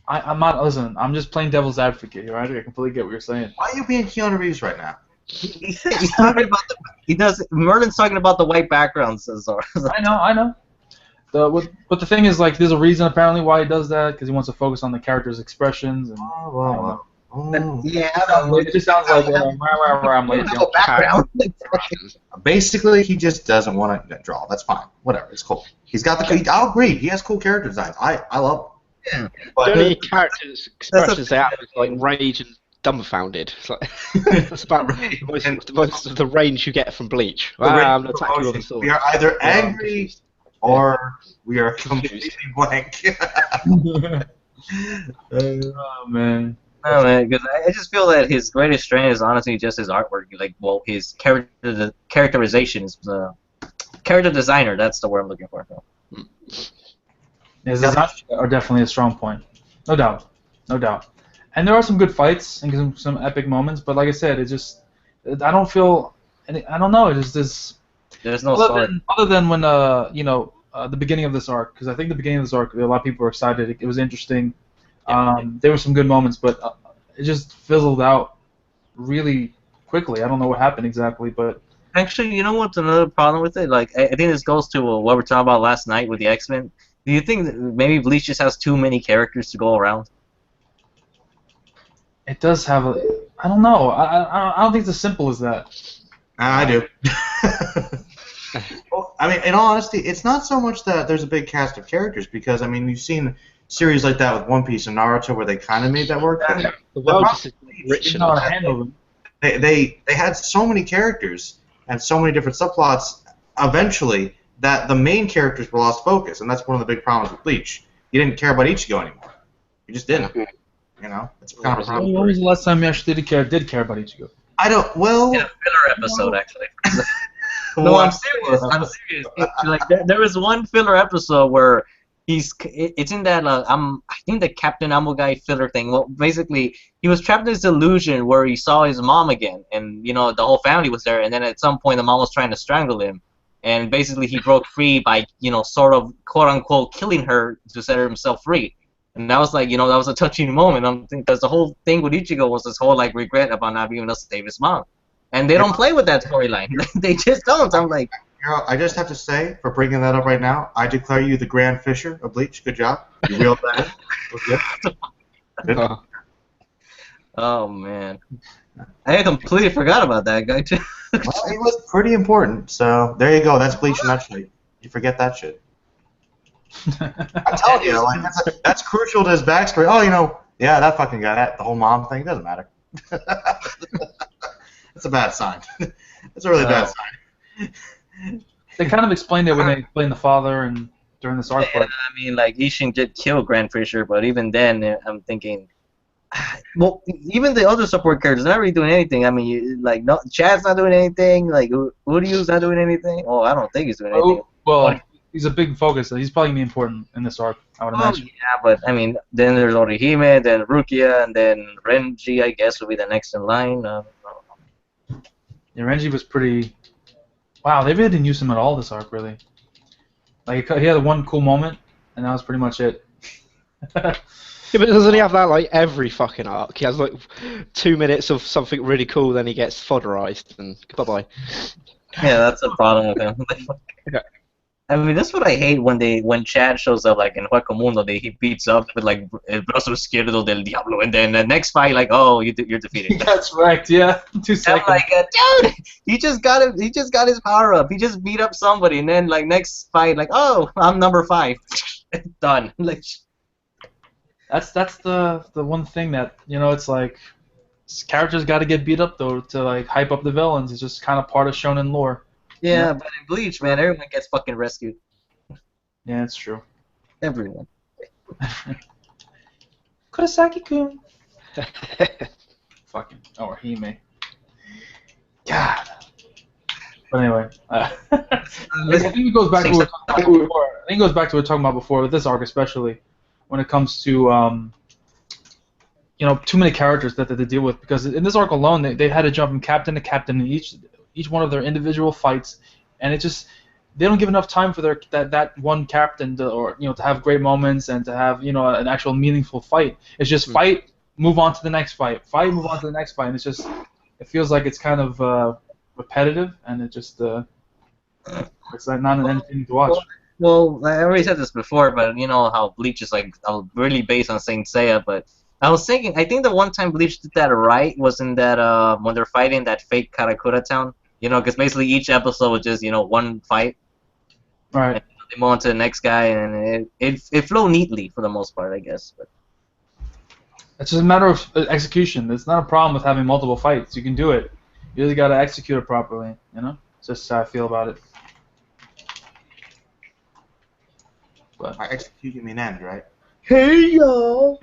I'm not. Listen, I'm just playing devil's advocate here. Right? I completely get what you're saying. Why are you being Keanu Reeves right now? He's talking about Merlin's talking about the white backgrounds. I know. But the thing is, like, there's a reason apparently why he does that, because he wants to focus on the character's expressions. And it just sounds like I'm lazy. Background. Basically, he just doesn't want to draw. That's fine. Whatever. It's cool. He's got the. I'll agree. He has cool character designs. I love him. The But only characters expressions they have is like rage and dumbfounded. It's like, that's about most of the range you get from Bleach. The range I'm of gonna attack you with a emotions. sword. We are either angry or we are completely blank. Oh man. No, man, because I just feel that his greatest strength is honestly just his artwork. Like, well, his characterization is character designer. That's the word I'm looking for. His designs are definitely a strong point, no doubt. And there are some good fights and some epic moments, but like I said, I don't feel, I don't know. It just is. There's no story. Other than when the beginning of this arc, because I think the beginning of this arc, a lot of people were excited. It was interesting. There were some good moments, but it just fizzled out really quickly. I don't know what happened exactly, but Actually, you know what's another problem with it? Like, I think this goes to what we were talking about last night with the X-Men. Do you think that maybe Bleach just has too many characters to go around? it does have a. I don't know. I don't think it's as simple as that. I do. Well, I mean, in all honesty, it's not so much that there's a big cast of characters, because I mean, you've seen series like that with One Piece and Naruto where they kind of made that work. The world is rich Know how enough. to handle them. They had so many characters and so many different subplots eventually that the main characters were lost focus, and that's one of the big problems with Bleach. You didn't care about Ichigo anymore. You just didn't. You know, it's kind of a problem. When was the last time you actually did care about Ichigo? I don't. Well, In a filler episode, actually. No, I'm serious. Like, there was one filler episode where it's in that I think the Captain Ammo guy filler thing. Well, basically, he was trapped in this illusion where he saw his mom again, and the whole family was there. And then at some point, the mom was trying to strangle him, and basically he broke free by sort of quote unquote killing her to set himself free. And that was like that was a touching moment. I'm thinking because the whole thing with Ichigo was this whole like regret about not being able to save his mom, and they don't play with that storyline. They just don't. I'm like. I just have to say, for bringing that up right now, I declare you the Grand Fisher of Bleach. Good job. You reeled that in. It was good. Good. Oh man, I completely forgot about that guy too. Well, he was pretty important. So there you go. That's Bleach in a nutshell. You forget that shit. I told you, like that's crucial to his backstory. Oh, yeah, that fucking guy. The whole mom thing doesn't matter. It's a bad sign. It's a really bad sign. They kind of explained it when they explained the father and during this arc. Yeah, I mean, like Ishin did kill Grand Fisher, but even then, I'm thinking, well, even the other support characters are not really doing anything. I mean, like Chad's not doing anything. Like Uryu's not doing anything. Oh, I don't think he's doing anything. Well, he's a big focus. So he's probably gonna be important in this arc, I would imagine. Yeah, but I mean, then there's Orihime, then Rukia, and then Renji. I guess will be the next in line. Yeah, Renji was pretty. Wow, they really didn't use him at all this arc, really. Like he had one cool moment and that was pretty much it. Yeah, but doesn't he have that like every fucking arc? He has like 2 minutes of something really cool, then he gets fodderized, and bye-bye. Yeah, that's the problem with him. I mean, that's what I hate when Chad shows up like in Hueco Mundo. He beats up with like El Brazo Izquierdo del Diablo, and then the next fight, like, oh, you're defeated. That's right. Yeah, 2 seconds. I'm like, dude, he just got it. He just got his power up. He just beat up somebody, and then like next fight, like, oh, I'm number 5. Done. Like, That's the one thing that it's like characters got to get beat up though to like hype up the villains. It's just kind of part of shonen lore. yeah, but in Bleach, man, everyone gets fucking rescued. Yeah, it's true. Everyone. Kurosaki-kun. Fucking or Hime. God. But anyway, I think it goes back to what we were talking about before. I think it goes back to what we were talking about before with this arc, especially when it comes to too many characters that they deal with. Because in this arc alone, they had to jump from captain to captain in each one of their individual fights, and it just they don't give enough time for that one captain to have great moments and to have an actual meaningful fight. It's just fight, move on to the next fight, move on to the next fight, and it feels like it's kind of repetitive, and it just it's like not an entertaining to watch. Well, I already said this before, but you know how Bleach is like really based on Saint Seiya. But I was thinking, I think the one time Bleach did that right was in that when they're fighting that fake Karakura town. Because basically each episode was just one fight. Right. And they move on to the next guy, and it flowed neatly for the most part, I guess. But it's just a matter of execution. It's not a problem with having multiple fights. You can do it. You just gotta execute it properly. It's just how I feel about it. But By execute you mean end, right? Hey y'all.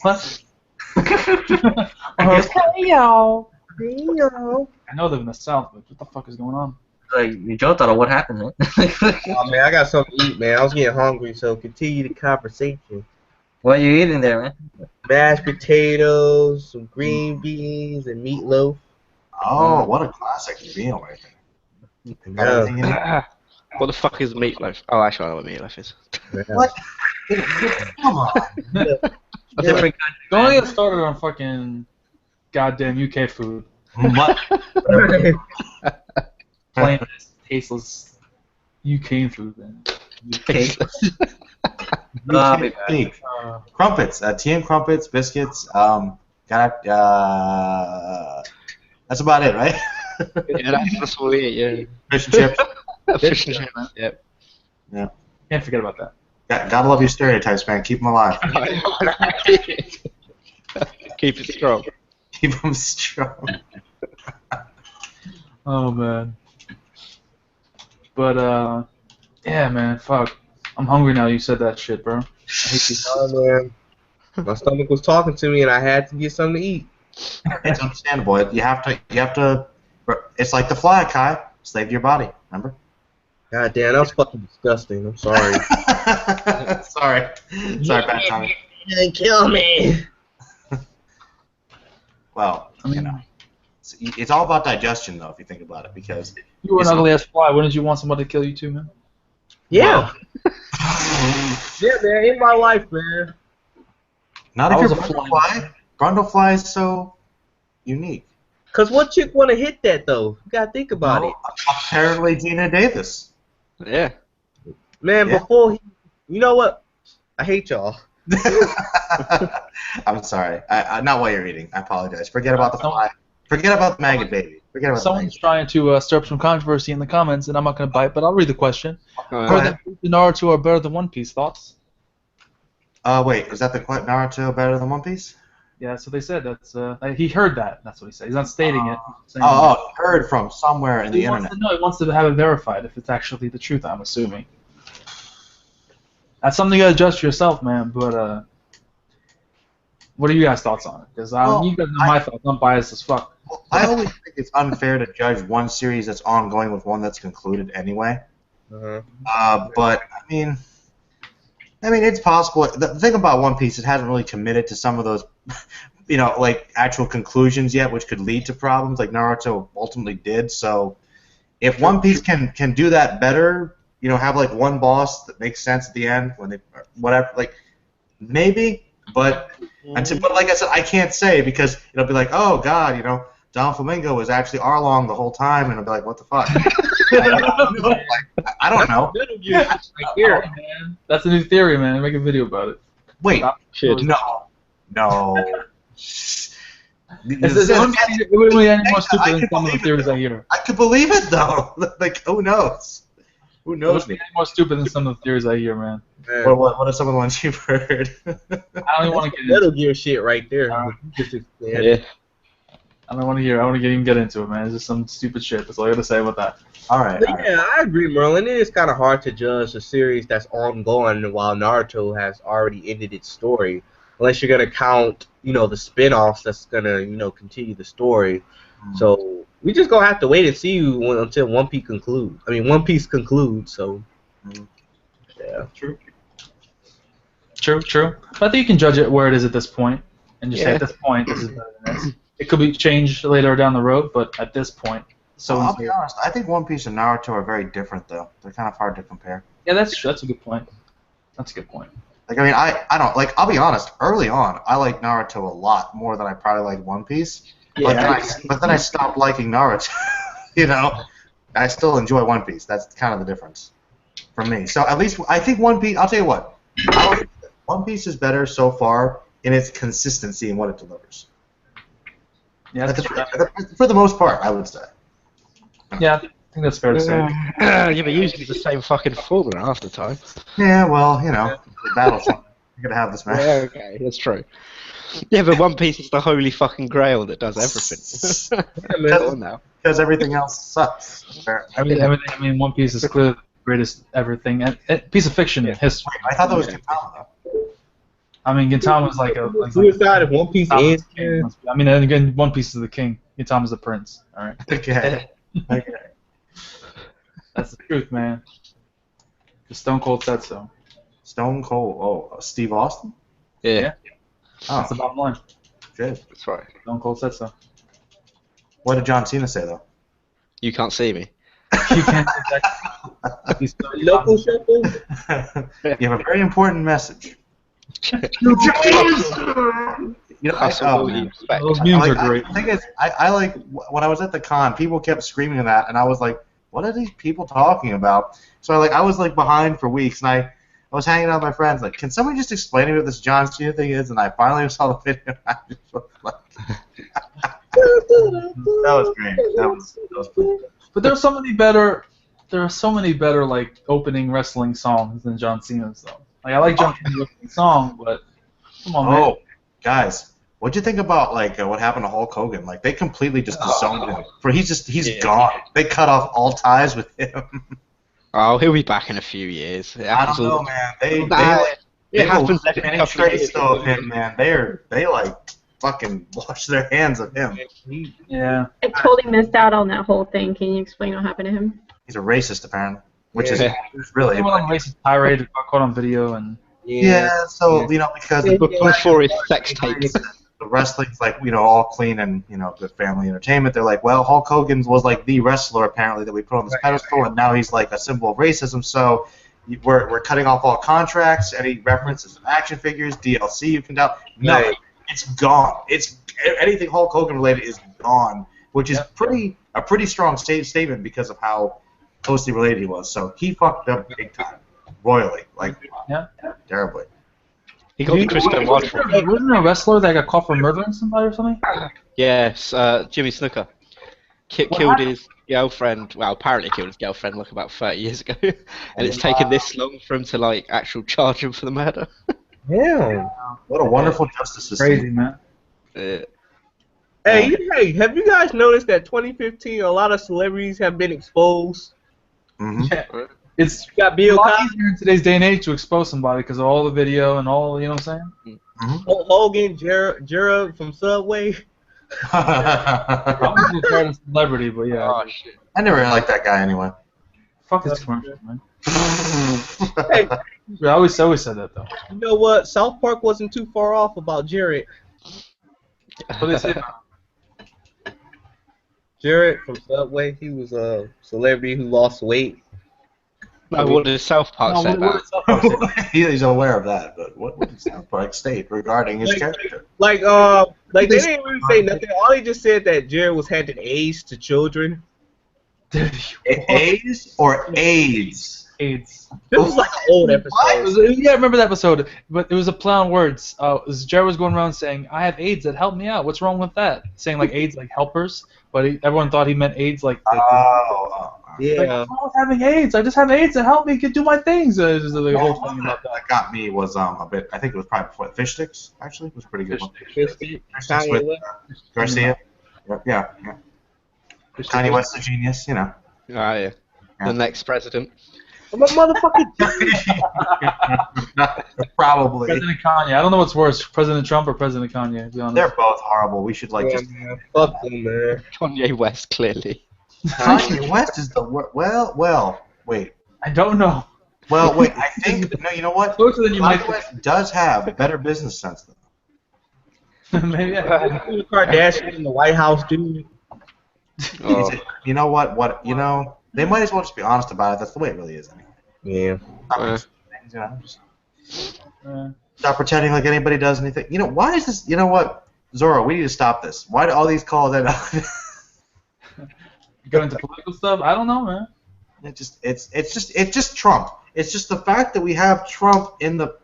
what? Hey y'all. Hey y'all. I know they're in the South, but what the fuck is going on? like, Jotaro, what happened, man? Oh man, I got something to eat, man. I was getting hungry, so continue the conversation. What are you eating there, man? Mashed potatoes, some green beans, and meatloaf. Oh, what a classic meal right there. Got Yeah. everything in it? What the fuck is meatloaf? Oh, actually, I know what meatloaf is. What? Come on. Different Don't get started on fucking goddamn UK food. What? Plain, tasteless UK food, man. cake. Cake. Crumpets, tea and crumpets, biscuits. That's about it, right? Yeah, that's what we eat, yeah. Fish and chips. Fish and chips, yep. Yeah. Can't forget about that. Gotta love your stereotypes, man. Keep them alive. Keep it strong. Keep them strong. Oh man. But yeah, man. Fuck. I'm hungry now. You said that shit, bro. I hate you. Oh man, my stomach was talking to me, and I had to get something to eat. It's understandable. You have to. It's like the fly, Kai. Slave to your body. Remember? God damn, that was fucking disgusting. I'm sorry. Sorry, Pat Tommy. They kill me. Well, it's all about digestion, though, if you think about it, because You were an ugly ass fly. Wouldn't you want somebody to kill you too, man? Yeah. Yeah, man, in my life, man. not I if was you're a Brundlefly. Brundlefly is so unique. Cause what chick wanna hit that though? You gotta think about it. Apparently, Gina Davis. Yeah. Man, Yeah. before he, you know what? I hate y'all. I'm sorry. Not while you're eating. I apologize. Forget about the fly. Forget about the maggot baby. Forget about the Someone's maggot. trying to stir up some controversy in the comments, and I'm not going to bite, but I'll read the question. Go Heard ahead. that Naruto are better than One Piece. Thoughts? Wait, is that the Naruto better than One Piece? Yeah, so they said that's. He heard that. That's what he said. He's not stating it. He's saying Heard from somewhere in the he wants internet. to know. He wants to have it verified if it's actually the truth. I'm assuming. That's something you gotta adjust yourself, man. But what are you guys' thoughts on it? Because you guys know my thoughts. I'm biased as fuck. Well, I always think it's unfair to judge one series that's ongoing with one that's concluded anyway. But I mean, it's possible. The thing about One Piece, it hasn't really committed to some of those, like actual conclusions yet, which could lead to problems, like Naruto ultimately did. So, if One Piece can do that better, have like one boss that makes sense at the end when they whatever, like maybe, but but like I said, I can't say because it'll be like, oh God, Don Flamingo was actually Arlong the whole time, and I'll be like, what the fuck? I don't know. Here, man. That's a new theory, man. Make a video about it. Wait, Should. no. It wouldn't be any more stupid than some of the theories I hear. I could believe it though. Like, who knows? Who It knows? wouldn't be any more stupid than some of the theories I hear, man. What are some of the ones you've heard? I don't even want to get Metal into it. Gear shit right there. Yeah. I don't want to hear. I want to even get into it, man. It's just some stupid shit. That's all I got to say about that. All right. But yeah, I agree, Merlin. It is kind of hard to judge a series that's ongoing while Naruto has already ended its story, unless you're gonna count, the spin-offs that's gonna, continue the story. So we just gonna have to wait and see until One Piece concludes. One Piece concludes. So yeah, True. But I think you can judge it where it is at this point, and just say at this point this is better than this. It could be changed later down the road, but at this point, I'll be honest. I think One Piece and Naruto are very different, though. They're kind of hard to compare. Yeah, that's true. That's a good point. Like, I don't like. I'll be honest. Early on, I liked Naruto a lot more than I probably liked One Piece. But then I stopped liking Naruto. I still enjoy One Piece. That's kind of the difference for me. So at least I think One Piece. I'll tell you what. One Piece is better so far in its consistency in what it delivers. Yeah, that's true. For the most part, I would say. Yeah, I think that's fair to say. Yeah, but usually the same fucking formula half the time. Yeah, well, the battle song. You're gonna have this match. Yeah, okay, that's true. Yeah, but One Piece is the holy fucking grail that does everything. Because everything else sucks. Everything. One Piece is clearly the greatest everything. Piece of fiction in history. I thought that was Gintama, though. Gintama's like a Suicide if One Piece ends. And again, One Piece is the king. Gintama's the prince. All right. Okay. That's the truth, man. The Stone Cold said so. Stone Cold. Oh, Steve Austin? Yeah. Oh, that's the bottom line. Good. That's right. Stone Cold said so. What did John Cena say, though? You can't see me. You can't Local shuffle. You have a very important message. Those memes are great. The thing is, I like when I was at the con, people kept screaming that, and I was like, "What are these people talking about?" So I was like behind for weeks, and I was hanging out with my friends, like, "Can somebody just explain to me what this John Cena thing is?" And I finally saw the video. I just was like, that was great. That was pretty good. But there are so many better. There are so many better like opening wrestling songs than John Cena's though. Like I like John Cena's opening song, but come on, man. Guys, what'd you think about what happened to Hulk Hogan? Like they completely just disowned him. He's gone. They cut off all ties with him. Oh, he'll be back in a few years. I don't know, man. It happens every any couple of years. trace of him, man. They like fucking wash their hands of him. Yeah. I totally missed out on that whole thing. Can you explain what happened to him? He's a racist, apparently, which is really. He went on racist tirade, got caught on video, and. Yeah, so because before his sex tapes. The wrestling's like all clean and good family entertainment. They're like, well, Hulk Hogan was like the wrestler apparently that we put on this pedestal, and now he's like a symbol of racism. So we're cutting off all contracts, any references to action figures, DLC you can download. No, it's gone. It's anything Hulk Hogan related is gone, which is a pretty strong statement because of how closely related he was. So he fucked up big time, royally, terribly. He got the Chris Benoit. Wasn't there a wrestler that got caught for murdering somebody or something? Yes, Jimmy Snuka. Killed his girlfriend. Well, apparently killed his girlfriend like about 30 years ago, and it's taken this long for him to actual charge him for the murder. Yeah. What a wonderful justice system. Crazy, man. Hey, have you guys noticed that 2015 a lot of celebrities have been exposed? Mm-hmm. Yeah. It's got Bill easier in today's day and age to expose somebody because of all the video and all, you know what I'm saying? Mm-hmm. Hogan, Jarrah from Subway. I'm not a celebrity, but yeah. Oh, shit. I never liked that guy anyway. Fuck his commercials, man. Hey, I always said that though. you know what? South Park wasn't too far off about Jarrett. What they say? Jarrett from Subway, he was a celebrity who lost weight. No, what did South Park No, say what about? did South Park say about it? He's aware of that, but what did South Park state regarding his character? Like they didn't really say nothing. All they just said that Jared was handing AIDS to children. AIDS or AIDS? AIDS. This was like an old It episode. was, yeah, I remember that episode, but it was a play on words. Jared was going around saying, "I have AIDS that help me out. What's wrong with that?" Saying like AIDS like helpers, but everyone thought he meant AIDS like. Yeah. Like, I was having AIDS. I just have AIDS to help me do my things. It was the whole thing about that. That got me was a bit. I think it was probably before Fish Sticks. Actually, it was a pretty good one. Fish Fish Sticks with Garcia. Yeah. Kanye West, a genius. You know. Ah, yeah. The next president. I'm a motherfucking. Probably. President Kanye. I don't know what's worse, President Trump or President Kanye. To be honest. They're both horrible. We should Yeah, just. man. Fuck them, man. Kanye West, clearly. Kanye West is the well. Wait. I don't know. Well, wait. I think no. You know what? Closer than you might Kanye West does have better business sense than. Maybe. The Kardashian in the White House, dude. Oh. You know what? You know, they might as well just be honest about it. That's the way it really is. Anyway. Yeah. Stop pretending like anybody does anything. You know, why is this? You know what, Zorro? We need to stop this. Why do all these calls end up? Go into political stuff? I don't know, man. It's just Trump. It's just the fact that we have Trump in the.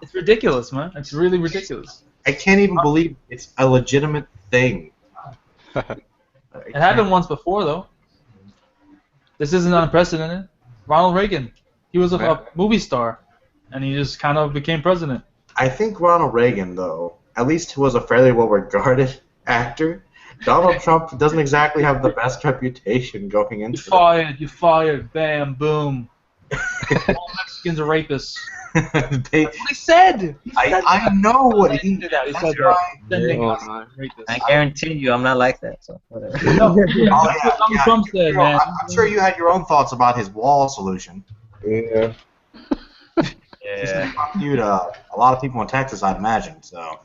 It's ridiculous, man. It's really ridiculous. I can't even believe it's a legitimate thing. It happened once before, though. This isn't unprecedented. Ronald Reagan, he was a movie star, and he just kind of became president. I think Ronald Reagan, though, at least was a fairly well-regarded actor. Donald Trump doesn't exactly have the best reputation going into You fired, bam, boom. All Mexicans are rapists. it. That's what he said. I know what he did. He that's said right. sending Oh, us no. rapists. I guarantee you, I'm not like that. So whatever. No, Oh, yeah, that's what Donald Trump said, man. I'm sure you had your own thoughts about his wall solution. Yeah. Yeah. You to a lot of people in Texas, I'd imagine. So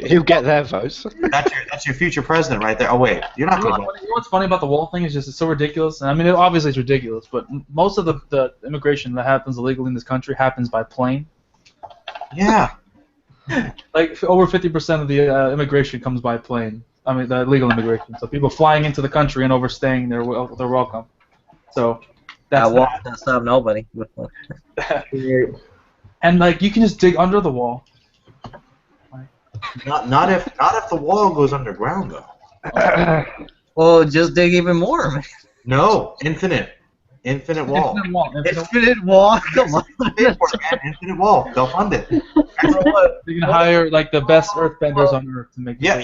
He'll get their votes. that's your future president right there. Oh wait, you're not You know going to. what's funny about the wall thing is just it's so ridiculous. And I mean, obviously it's ridiculous, but most of the immigration that happens illegally in this country happens by plane. Yeah. Like over 50% of the immigration comes by plane. I mean, the illegal immigration. So people flying into the country and overstaying, they're welcome. So that's Wall doesn't stop nobody. and like you can just dig under the wall. Not if the wall goes underground though. Well, just dig even more, man. No, infinite wall. Infinite wall. Infinite wall. Come on. Pay for it, man. Infinite wall. They'll fund it. You can hire like the best earthbenders on earth to make. Yeah,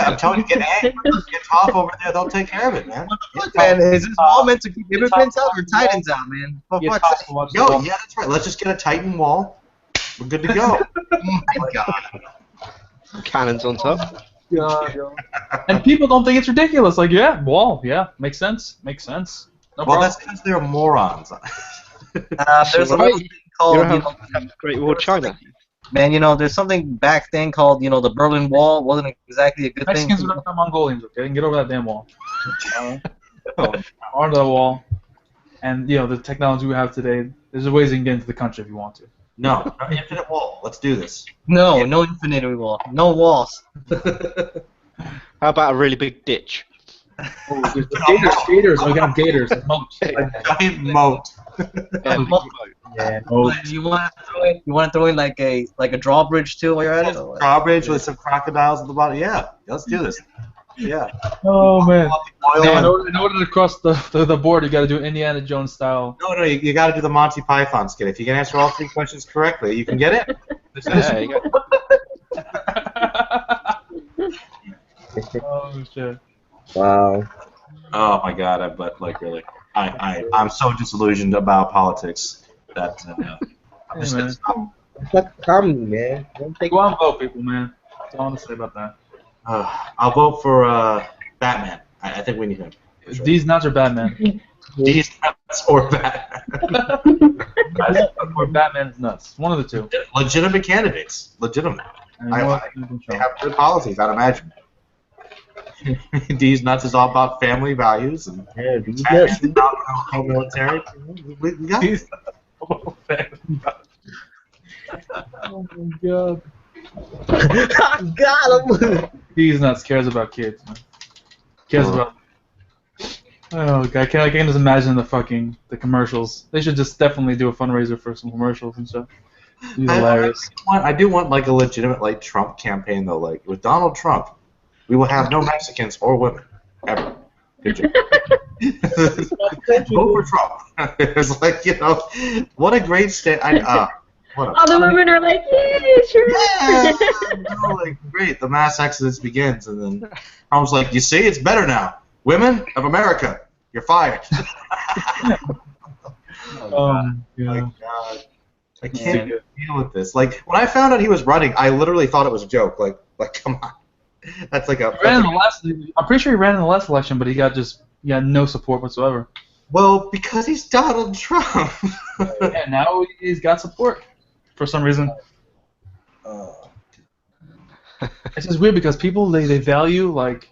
I'm telling you, get Toph over there. They'll take care of it, man. Man, is this wall meant to keep immigrants out or Titans out, man? For Get fuck's Top sake. to watch the Yo, wall. yeah, that's right. Let's just get a Titan wall. We're good to go. Oh my god. Cannons on top. And people don't think it's ridiculous. Like, yeah, wall, yeah, makes sense. No Well, problem. that's because they're morons. There's So, something called, You you have know, the Great Wall of China. man, there's something back then called, the Berlin Wall. Wasn't exactly a good thing. Mexicans are not Mongolians, okay? Get over that damn wall. Onto the wall. And, the technology we have today, there's ways you can get into the country if you want to. No, infinite wall. Let's do this. No, no infinite wall. No walls. How about a really big ditch? Oh, there's gators. We got gators. Moats. Giant moat. Yeah, You want to throw in like a drawbridge too while you're at it? Or what? Drawbridge with some crocodiles at the bottom. Yeah, let's do this. Yeah. Oh, man. Oil Now, and- in order to cross the board, you got to do Indiana Jones style. No, you got to do the Monty Python skit. If you can answer all three questions correctly, you can get it. There you go. Oh, shit. Wow. Oh my God! But really, I'm so disillusioned about politics that I'm just gonna stop. Fuck comedy, man. Don't take Go out and vote, people, man. That's all I want to say about that. I'll vote for Batman. I think we need him. for sure. These nuts are Batman. These nuts or Batman. Or Batman is nuts. One of the two. Legitimate candidates. Legitimate. And you know what? They have good policies, I'd imagine. D's nuts is all about family values and Yeah, these families nuts. about military. We got this. Oh my god. I got him. He's nuts cares about kids, man. Cares about. Oh god, I can't just imagine the commercials. They should just definitely do a fundraiser for some commercials and stuff. It'd be hilarious. I do want like a legitimate like Trump campaign though. Like with Donald Trump, we will have no Mexicans or women ever. Good job. Vote for Trump. It's like what a great state. All the women are like, yeah, sure. Yeah, like, great. The mass exodus begins, and then Trump's like, you see, it's better now. Women of America, you're fired. Yeah. My God. I can't deal with this. Like when I found out he was running, I literally thought it was a joke. Like come on, that's like a. I'm pretty sure he ran in the last election, but he got no support whatsoever. Well, because he's Donald Trump. Yeah, now he's got support for some reason. It's just weird because people they value like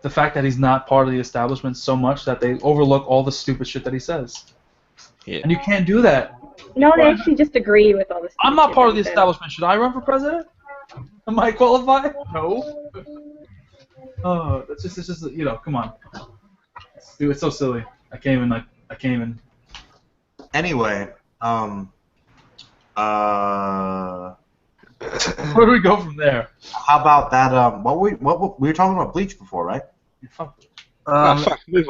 the fact that he's not part of the establishment so much that they overlook all the stupid shit that he says. Yeah. And you can't do that. No, they actually just agree with all this. I'm not part of the establishment. Should I run for president? Am I qualified? No. Oh, it's just come on. Dude, it's so silly. I can't even. Anyway, Where do we go from there? how about that? What we were talking about Bleach before, right? Move on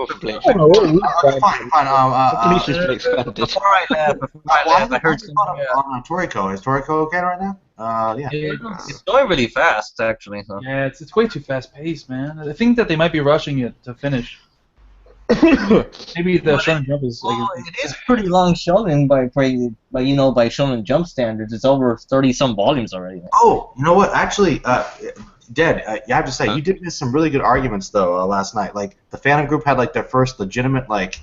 from Bleach. Fine. Bleach has been expanded. Before I left, I heard some. On Toriko. Is Toriko okay right now? Yeah. It's going really fast, actually. So. Yeah, it's way too fast paced, man. I think that they might be rushing it to finish. Maybe the Shonen Jump is like. Well, it is pretty long shonen by Shonen Jump standards. It's over 30-some volumes already. Oh, you know what? Actually, Dead, you have to say, you did miss some really good arguments, though, last night. Like, the Phantom Group had, like, their first legitimate, like,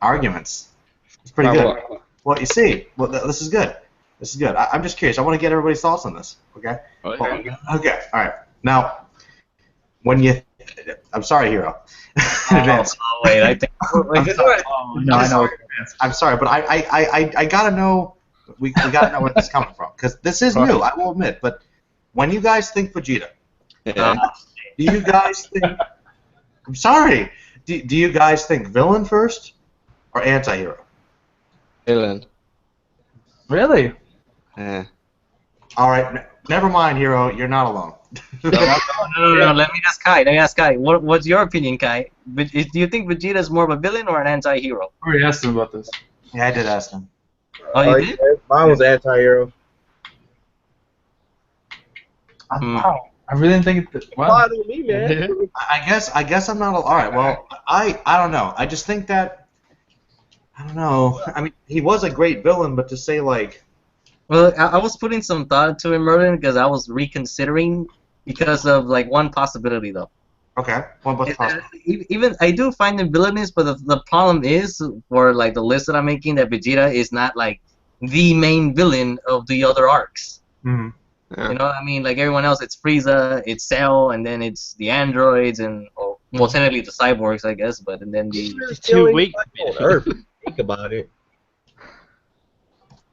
arguments. It's pretty good. Well, you see, this is good. This is good. I'm just curious. I want to get everybody's thoughts on this, okay? Okay, all right. Now, when you... I'm sorry, Hero. In advance. Oh, wait, I think... I know. I'm sorry, but I gotta know... We gotta know where this is coming from, because this is new, I will admit, but when you guys think Vegeta... Yeah. Do you guys think... I'm sorry. Do you guys think villain first or anti-hero? Villain. Really? Yeah. All right. Never mind, Hero. You're not alone. No. Let me ask Kai. What's your opinion, Kai? Do you think Vegeta is more of a villain or an anti-hero? I already asked him about this. Yeah, I did ask him. Oh, you did? Mine was anti-hero. Wow. I really didn't think it. Wow. Why do me, man? I guess I'm not. All right. Well, I don't know. I just think that. I don't know. I mean, he was a great villain, but to say like. Well, I was putting some thought to it, Merlin, because I was reconsidering because of like one possibility though. Okay. What's possible? Even I do find him villainous, but the problem is for like the list that I'm making that Vegeta is not like the main villain of the other arcs. Mm-hmm. Yeah. You know what I mean? Like everyone else, it's Frieza, it's Cell, and then it's the androids, and well, technically the cyborgs, I guess, but and then the. It's too weak. On Earth. Think about it.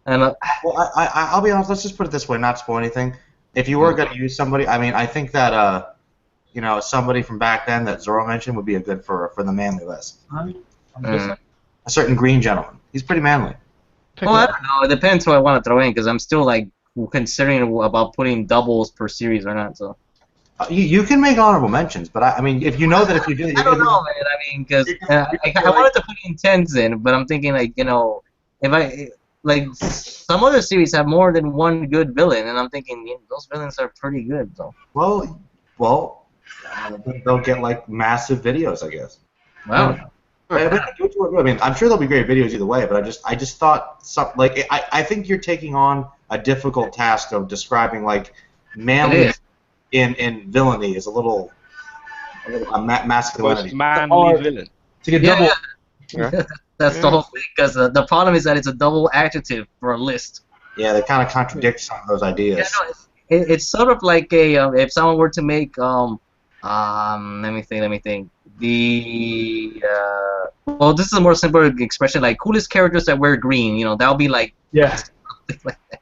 And Well, I'll be honest. Let's just put it this way, not spoil anything. If you were going to use somebody, I mean, I think that somebody from back then that Zoro mentioned would be a good for the manly list. A certain green gentleman. He's pretty manly. well, I don't know. It depends who I want to throw in, because I'm still like considering about putting doubles per series or not. So. You can make honorable mentions, but I mean, if you know that if you do, I don't know, man. I mean, because I wanted to put Intense in, but I'm thinking like if I like some other series have more than one good villain, and I'm thinking those villains are pretty good. So. Well, they'll get like massive videos, I guess. Wow. I mean, I'm sure there'll be great videos either way, but I just thought I think you're taking on a difficult task of describing like manly in villainy is a little masculinity. Manly villain. To get double. Yeah. That's the whole thing, because the problem is that it's a double adjective for a list. Yeah, they kind of contradict some of those ideas. Yeah, no, it's sort of like a if someone were to make Let me think. Let me think. The well, this is a more simple expression. Like coolest characters that wear green. You know, that'll be like Yeah, something like that.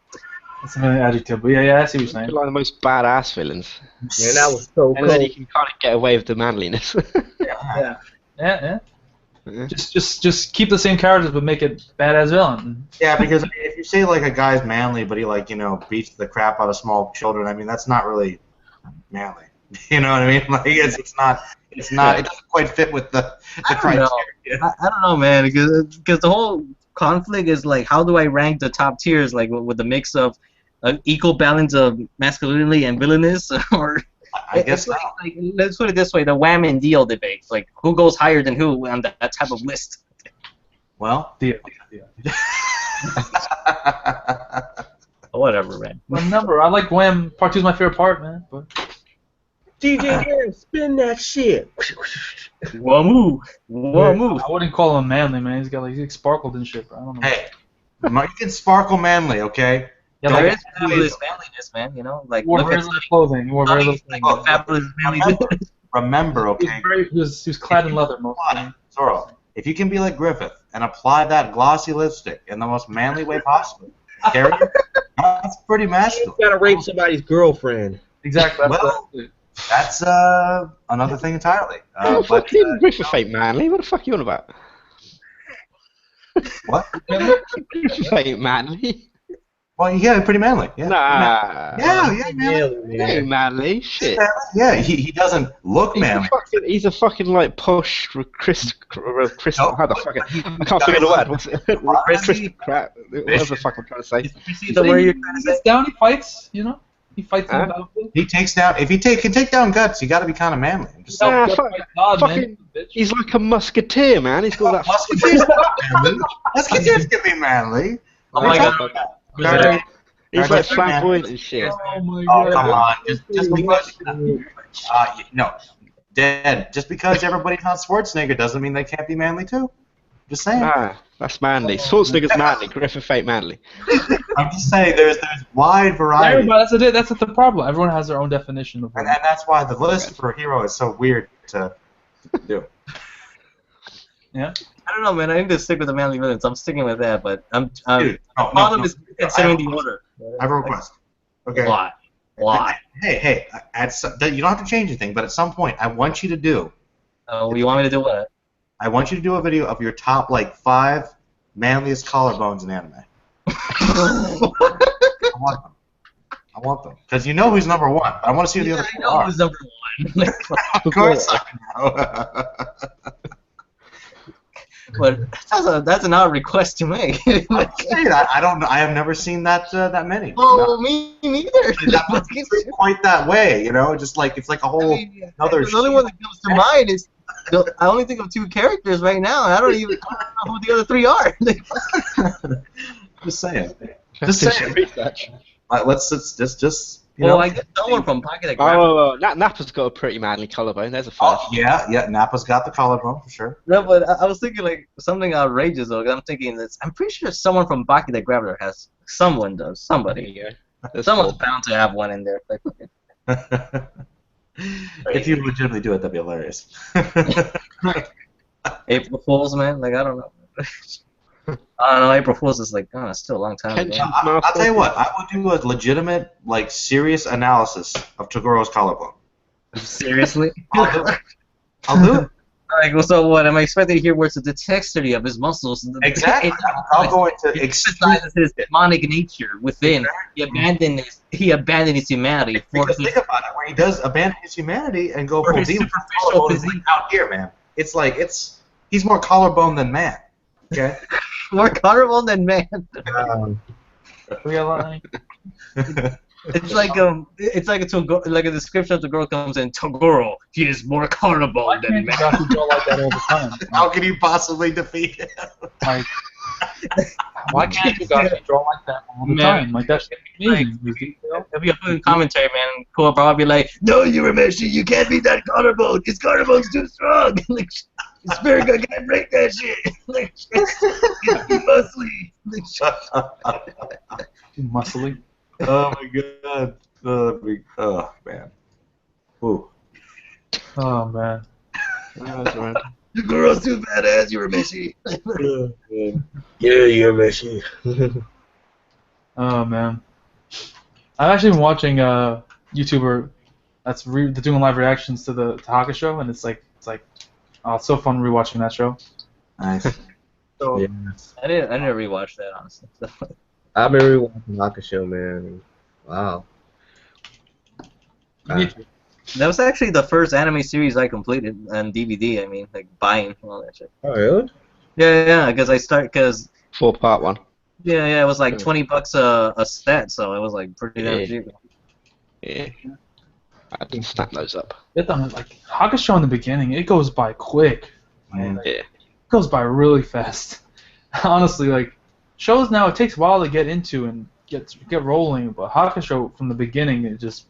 that's an adjective. But yeah, I see what you're saying. Like the most badass villains. Man, that was so And then cool. you can kind of get away with the manliness. Yeah. Just keep the same characters, but make it badass villain. Yeah, because if you say like a guy's manly, but he like beats the crap out of small children, I mean that's not really manly. You know what I mean? Like it's not it doesn't quite fit with the criteria. I don't know, man, because the whole conflict is like, how do I rank the top tiers, like with the mix of equal balance of masculinity and villainous, or I guess it's like, let's put it this way, the wham and deal debate, like who goes higher than who on that type of list. Well, Deal. Whatever, man. Remember, I like Wham. Part 2 is my favorite part, man. But DJ Graham, spin that shit. Wamu. I wouldn't call him manly, man. He's got like sparkled and shit. Bro. I don't know. hey, you can sparkle manly, okay? Yeah, There like, is fabulous manliness, man. You know, like wore look very at little clothing. He wore very little like clothing. fabulous manliness. Remember, okay, He was clad in leather most of the time. Zoro, if you can be like Griffith and apply that glossy lipstick in the most manly way possible, carry it, that's pretty You masculine. gotta rape somebody's girlfriend. Exactly. Well, that's another thing entirely. But Fucking Griffith ain't manly. What the fuck are you on about? what? Griffith ain't manly. Well, yeah, pretty manly. Yeah. Nah. Yeah, man. He ain't manly. Shit. Yeah, he doesn't look manly. He's a fucking like posh Chris. No, How the fuck? I can't figure the word. What's it? Chris crap. Whatever the fuck I'm trying to say. The way you're He gets down, he fights. You know, he fights in the Huh? battlefield. He takes down. If he can take down guts, you got to be kind of manly. I'm just saying. Nah, Self-defense fuck- by God, man. fucking- He's like a musketeer, man. He's got that. Musketeers are manly. Musketeers can be manly. Oh my God. Okay. He's like flamboyant and shit. Oh my Oh, God. come on. Just because. No. Dead. Just because everybody's not Schwarzenegger doesn't mean they can't be manly too. Just saying. Nah, that's manly. Schwarzenegger's manly. Griffith ain't manly. I'm just saying there's wide variety. Everybody, that's the problem. Everyone has their own definition of And it. that's why the list for hero is so weird to do. Yeah. I don't know, man. I need to stick with the manly villains. I'm sticking with that, but I'm Dude, no, bottom no. is considering the order. I have a request. Okay. Why? Hey, you don't have to change anything, but at some point, I want you to do. Oh, you want me to do what? I want you to do a video of your top like 5 manliest collarbones in anime. I want them. Because you know who's number 1. But I want to see who the other I two know are. who's number one. Of course I know. But that's an odd request to make. I'm saying, I don't know. I have never seen that many. Oh, me neither. It's quite that way, you know. Just like it's like a whole another. The only one that comes to mind is I only think of 2 characters right now. I don't even know who the other 3 are. Just saying. Just Just saying. research. Let's just you Well, know. I guess someone from Pocket that grabbed. Oh, Nappa's got a pretty manly collarbone. There's a first. Oh, yeah. Nappa's got the collarbone for sure. No, but I was thinking like something outrageous though. 'Cause I'm thinking that I'm pretty sure someone from Baki that grabbed her has. Someone does. There Somebody. you go. There's Someone's 4. bound to have one in there. Like, If you legitimately do it, that'd be hilarious. April Fools, man. Like I don't know. I don't know. April Fools is like, it's still a long time ago. Kenshin's I'll mouth. tell you what. I will do a legitimate, like, serious analysis of Togoro's collarbone. Seriously? I'll do it. I'll do it. Like, well, so what? Am I expecting to hear words of the texture of his muscles? Exactly. I'll go into Emphasizes his demonic nature within. He abandoned his humanity for Because his think about it, when he does abandon his humanity and go For full his demon, superficial collarbone is physique. like out here, man. It's like he's more collarbone than man. Okay. more colorful than man. We got a lot of- It's like like a description of the girl comes in. Toguro, he is more colorful Why than can't man. you guys draw like that all the time? How can you possibly defeat him? Like, why can't you guys draw like that all the Man. time? Like that's amazing. It'll be a fucking commentary, man. Cool, bro. I'll be like, no, Urameshi, you can't beat that collarbone. His collarbone's too strong. Like, the spirit guy can't break that shit. Like, it's too muscly. Muscly. Oh my god. Oh man. Ooh. Oh man. The girl's too badass. You're messy. Yeah, you're messy. Oh man. I've actually been watching a YouTuber that's doing live reactions to the Haka show, and it's like oh, it's so fun rewatching that show. Nice. So Yeah. I didn't rewatch that honestly. I've been rewatching Naka Show, man. Wow. you need to. That was actually the first anime series I completed on DVD. I mean, like buying all that shit. Oh, really? Yeah, because because 4-part one. yeah, it was like $20 a set, so it was like pretty damn Yeah. cheap. Yeah. I can snap those up. Like Haka show in the beginning, it goes by quick. Mm. Yeah. It goes by really fast. Honestly, like shows now, it takes a while to get into and get rolling, but Haka show from the beginning, it just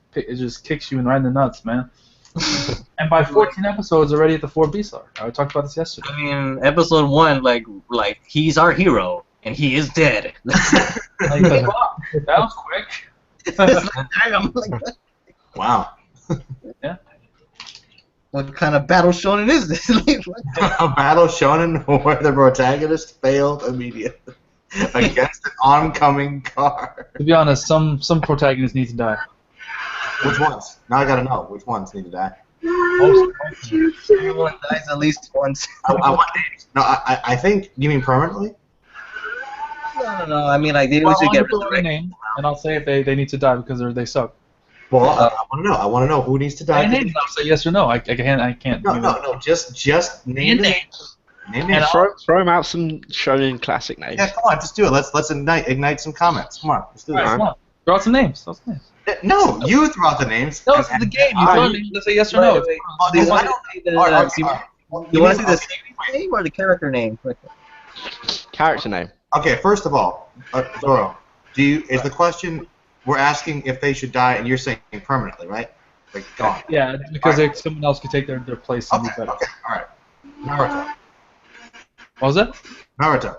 kicks you right in the nuts, man. And by 14 episodes, already at the 4B star. I talked about this yesterday. I mean, episode 1, like he's our hero and he is dead. Like, wow, that was quick. Damn, like, Wow. what kind of battle shonen is this? A battle shonen where the protagonist failed immediately against an oncoming car. To be honest, some protagonists need to die. Which ones? Now I gotta know which ones need to die. Everyone dies at least once. I want names. No, I think you mean permanently. No. I mean, like they Well, usually I'll get put their name, and I'll say if they need to die because they suck. Well, I want to know. I want to know who needs to die. I names, I'll say yes or no. I can't. No. Just name names. Name names. Throw him out some shonen classic names. Yeah, come on, just do it. Let's ignite some comments. Come on, let's do All right, this. come on. Throw out some names. Throw out some names. No, you throw out the names. No, it's the game. You throw names to say yes or no. Do you want to Alright, see you the series name or the character name? Character name. Okay, first of all, Zoro, is the question we're asking if they should die, and you're saying permanently, right? Like gone. Yeah, because someone else could take their place and be better. Okay, all right. Naruto. What was that? Naruto.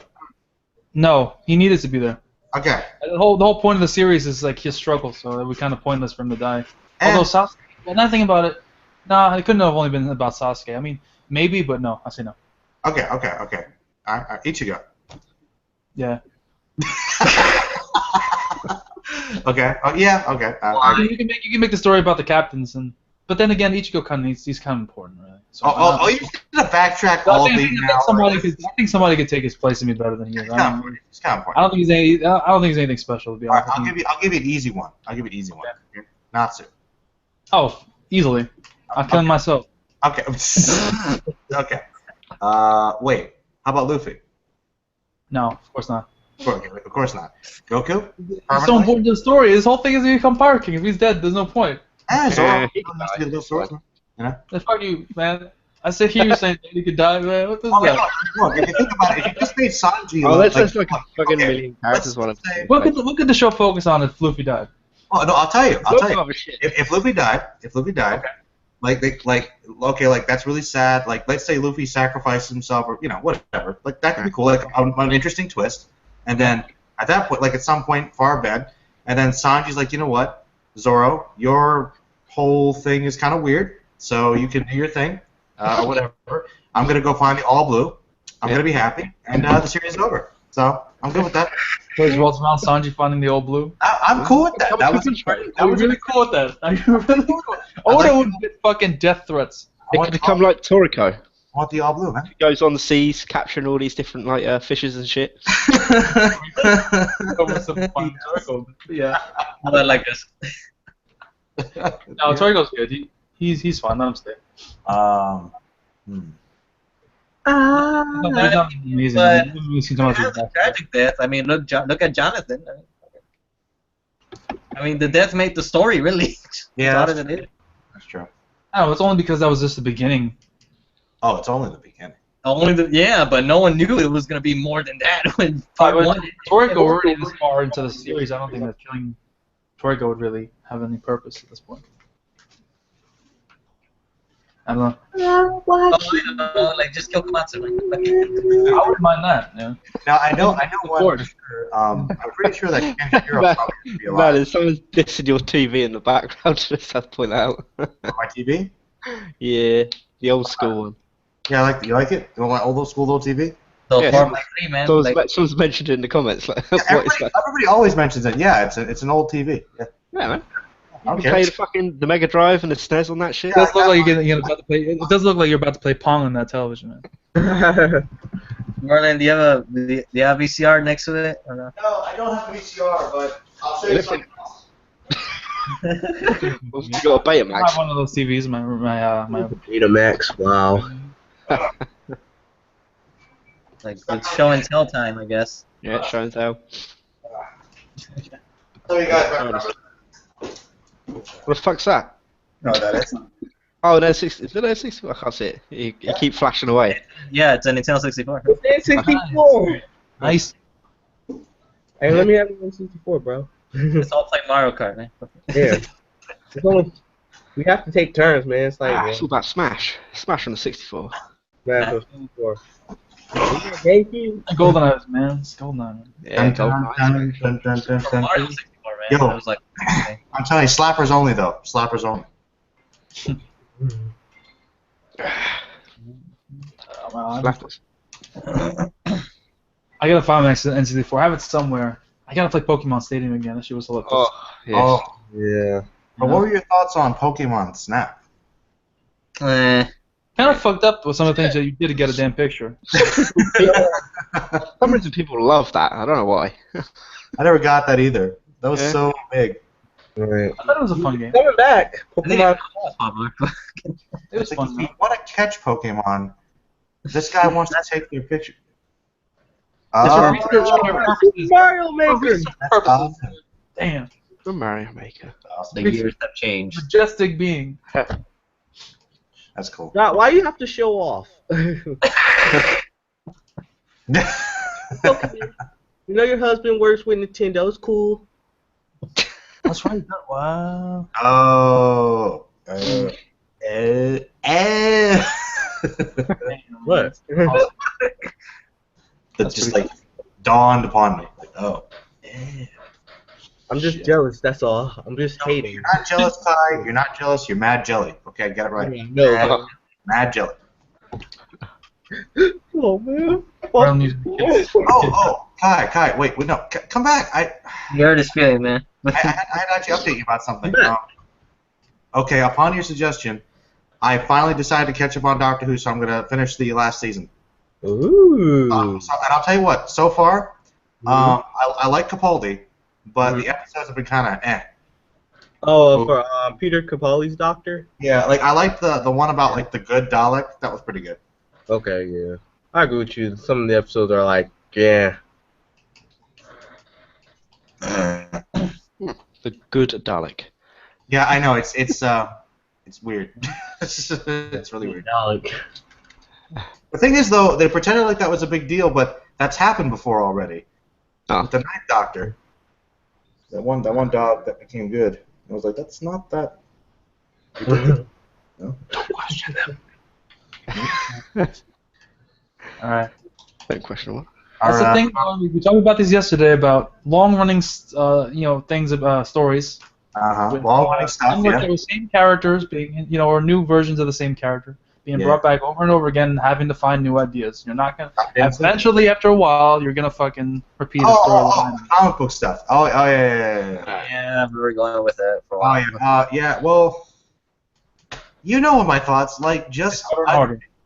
No, he needed to be there. Okay. The whole point of the series is like his struggle, so it would be kind of pointless for him to die. And- Although Sasuke, well, nothing about it. Nah, it couldn't have only been about Sasuke. I mean, maybe, but no. I say no. Okay. All right. Ichigo. Yeah. Okay. Oh yeah. Okay. You can make the story about the captains, but then again, Ichigo he's kind of important, really. So, you're gonna backtrack I all think, these now. I think somebody could take his place and be better than he is. It's kind of important. It's kind of important. I don't think he's anything special, to be All right, honest. I'll give you an easy one. Okay. Natsu. Oh, easily. I'll kill him myself. Okay. Okay. Wait. How about Luffy? No, of course not. Of course not. Goku? It's so important to the story. This whole thing is to become Power King. If he's dead, there's no point. Zoro. he can die. You know? Fuck you, man. I sit here saying that he could die, man. What the hell? Look, if you think about it, if you just made Sanji Let's look at fucking million characters. let's say- What could the show focus on if Luffy died? Oh no, I'll tell you. Shit. If Luffy died, like that's really sad. Like let's say Luffy sacrifices himself, or whatever. Like that could be cool. Like an interesting twist. And then at that point, like at some point far back, and then Sanji's like, you know what, Zoro, your whole thing is kind of weird. So you can do your thing, or whatever. I'm gonna go find the all blue. I'm gonna be happy, and the series is over. So I'm good with that. So it revolves around Sanji finding the old blue. I'm cool with that. That was I'm really cool with that. I'm really cool. Oda would get fucking death threats. It could become like Toriko. I want the all blue, man. He goes on the seas, capturing all these different like fishes and shit. Yeah. I like this. No, Toriko's good. He's fine. Let him stay. He's not amazing. but- He's too much of a That's a tragic death. I mean, look at Jonathan. I mean, the death made the story really. Yeah, Harder that's than it. That's true. Oh, it's only because that was just the beginning. Oh, it's only the beginning. But no one knew it was gonna be more than that when part one. Toriko already this far into the series. I don't think that killing Toriko would really have any purpose at this point. I don't know. Like just kill Komatsu. I wouldn't mind that. Yeah. Now I know one. Ford. For sure, I'm pretty sure that Kenshiro probably would be Man, alive. there's someone dissing your TV in the background. Just have to point that out. My TV? Yeah, the old school one. Yeah, you like it? You want old school old TV? So Yeah, 4x3, man. Like, Someone's mentioned it in the comments. Like, Yeah, what is that? everybody always mentions it. Yeah, it's an old TV. Yeah. Yeah, man. You Okay. can play the Mega Drive and the SNES on that shit. It does look like you're about to play. It does look like you're about to play Pong on that television, man. Merlin, do you have VCR next to it or no? No, I don't have a VCR, but I'll show you something else. You got a I Betamax. have one of those TVs. My Betamax. Wow. Like it's show and tell time, I guess. Yeah, show and tell. So you guys. What the fuck's that? No, that is. Oh, no, 60. Is it a 60? I can't see it. You keep flashing away. Yeah, it's a Nintendo 64. It's N64. nice. Hey, let me have it on 64, bro. Let's all play Mario Kart, man. Yeah. It's only, we have to take turns, man. It's like It's all about Smash. Smash on the 64. Smash on 64. GameCube. GoldenEye, man. It's GoldenEye. Yeah, Dun, dun, dun, dun, dun, Mario dun. 64, man. Yo. That was like, I'm telling you, slappers only though. Slappers only. Slappers. I gotta find my N64. I have it somewhere. I gotta play Pokemon Stadium again. That shit was hilarious. Oh, yes. Oh, Yeah. but what were your thoughts on Pokemon Snap? Kind of fucked up with some of the things that you did to get a damn picture. For some reason people love that. I don't know why. I never got that either. That was Yeah. so big. Right. I thought it was a fun game. Coming back. I think Pokemon. it was popular. It was It's like, fun. if you Though. want to catch Pokemon, this guy wants to take your picture. It's Oh, for research purposes. Mario For Maker. research that's purposes. awesome. Damn. The Mario Maker. Awesome. The years have changed. Majestic being. That's cool. God, why you have to show off? You know your husband works with Nintendo. It's cool. That's right. Wow. Oh. What? It just like dawned upon me. Like, oh. I'm just jealous. That's all. I'm just hating. You're not jealous, Kai. You're not jealous. You're mad jelly. Okay, get it right. No. Mad jelly. Oh man. Marlon using the kids. Oh, Kai, wait, no, come back. I You heard his feeling, man. had to actually update you about something. Okay, upon your suggestion, I finally decided to catch up on Doctor Who, so I'm gonna finish the last season. Ooh. And I'll tell you what, so far, I like Capaldi, but the episodes have been kind of eh. Oh, for Peter Capaldi's Doctor. Yeah, like I liked the one about like the good Dalek. That was pretty good. Okay, yeah. I agree with you. Some of the episodes are like, yeah. The good Dalek. Yeah, I know it's weird. It's really weird. Dalek. The thing is, though, they pretended like that was a big deal, but that's happened before already. Oh. With the Ninth Doctor. That one dog that became good. I was like, that's not that. No? Don't question them. All right. Don't question what. That's the thing. We talked about this yesterday about long-running, things about stories. With, Long-running stuff. with Yeah. the same characters being, or new versions of the same character being brought back over and over again, and having to find new ideas. You're not gonna. Eventually, after a while, you're gonna fucking repeat a storyline. Comic book stuff. Oh yeah. Yeah, we were going with it for a while. Yeah. Well, you know what my thoughts. Like, just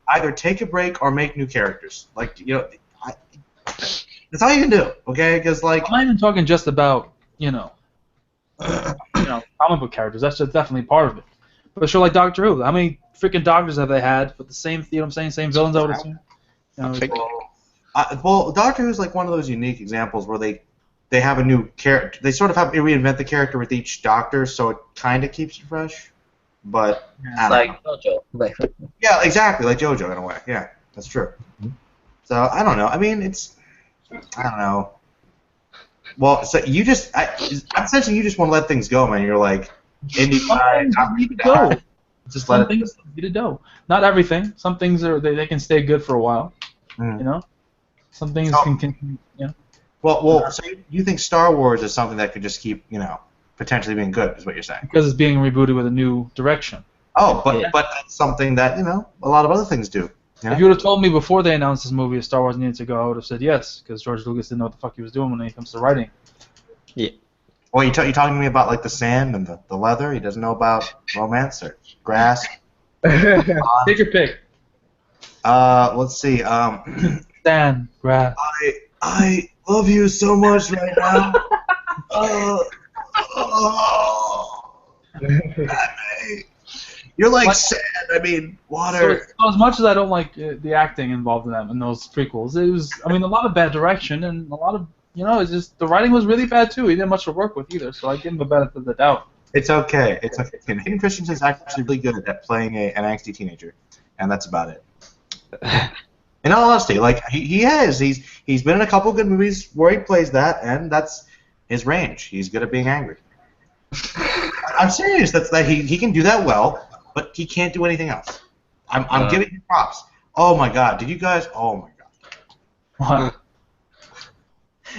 either take a break or make new characters. Like, that's all you can do. Okay, because like. I'm not even talking just about comic book characters. That's just definitely part of it. But a show like Doctor Who, how many freaking doctors have they had with the same, same villains? I would assume. Well, Doctor Who's like one of those unique examples where they have a new character. They sort of have to reinvent the character with each Doctor, so it kind of keeps you fresh. But It's like JoJo. Yeah, exactly, like JoJo in a way. Yeah, that's true. So I don't know. I mean, I don't know. Well, so you just, I'm sensing you just want to let things go, man. You're like, indie guy, need to go. Just Some let it. things need to go. Not everything. Some things they can stay good for a while. Some things can. Well. So you think Star Wars is something that could just keep, potentially being good, is what you're saying? Because it's being rebooted with a new direction. Oh, but that's something that a lot of other things do. If you would have told me before they announced this movie, Star Wars needed to go, I would have said yes, because George Lucas didn't know what the fuck he was doing when it comes to writing. Yeah. Well, you talking to me about like the sand and the leather? He doesn't know about romance or grass. Take your pick. Let's see. Sand, grass. I love you so much right now. You're like sand. I mean, water. So as much as I don't like the acting involved in those prequels, it was, I mean, a lot of bad direction and a lot of, it's just the writing was really bad too. He didn't have much to work with either, so I give him the benefit of the doubt. It's okay. It's okay. And Hayden Christensen's actually really good at playing an angsty teenager, and that's about it. In all honesty, like he is. He's been in a couple good movies where he plays that, and that's his range. He's good at being angry. I'm serious. That he can do that well, but he can't do anything else. I'm giving him props. Oh my God! Did you guys? Oh my God! What?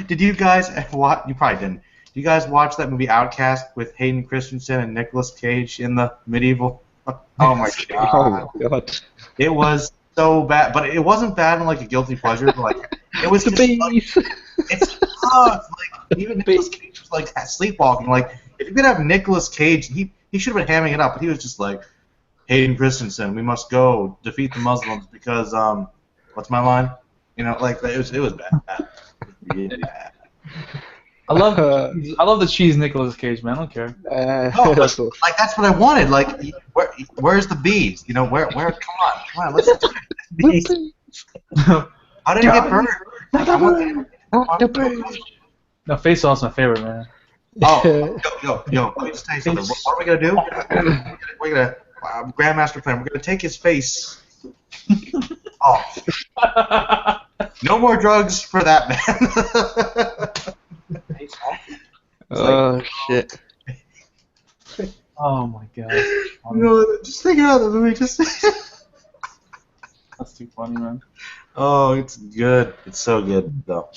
Did you guys watch? You probably didn't. Did you guys watch that movie Outcast with Hayden Christensen and Nicolas Cage in the medieval? Oh my God! Oh God. It was so bad, but it wasn't bad in like a guilty pleasure. But, like it was just bees. it's tough. Like even Nicolas Cage was like sleepwalking. Like if you could have Nicolas Cage, he should have been hamming it up, but he was just like Hayden Christensen. We must go defeat the Muslims because what's my line? Like it was bad. Really bad. I love the cheese Nicolas Cage, man. I don't care. No, like that's what I wanted. Like, where's the bees? Where? Come on, let's do bees. How did it get burned? The bees. No, Face Off's my favorite, man. Oh, yo, let me just tell you something. What are we gonna do? We're gonna Grandmaster plan. We're gonna take his face. Oh, no more drugs for that man. Oh shit. Oh my God. Just think about the movie. That's too funny, man. Oh, it's good. It's so good, though.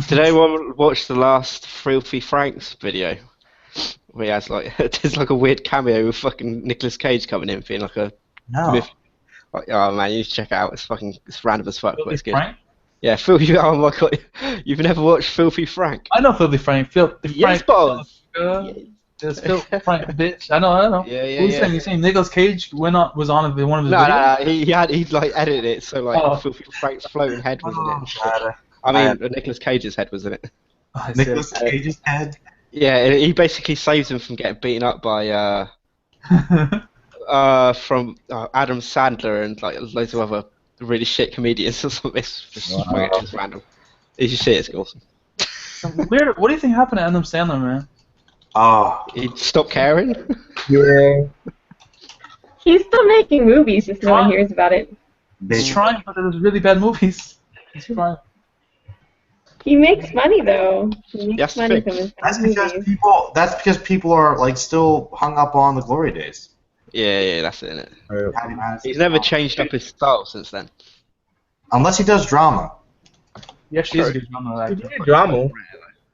Did anyone watch the last Filthy Franks video? Where he has there's like a weird cameo with fucking Nicolas Cage coming in, being like a No. Oh man, you need to check it out. It's random as fuck, but it's good. Frank? Yeah, oh my God, you've never watched Filthy Frank? I know Filthy Frank. Yes, boss. There's Filthy Frank, bitch. I know. Yeah. Who's saying? You saying Nicolas Cage was on one of his videos? No, he'd like edited it so Filthy Frank's floating head was in it. And shit. I mean, Nicolas Cage's head was in it. Nicolas Cage's head. Yeah, he basically saves him from getting beaten up by from Adam Sandler and like loads of other really shit comedians or something. It's just random. You should see it. It's awesome. Weird. What do you think happened to Adam Sandler, man? Oh, He stopped caring. Yeah. He's still making movies, just no one hears about it. He's trying, but there's really bad movies. He's trying. He makes money though. He makes Yes, money from his movies. That's because people are like still hung up on the glory days. Yeah, that's it, innit? He's never changed up his style since then. Unless he does drama. Yeah, she's a good drama actor. Drama.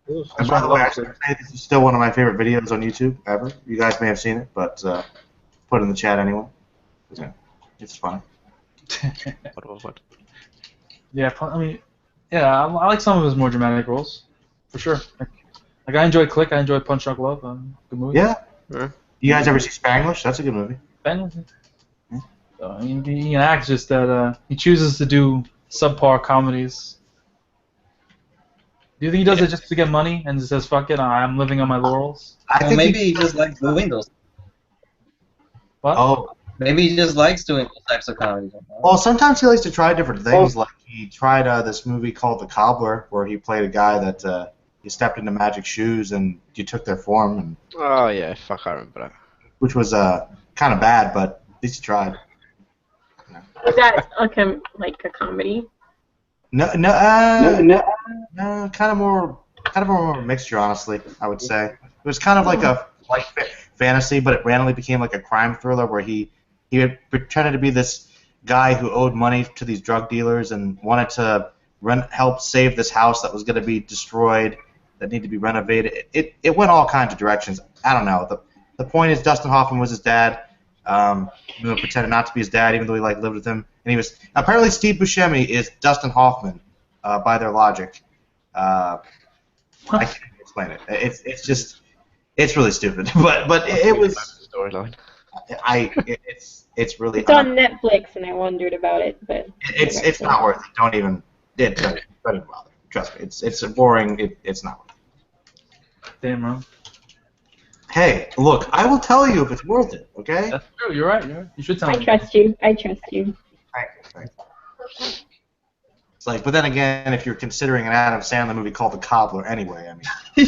And by the way, I should say this is still one of my favorite videos on YouTube ever. You guys may have seen it, but put it in the chat anyway. Yeah, it's funny. What? Yeah, I mean, yeah, I like some of his more dramatic roles, for sure. Like I enjoy Click, I enjoy Punch Drunk Love, good movie. Yeah. You guys ever see Spanglish? That's a good movie. Spanglish. So, I mean, he can act, just that he chooses to do subpar comedies. Do you think he does it just to get money and just says, fuck it, I'm living on my laurels? I think maybe he just likes doing those. What? Oh. Maybe he just likes doing those types of comedies. Well, sometimes he likes to try different things. Like he tried this movie called The Cobbler, where he played a guy that he stepped into magic shoes and you took their form. And Oh yeah, fuck, I remember that. which was kind of bad, but at least he tried. Was that like a comedy? No, kind of more mixture, honestly. I would say it was kind of like a fantasy, but it randomly became like a crime thriller where he had pretended to be this guy who owed money to these drug dealers and wanted to help save this house that was going to be destroyed, that needed to be renovated. It went all kinds of directions. I don't know. The point is Dustin Hoffman was his dad. Pretended not to be his dad, even though he like lived with him. And he was apparently Steve Buscemi is Dustin Hoffman, by their logic. I can't explain it. It's really stupid. But it was storyline. It's really It's on Netflix, and I wondered about it, but it's not worth it. Don't even bother. Trust me. It's boring. It's not worth it. Damn, bro. Hey, look, I will tell you if it's worth it. Okay. That's true. You're right. You should tell I me. trust you. I trust you. Thank you. It's like, but then again, if you're considering an Adam Sandler movie called The Cobbler, anyway, I mean, you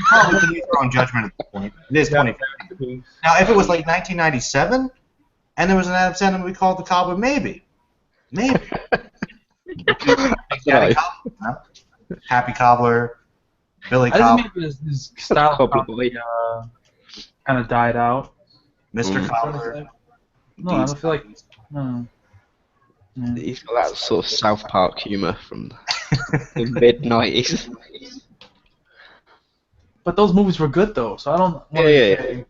probably can use your own judgment at this point. It is 2015. Now, if it was like 1997, and there was an Adam Sandler movie called The Cobbler, maybe. Happy Cobbler, Billy I Cobbler, just mean his style of comedy kind of died out. Mr. Cobbler. No, I don't feel like. No. Yeah. He's got that sort of South Park humour from the mid-90s. But those movies were good though, so I don't. Yeah.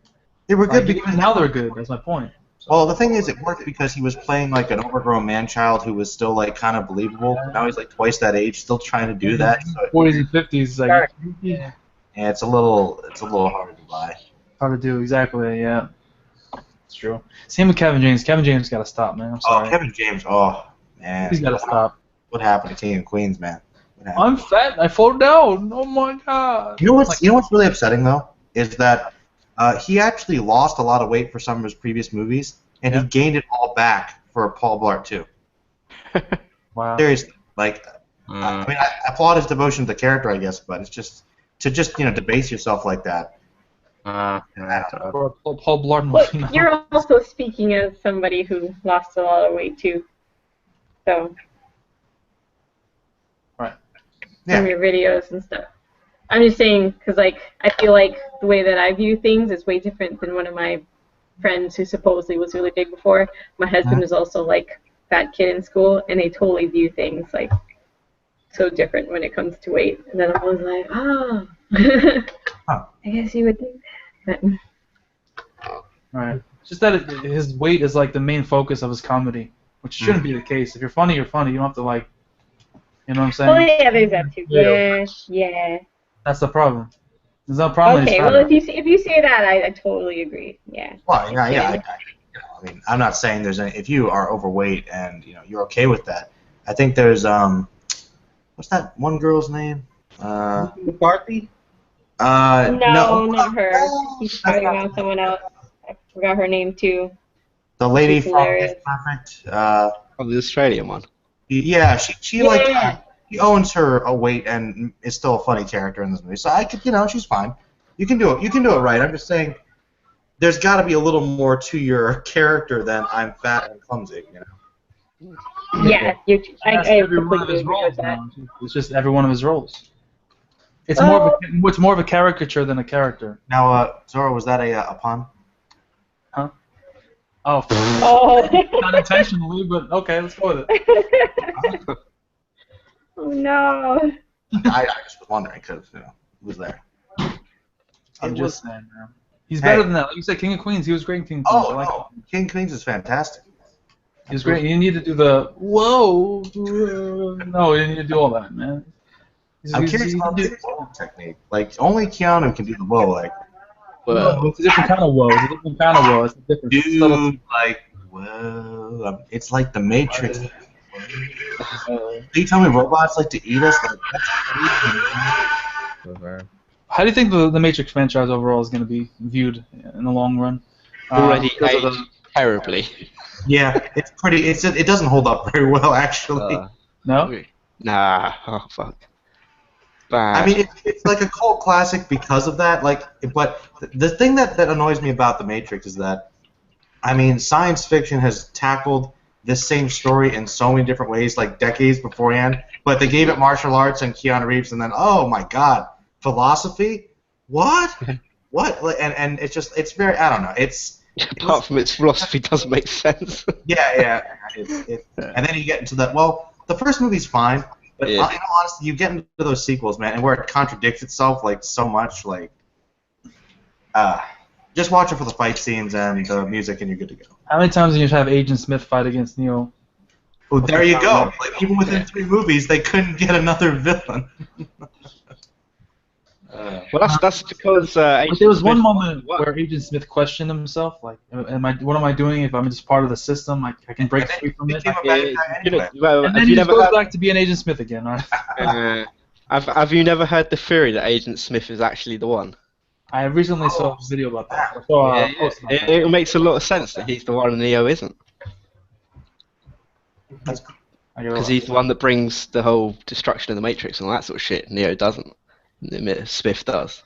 They were good Like, because now they're good. That's my point. Well, the thing is, it worked because he was playing like an overgrown man-child who was still like kind of believable. Now he's like twice that age, still trying to do that. So 40s and 50s, like yeah, it's a little hard to buy. hard to do. Exactly. Yeah. It's true. Same with Kevin James. Kevin James got to stop, man. I'm sorry. Oh, Kevin James. Oh, man. He's got to stop. What happened to King of Queens, man? I'm fat. I fall down. Oh my god. You know what's really upsetting though is that he actually lost a lot of weight for some of his previous movies, and he gained it all back for Paul Blart too. Wow. Seriously, like, I mean, I applaud his devotion to the character, I guess, but it's just to debase yourself like that. Paul Blart. But you're also speaking as somebody who lost a lot of weight too, so from your videos and stuff. I'm just saying because like I feel like the way that I view things is way different than one of my friends who supposedly was really big before. My husband is also like fat kid in school, and they totally view things like so different when it comes to weight. And then I was like, I guess you would think that. Right. It's just that his weight is like the main focus of his comedy, which shouldn't be the case. If you're funny, you're funny. You don't have to like, you know what I'm saying? Oh yeah, there's that too. Yeah. That's the problem. There's no problem. Okay, well if you say that, I totally agree. Yeah. Well, yeah. I mean, I'm not saying there's any. If you are overweight and you're okay with that, I think there's what's that one girl's name? McCarthy? No, not her. He's talking about someone else. I forgot her name too. The lady She's from hilarious. It's Perfect. The Australian one. Yeah, she like she owns her a weight and is still a funny character in this movie. So I could, she's fine. You can do it. You can do it right. I'm just saying, there's got to be a little more to your character than I'm fat and clumsy. Yeah, I every one of completely his agree roles with that. now. It's just every one of his roles. It's more of a caricature than a character. Now, Zora, was that a pun? Huh? Oh. Not intentionally, but okay, let's go with it. Oh no. I just was wondering because it was there. I'm just saying, man. He's better than that. Like you said, King of Queens. He was great in King of Queens. Oh, no. King of Queens is fantastic. He was great. You need to do the whoa. No, you need to do all that, man. I'm curious about the whoa technique. Like only Keanu can do the whoa. Like, whoa. It's a different kind of whoa. It's a different kind of whoa. It's a different. Dude, like whoa. It's like the Matrix. You tell me robots like to eat us? Like, that's crazy. How do you think the Matrix franchise overall is going to be viewed in the long run? Already aged terribly. Yeah, it's pretty. It doesn't hold up very well, actually. No? Nah. Oh fuck. Bad. I mean, it's like a cult classic because of that. Like, but the thing that annoys me about the Matrix is that, I mean, science fiction has tackled this same story in so many different ways, like decades beforehand. But they gave it martial arts and Keanu Reeves, and then oh my God, philosophy? What? What? And it's very, I don't know. Apart from its philosophy doesn't make sense. Yeah. And then you get into that. Well, the first movie's fine, but in all honesty, you get into those sequels, man, and where it contradicts itself like so much, like, Just watch it for the fight scenes and the music, and you're good to go. How many times do you have Agent Smith fight against Neo? Well, there you go. Like, even within 3 movies, they couldn't get another villain. Well, that's because But there was one moment where Agent Smith questioned himself, like, what am I doing if I'm just part of the system? Like, I can break free from it. Well, And then he just goes back to being Agent Smith again, right? Have you never heard the theory that Agent Smith is actually the one? I recently saw a video about that. I saw a post about that. It makes a lot of sense that he's the one and Neo isn't. Because he's the one that brings the whole destruction of the Matrix and all that sort of shit. Neo doesn't. Smith does.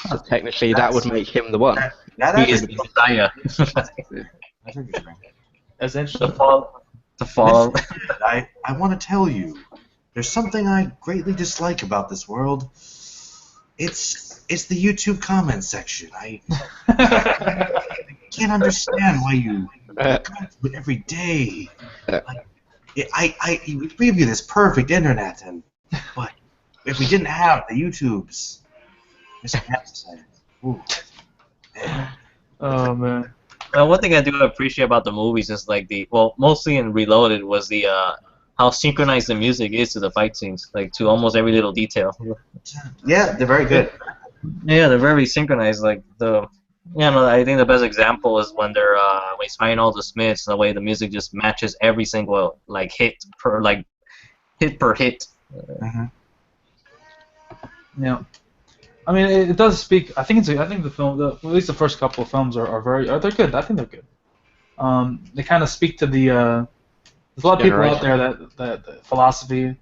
So technically, that would make him the one. He is the Messiah. That's interesting. That's interesting. The fall. I want to tell you, there's something I greatly dislike about this world. It's the YouTube comment section. I can't understand why you go through it every day. We give you this perfect internet, but if we didn't have the YouTubes, Oh man. One thing I do appreciate about the movies is like mostly in Reloaded was the how synchronized the music is to the fight scenes, like to almost every little detail. Yeah, they're very good. Yeah, they're very synchronized. Like I think the best example is when they're when he's fighting all the Smiths. The way the music just matches every single like hit per hit. Yeah. I mean, it does speak. I think the film, at least the first couple of films are they're good. I think they're good. They kind of speak to the. There's a lot of people out there that philosophy.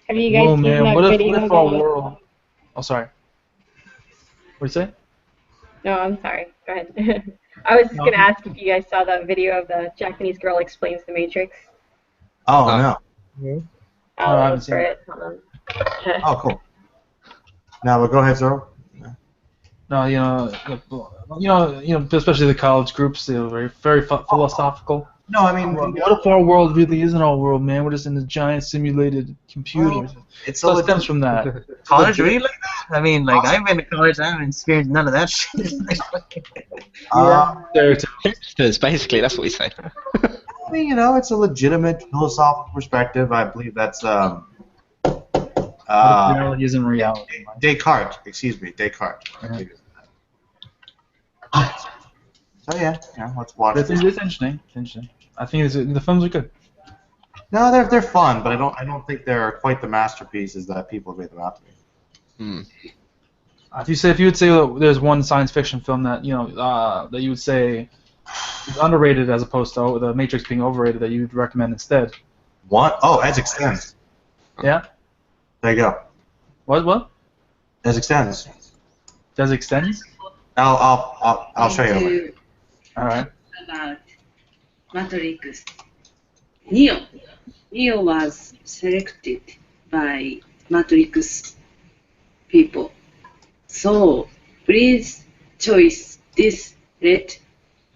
Have you guys seen that what video? if our world? Oh, sorry. What did you say? No, I'm sorry. Go ahead. I was just gonna ask if you guys saw that video of the Japanese girl explains the Matrix. Oh no. I'll look for it. Hold on. Oh, cool. Now, but go ahead, Zoro. No, especially the college groups, they're very philosophical. No, I mean, what if our world really isn't our world, man? We're just in a giant simulated computer. It stems from that. College really like that? I mean, like I've been to college, I haven't experienced none of that shit. Hipsters, basically, that's what we say. I mean, it's a legitimate philosophical perspective. I believe that's reality isn't reality. Descartes. So yeah, let's watch It's this. interesting. I think the films are good. No, they're fun, but I don't think they're quite the masterpieces that people have made them out to be. If you would say that there's one science fiction film that that you would say is underrated as opposed to the Matrix being overrated, that you would recommend instead. What? Oh, Edge Extends. Yeah. There you go. What? Edge Extends. Does extends? I'll show you later. All right. About Matrix. Neo was selected by Matrix people. So please choose this red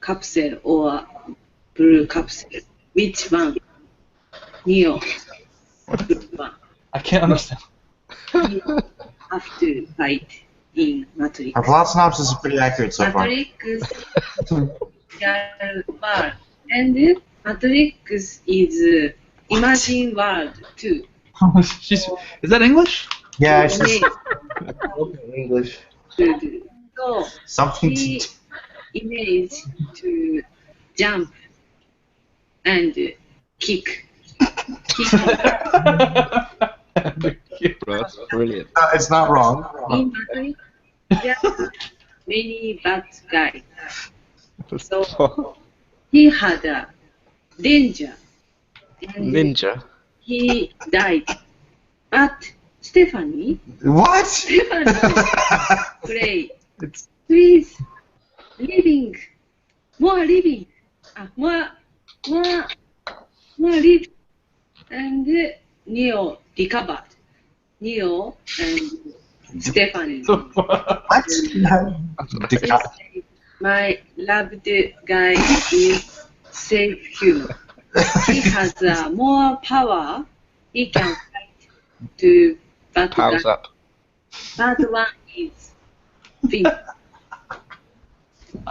capsule or blue capsule. Which one? Neo. Blue one. I can't understand. Neo have to fight in Matrix. Our plot synopsis is pretty accurate so far. Matrix world, and Matrix is imagine world too. Is that English? Yeah, it's Yes. English. So something. he image to jump and kick. That's brilliant. It's not wrong. In Matrix, there are many bad guys. So he had a danger. And Ninja. he died. But Stephanie What? play. Please, living, more living, more live, and Neo recovered. Neo and Stephanie. What? My loved guy is safe human. He has more power. He can fight to bad Powers guy. up. Bad one is Finn.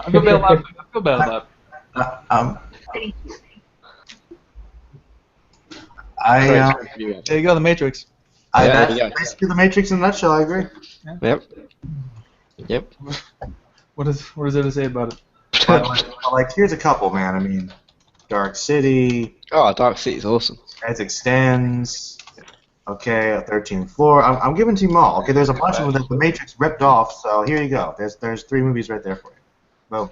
I feel bad laughing. I feel bad laughing. There you go, The Matrix. That's basically the Matrix in a nutshell. I agree. Yep. What is there to say about it? Like, here's a couple, man. I mean, Dark City. Oh, Dark City is awesome. As Extends. Okay, 13th Floor. I'm giving to you all. Okay, there's a bunch of them that the Matrix ripped off. So here you go. There's 3 movies right there for you. Boom.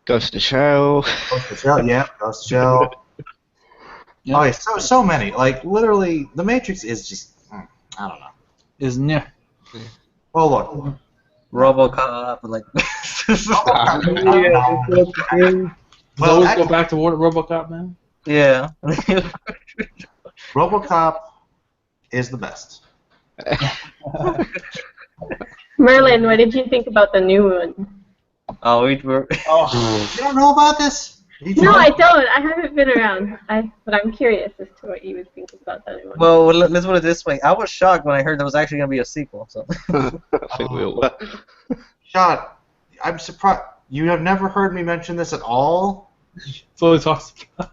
Ghost in the Shell. Ghost in the Shell. Yeah, Ghost in the Shell. Yeah. Oh, yeah, so many. Like, literally, the Matrix is just, I don't know. Is yeah. Well, look. RoboCop, like. Well, let's go back to RoboCop, man. Yeah. RoboCop is the best. Merlin, what did you think about the new one? Oh, we were. Oh, you don't know about this? No, I don't. I haven't been around. But I'm curious as to what you would think about that new one. Well, let's put it this way. I was shocked when I heard there was actually going to be a sequel. So. I think we all were. Shot, I'm surprised. You have never heard me mention this at all? That's all he talks about.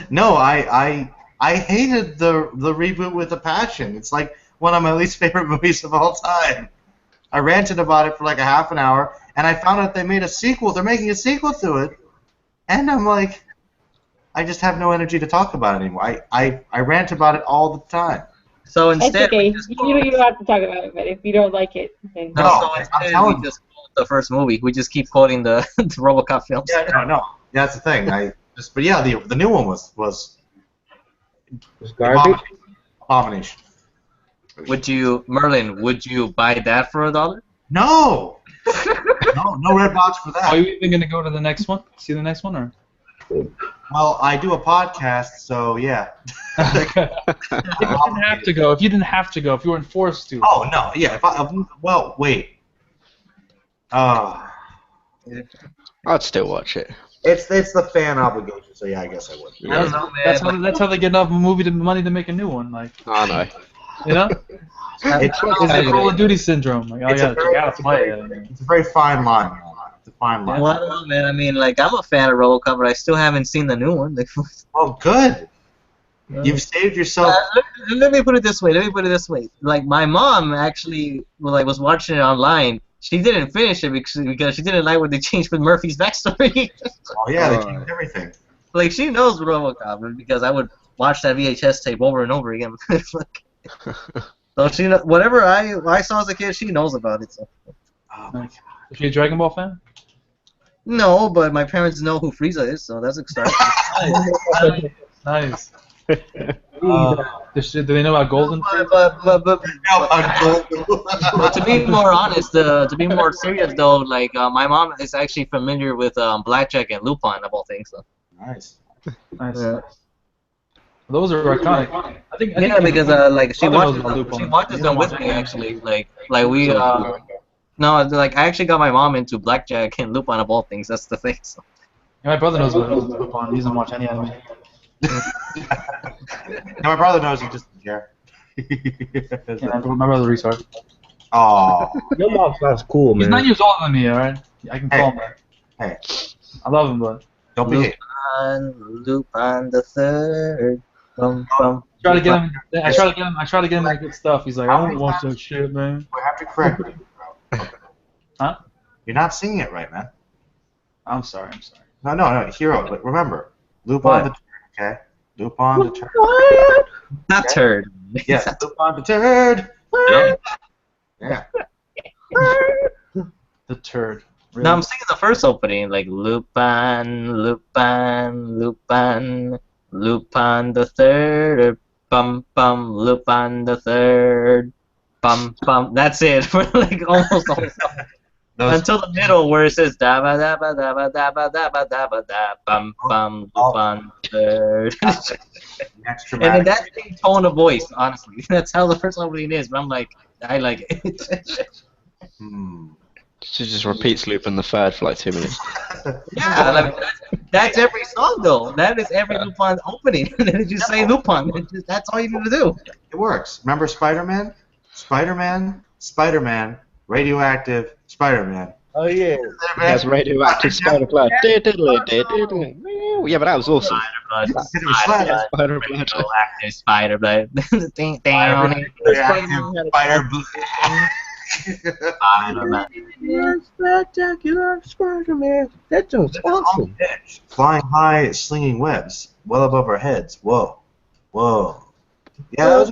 No, I hated the reboot with a passion. It's like one of my least favorite movies of all time. I ranted about it for like a half an hour, and I found out they made a sequel. They're making a sequel to it, and I'm like, I just have no energy to talk about it anymore. I rant about it all the time. So It's instead, okay. You don't have to talk about it, but if you don't like it, then... No, so instead we just quote the first movie. We just keep quoting the RoboCop films. Yeah, no. That's the thing. But yeah, the new one was garbage. Abomination. Merlin, would you buy that for $1? No. No red box for that. Are you even gonna go to the next one? See the next one, or? Well, I do a podcast, so yeah. If you didn't have to go, if you weren't forced to. Oh no, yeah. Well, wait. I'd still watch it. It's the fan obligation, so yeah, I guess I would. I don't know, man. That's how they get enough money to make a new one, like. I know. You know. It's like Call of Duty syndrome. Like, you gotta play it. It's a very fine line. It's a fine line. Well, I don't know, man. I mean, like, I'm a fan of RoboCop, but I still haven't seen the new one. Oh, good. You've saved yourself. Let me put it this way. Like, my mom actually, was watching it online. She didn't finish it because she didn't like what they changed with Murphy's backstory. Oh yeah, they changed everything. Like, she knows RoboCop because I would watch that VHS tape over and over again. So she whatever I saw as a kid, she knows about it. So. Oh my God. Is she a Dragon Ball fan? No, but my parents know who Frieza is, so that's exciting. Nice. Do they know about Golden? But to be more honest, to be more serious though, like my mom is actually familiar with Blackjack and Lupin of all things. So. Nice. Yeah. Those are iconic. I think because like she watches them with me actually. Like we no, like I actually got my mom into Blackjack and Lupin of all things. That's the thing. So. Yeah, my brother knows about Lupin. He doesn't watch any anime. My brother knows, he just doesn't care. Yeah, my brother's a retard. Oh. Your mom sounds cool, man. He's 9 years older than me, alright? I can call him that. Hey. I love him, but... Don't be Lupin the Third. Bum, bum, I try to get him into good stuff. He's like, I don't watch that shit, man. We have to correct you, bro. Huh? You're not singing it right, man. I'm sorry. No, hero. But remember, Lupin the Turd, okay? Lupin the Turd. Not turd. Yes, Lupin the Turd. Yeah. The Turd. Really? No, I'm singing the first opening, like Lupin, Lupin, Lupin, Lupin the Third, bum bum, Lupin the Third, bum bum. That's it for like almost the whole song. Until the middle where it says da ba da ba da ba da ba da ba da ba da bum bum Lupin Third. And then that's the tone of voice, honestly. That's how the first opening is. But I'm like, I like it. She just repeats Lupin the Third for like 2 minutes. Yeah, like, that's every song though. That is every Lupin opening. Just say Lupin. That's all you need to do. It works. Remember Spider-Man? Spider-Man, Radioactive, Spider-Man. Oh yeah. He has radioactive spider blood. Yeah, but that was awesome. Spider blood. Radioactive spider blood. Down. Spider blood. Spider-Man. Spectacular Spider-Man. That sounds awesome. Flying high, slinging webs well above our heads. Whoa, whoa. Yeah,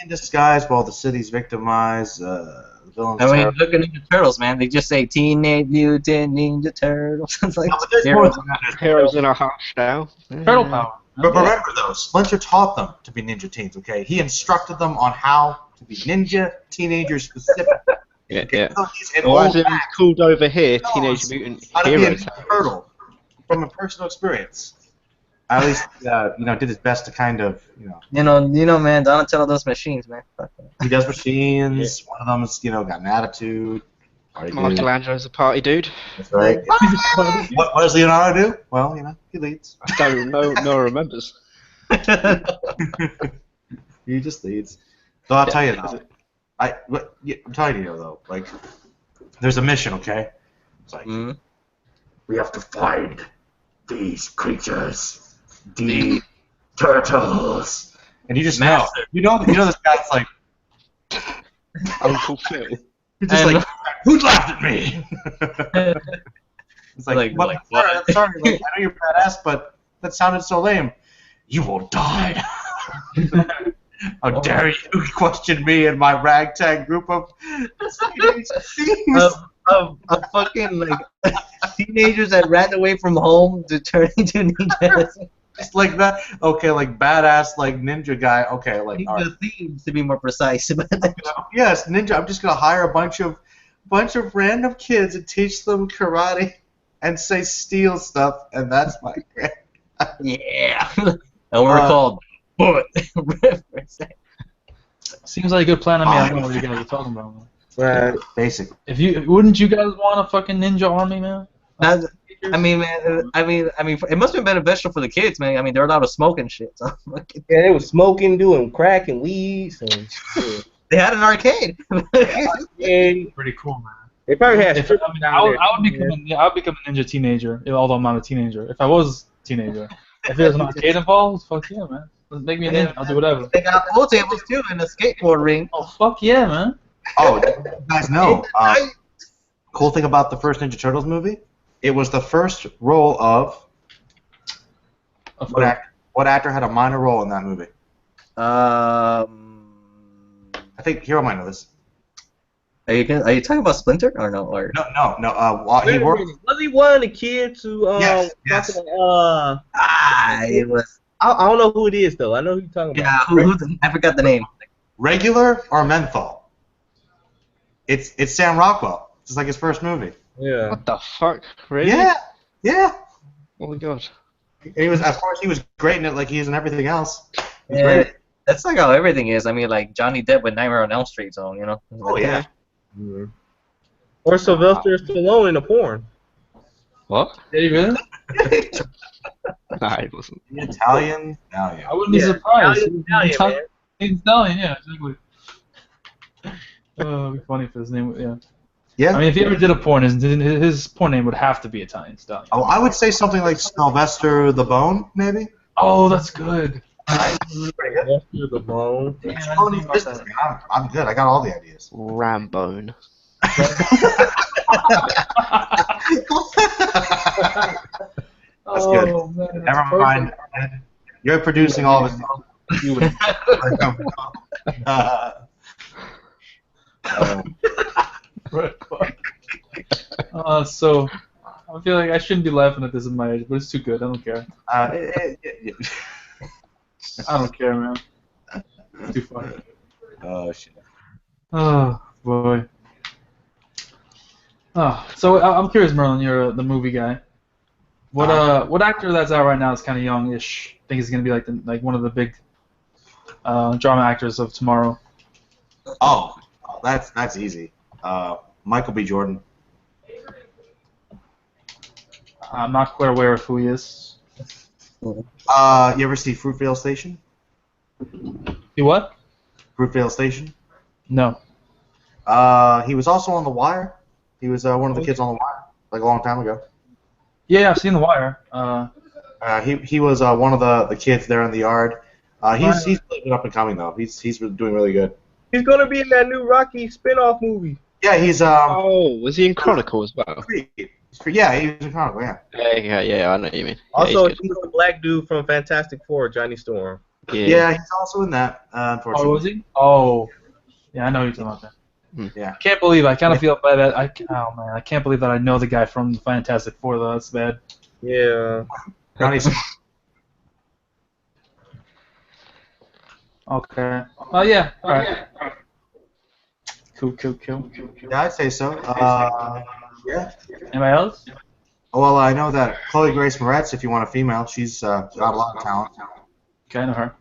in disguise while the city's victimized. Villains. I mean, look at Ninja Turtles, man. They just say Teenage Mutant Ninja Turtles. It's like but there's more than that. Heroes in our hearts now. Turtle power. But remember though, Splinter taught them to be ninja teens, okay? He instructed them on how to be ninja teenagers specific. Yeah, Okay? yeah. So he's an Or old as it's man called over here, knows Teenage Mutant how to be a Heroes. Ninja turtle from a personal experience. At least, did his best to kind of, You know, man. Donatello does machines, man. Fuck that. He does machines. One of them's, got an attitude. Party dude. Michelangelo's a party dude. That's right. What does Leonardo do? Well, he leads. I don't know. No one remembers. He just leads. So I'll tell you though. I'm telling you though, like, there's a mission, okay? It's like, we have to find these creatures, the turtles, and you just know, you know this guy's like, Uncle Phil. he's just like, who laughed at me? It's like what? I'm sorry, like, I know you're badass, but that sounded so lame. You will die. How dare you question me and my ragtag group of fucking like teenagers that ran away from home to turn into ninjas. Just like that. Okay, like badass, like ninja guy. Okay, like Ninja thieves, to be more precise. yes, ninja. I'm just gonna hire a bunch of random kids and teach them karate and say steal stuff, and that's my yeah. And we're called Bullet. Seems like a good plan to me. I don't know what you guys are talking about, man. Right. Basically. Wouldn't you guys want a fucking ninja army, man? I mean, it must have been beneficial for the kids, man. I mean, they're allowed to smoke and shit. So. Yeah, they were smoking, doing crack and weeds, and they had an arcade. Pretty cool, man. They probably had. I would become a ninja teenager, although I'm not a teenager. If I was a teenager, if there's an arcade involved, fuck yeah, man. Make me a ninja. I'll do whatever. They got pool tables too and a skateboard ring. Oh fuck yeah, man. Oh, you guys know. Cool thing about the first Ninja Turtles movie, it was the first role of what actor had a minor role in that movie? I think Hero might know this. Are you talking about Splinter or no? Or no. Was he one of the kids who yes. It was. I don't know who it is though. I know who you're talking about. Yeah, I forgot the name. Regular or menthol? It's Sam Rockwell. It's like his first movie. Yeah. What the fuck? Really? Yeah. Oh my god. And he was, of course, he was great in it, like he is in everything else. Yeah, great. That's like how everything is. I mean, like Johnny Depp with Nightmare on Elm Street, so you know. Oh yeah. Mm-hmm. Or Sylvester Stallone in a porn. What? Did he really? Nah, it wasn't. Italian? Oh, yeah. I wouldn't be surprised. Italian, yeah, exactly. It'd be funny if his name, yeah. Yeah. I mean, if he ever did a porn, his porn name would have to be Italian Stallion. Oh, I would say something like Sylvester the Bone, maybe. Oh, that's good. Sylvester the Bone. I'm good. I got all the ideas. Rambone. That's good. Man, Never mind. You're producing all of it. So I feel like I shouldn't be laughing at this at my age, but it's too good. I don't care. I don't care, man. It's too funny. Oh shit. Oh boy. Oh, so I'm curious, Merlin. You're the movie guy. What actor that's out right now is kind of youngish? Think he's gonna be like one of the big drama actors of tomorrow. Oh, that's easy. Michael B. Jordan. I'm not quite aware of who he is. You ever see Fruitvale Station? You what? Fruitvale Station? No. He was also on The Wire. He was one of the kids on The Wire, like a long time ago. Yeah, I've seen The Wire. He was one of the kids there in the yard. He's really good up and coming though. He's doing really good. He's gonna be in that new Rocky spin-off movie. Yeah, he's Oh, was he in Chronicle as well? Yeah, he was in Chronicle. Yeah. Yeah, I know what you mean. Yeah, Also, he's he's the black dude from Fantastic Four, Johnny Storm. good. Yeah, he's also in that. Oh, Unfortunately. was he? Oh, yeah, I know you're talking about that. Yeah. I can't believe I kind of feel bad. I can't believe that I know the guy from the Fantastic Four though. That's bad. Yeah. Johnny's. Okay. Oh yeah. All right. Cool. Yeah, I'd say so. Yeah. Anybody else? Well, I know that Chloe Grace Moretz, if you want a female, she's got a lot of talent. Okay, I know her.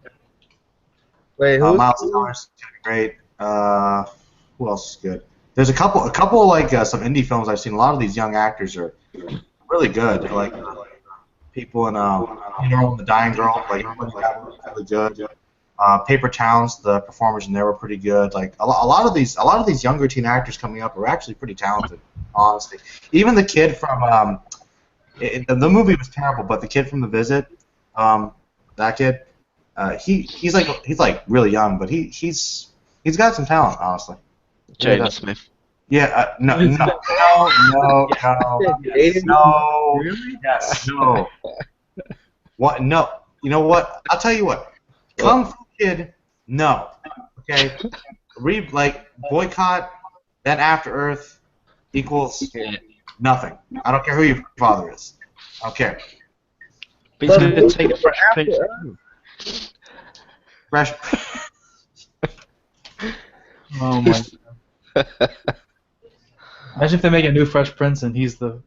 Wait, who? Miles Teller's great. Who else is good? There's a couple like some indie films I've seen. A lot of these young actors are really good. Like people in The Dying Girl, like really good. Paper Towns, the performers in there were pretty good. Like a lot of these younger teen actors coming up are actually pretty talented, honestly. Even the kid from the movie was terrible, but the kid from The Visit, that kid, he's like really young, but he's got some talent, honestly. Jaden Smith. Yeah, no. Really? Yes, no. What? No. You know what? I'll tell you what. Kung Fu Kid, no. Okay? Boycott, then After Earth equals nothing. I don't care who your father is. I don't care. But he's going to take a Fresh Prince. Fresh. Oh my god. Imagine if they make a new Fresh Prince and he's the.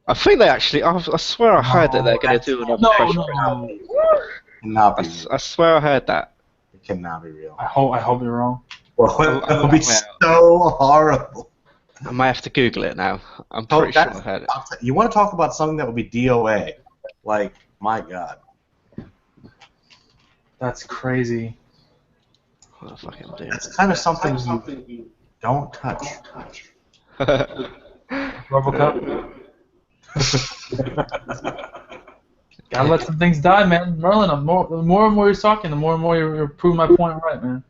I think they actually. I swear I heard that they're going to do another Fresh Prince. Cannot be. I swear I heard that. It cannot be real. I hope you're wrong. Well, it would be so horrible. I might have to Google it now. I'm pretty sure I heard it. You want to talk about something that would be DOA? Like, my God. That's crazy. What the fuck am I doing? That's kind of something you don't touch. RoboCop. Gotta let some things die, man. Merlin, the more and more you're talking, the more you're proving my point right, man.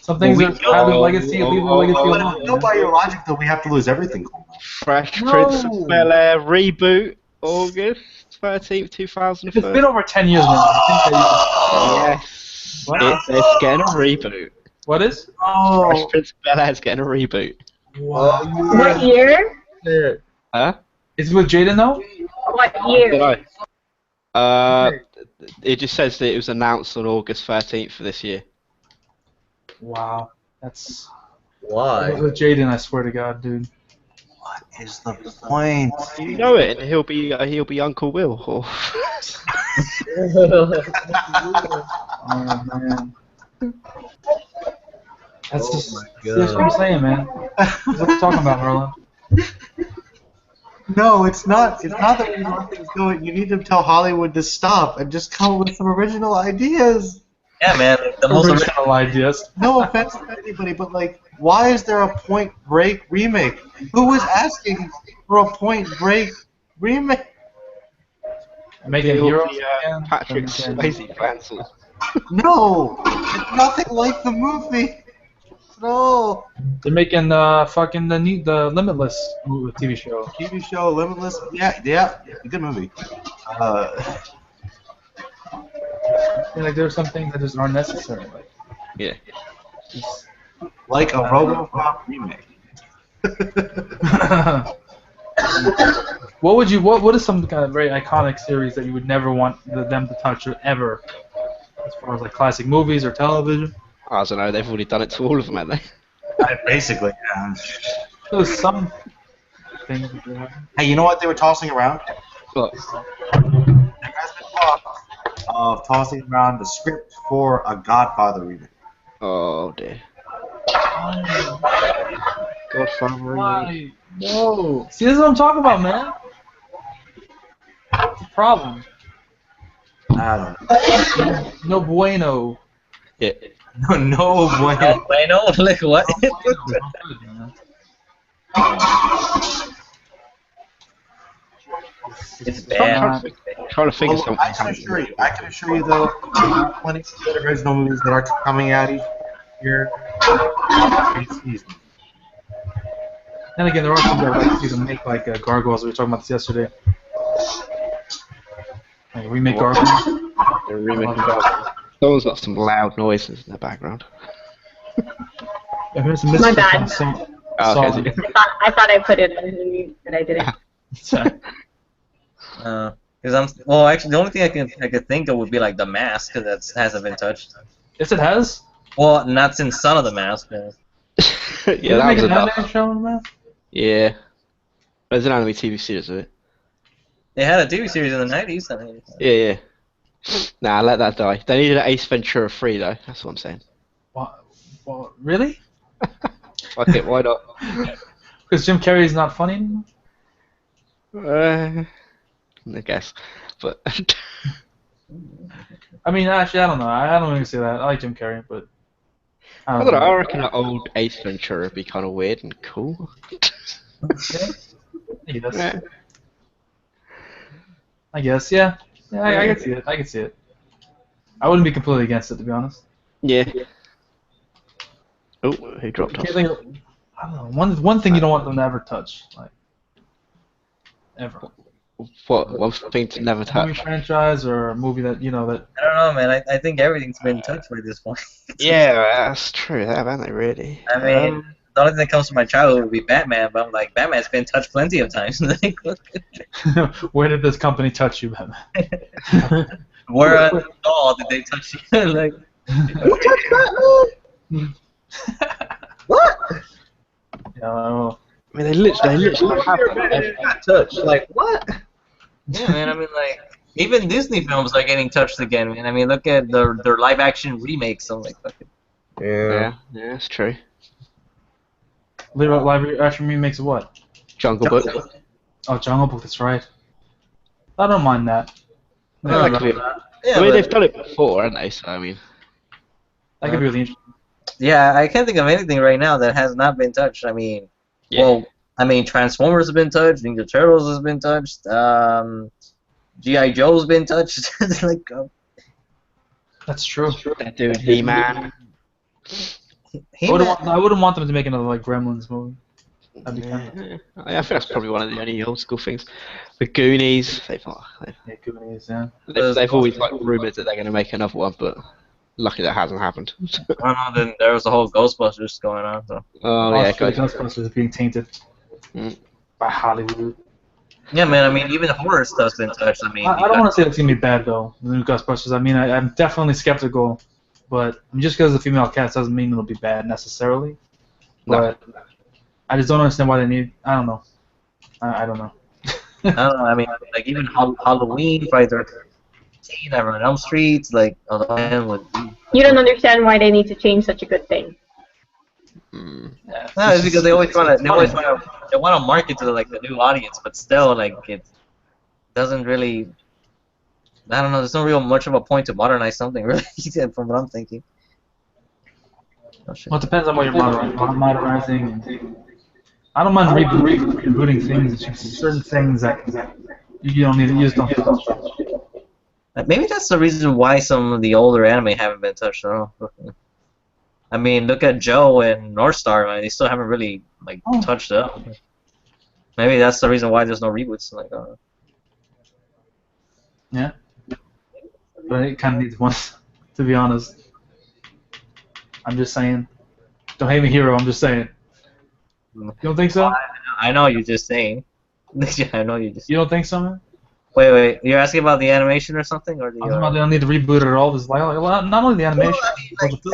Some things are have a legacy, leave a legacy alone. No, by your logic, though, we have to lose everything. Fresh Prince of Bel-Air reboot, August 13th, 2004. It's been over 10 years now. Yes. It's getting a reboot. What is? Fresh Prince of Bel-Air is getting a reboot. Wow. What year? Huh? Is it with Jaden though? What year? It just says that it was announced on August 13th for this year. Wow. That's... Why? With Jaden, I swear to God, dude. What is the point? You know it, and he'll be Uncle Will. Or... Oh man. That's just my that's what I'm saying, man. What are you talking about, Merlin? No, it's not. It's not that we want things going. You need to tell Hollywood to stop and just come up with some original ideas. Yeah, man. The most Original ideas. No offense to anybody, but like, why is there a Point Break remake? Who was asking for a Point Break remake? Making heroes. Patrick Swayze cancelled. No, it's nothing like the movie. No. They're making fucking the Limitless TV show. TV show Limitless. Yeah, good movie. I feel like there's some things that just aren't necessary. Like, Yeah. Like a RoboCop remake. What is some kind of very iconic series that you would never want them to touch ever, as far as like classic movies or television? I don't know. They've already done it to all of them, haven't they? Basically, yeah. There's some things. Hey, you know what they were tossing around? What? There has been talk of tossing around the script for a Godfather remake. Oh dear. Godfather remake. Why? No. See, this is what I'm talking about, man. It's a problem. I don't know. No bueno. Yeah. No, bueno. Bueno, like what? It's bad. Trying to think of Well, something. I can assure you though, plenty of good original movies that are coming out each year. Then again, there are things I'd like to see them make, like Gargoyles. We were talking about this yesterday. Like remake Gargoyles. They're remaking Gargoyles. Someone's got some loud noises in the background. Yeah, here's a My Misfits bad. song. Oh, okay. I thought I put it on the mute, but I didn't. Because well, actually, the only thing I could think of would be like the Mask, because that hasn't been touched. Yes, it has. Well, not since Son of the Mask. Yeah, Did they that make was an enough. anime show on that? Yeah. There's an anime TV series of it. They had a TV series in the 90s. I mean, Yeah. Nah, let that die. They needed an Ace Ventura 3 though, that's what I'm saying. What? Really? Fuck it, why not? Because Jim Carrey's not funny anymore? I guess. But I mean, actually, I don't know. I don't really say that. I like Jim Carrey, but I don't know, I reckon an old Ace Ventura would be kind of weird and cool. Yeah. I guess, yeah. Yeah, I can see it. I can see it. I wouldn't be completely against it, to be honest. Yeah. Oh, who dropped off? I don't know. One thing you don't want them to ever touch, like ever. What? One thing to never A movie touch? franchise or a movie that you know that. I don't know, man. I think everything's been touched by this point. Yeah, that's true. Haven't they really? I mean, the only thing that comes to my childhood would be Batman, but I'm like, Batman's been touched plenty of times. Like, Where did this company touch you, Batman? where at all did they touch you? Like, Who touched Batman? What? No. I mean, they literally have Batman got touched. Like what? yeah, man. I mean, like, even Disney films are getting touched again, man. I mean, look at their live action remakes. I'm like, fucking. Yeah, that's true. Live action remakes of what? Jungle Book. Oh, Jungle Book. That's right. I don't mind that. Yeah, that could be. Yeah, I mean, but- they've done it before, haven't they? So I mean, That could be really interesting. Yeah, I can't think of anything right now that has not been touched. I mean, well, I mean, Transformers have been touched, Ninja Turtles has been touched, G.I. Joe's been touched. Like, That's true. they're doing He-Man. I wouldn't want them to make another like Gremlins movie. That'd be kind of I think that's probably one of the only old school things. The Goonies, they've Goonies, yeah. always like rumored that they're going to make another one, but luckily that hasn't happened. I don't know, then there was the whole Ghostbusters going on. So. Oh yeah, Also, guys. Ghostbusters is being tainted by Hollywood. Yeah, man. I mean, even horror stuff's been touched. I mean, I don't want to say it's gonna be bad though. The new Ghostbusters. I mean, I'm definitely skeptical, but just because the female cast doesn't mean it'll be bad necessarily. But I just don't understand why they need. I don't know. I don't know. I don't know. I mean, like even Halloween, Friday the 13th, Nightmare on Elm Street, like, oh man, would. You don't understand why they need to change such a good thing. No, it's because they always want to market to like the new audience, but still, like, it doesn't really. I don't know. There's no real much of a point to modernize something, really, from what I'm thinking. Oh, shit. Well, it depends on what you're modernizing. I don't mind rebooting things. It's just certain things that you don't need. You just don't touch. Maybe that's the reason why some of the older anime haven't been touched at all. I mean, look at Joe and North Star, man. They still haven't really like touched it up. Maybe that's the reason why there's no reboots. Like, Yeah. But it kind of needs one, to be honest. I'm just saying. Don't hate me, hero. I'm just saying. You don't think so? I know you're just saying. I know you just. You don't think so, man? Wait. You're asking about the animation or something, or the? I don't need to reboot it at all. This well, not only the animation.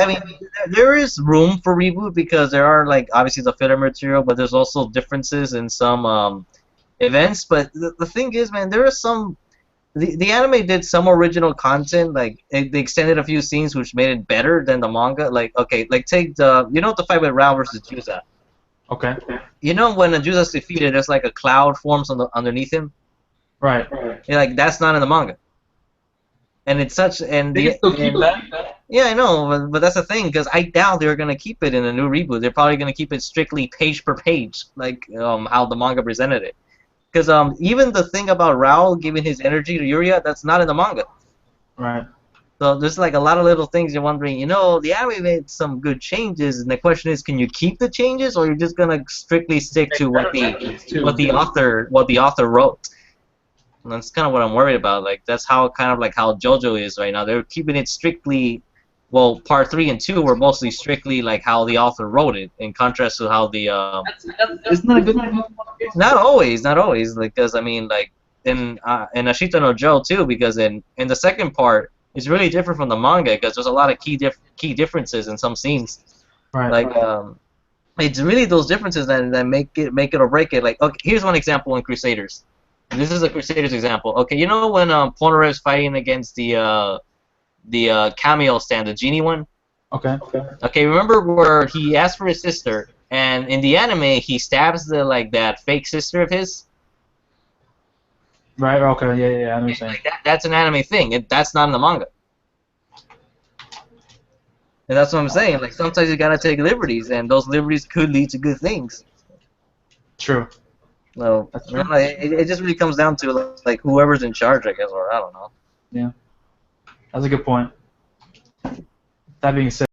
I mean, there is room for reboot because there are like obviously the filler material, but there's also differences in some events. But the thing is, man, there are some. The anime did some original content, like they extended a few scenes which made it better than the manga. Like take the fight with Rao versus Juza. Okay. You know when Juza's defeated, there's like a cloud forms underneath him. Right. Yeah, like that's not in the manga. And it's such and They can still keep that. yeah, I know, but that's the thing because I doubt they're gonna keep it in a new reboot. They're probably gonna keep it strictly page per page, like how the manga presented it. Because even the thing about Raoh giving his energy to Yuria, that's not in the manga. Right. So there's like a lot of little things you're wondering. The anime made some good changes, and the question is, can you keep the changes, or you're just gonna strictly stick to what the author wrote? And that's kind of what I'm worried about. Like that's how how JoJo is right now. They're keeping it strictly. Well, part 3 and 2 were mostly strictly like how the author wrote it, in contrast to how the. Isn't that a good thing? Not always. Because I mean, like in Ashita no Joe too, because in the second part. It's really different from the manga because there's a lot of key differences in some scenes. Right. Like it's really those differences that make it or break it. Like okay, here's one example in Crusaders. This is a Crusaders example. Okay, you know when Polnareff's fighting against the cameo stand, the genie one. Okay. Okay, remember where he asked for his sister, and in the anime he stabs that fake sister of his. Right. Okay. Yeah. I understand. Like that's an anime thing. That's not in the manga. And that's what I'm saying. Like sometimes you gotta take liberties, and those liberties could lead to good things. True. So it just really comes down to like whoever's in charge, I guess, or I don't know. Yeah. That's a good point. That being said.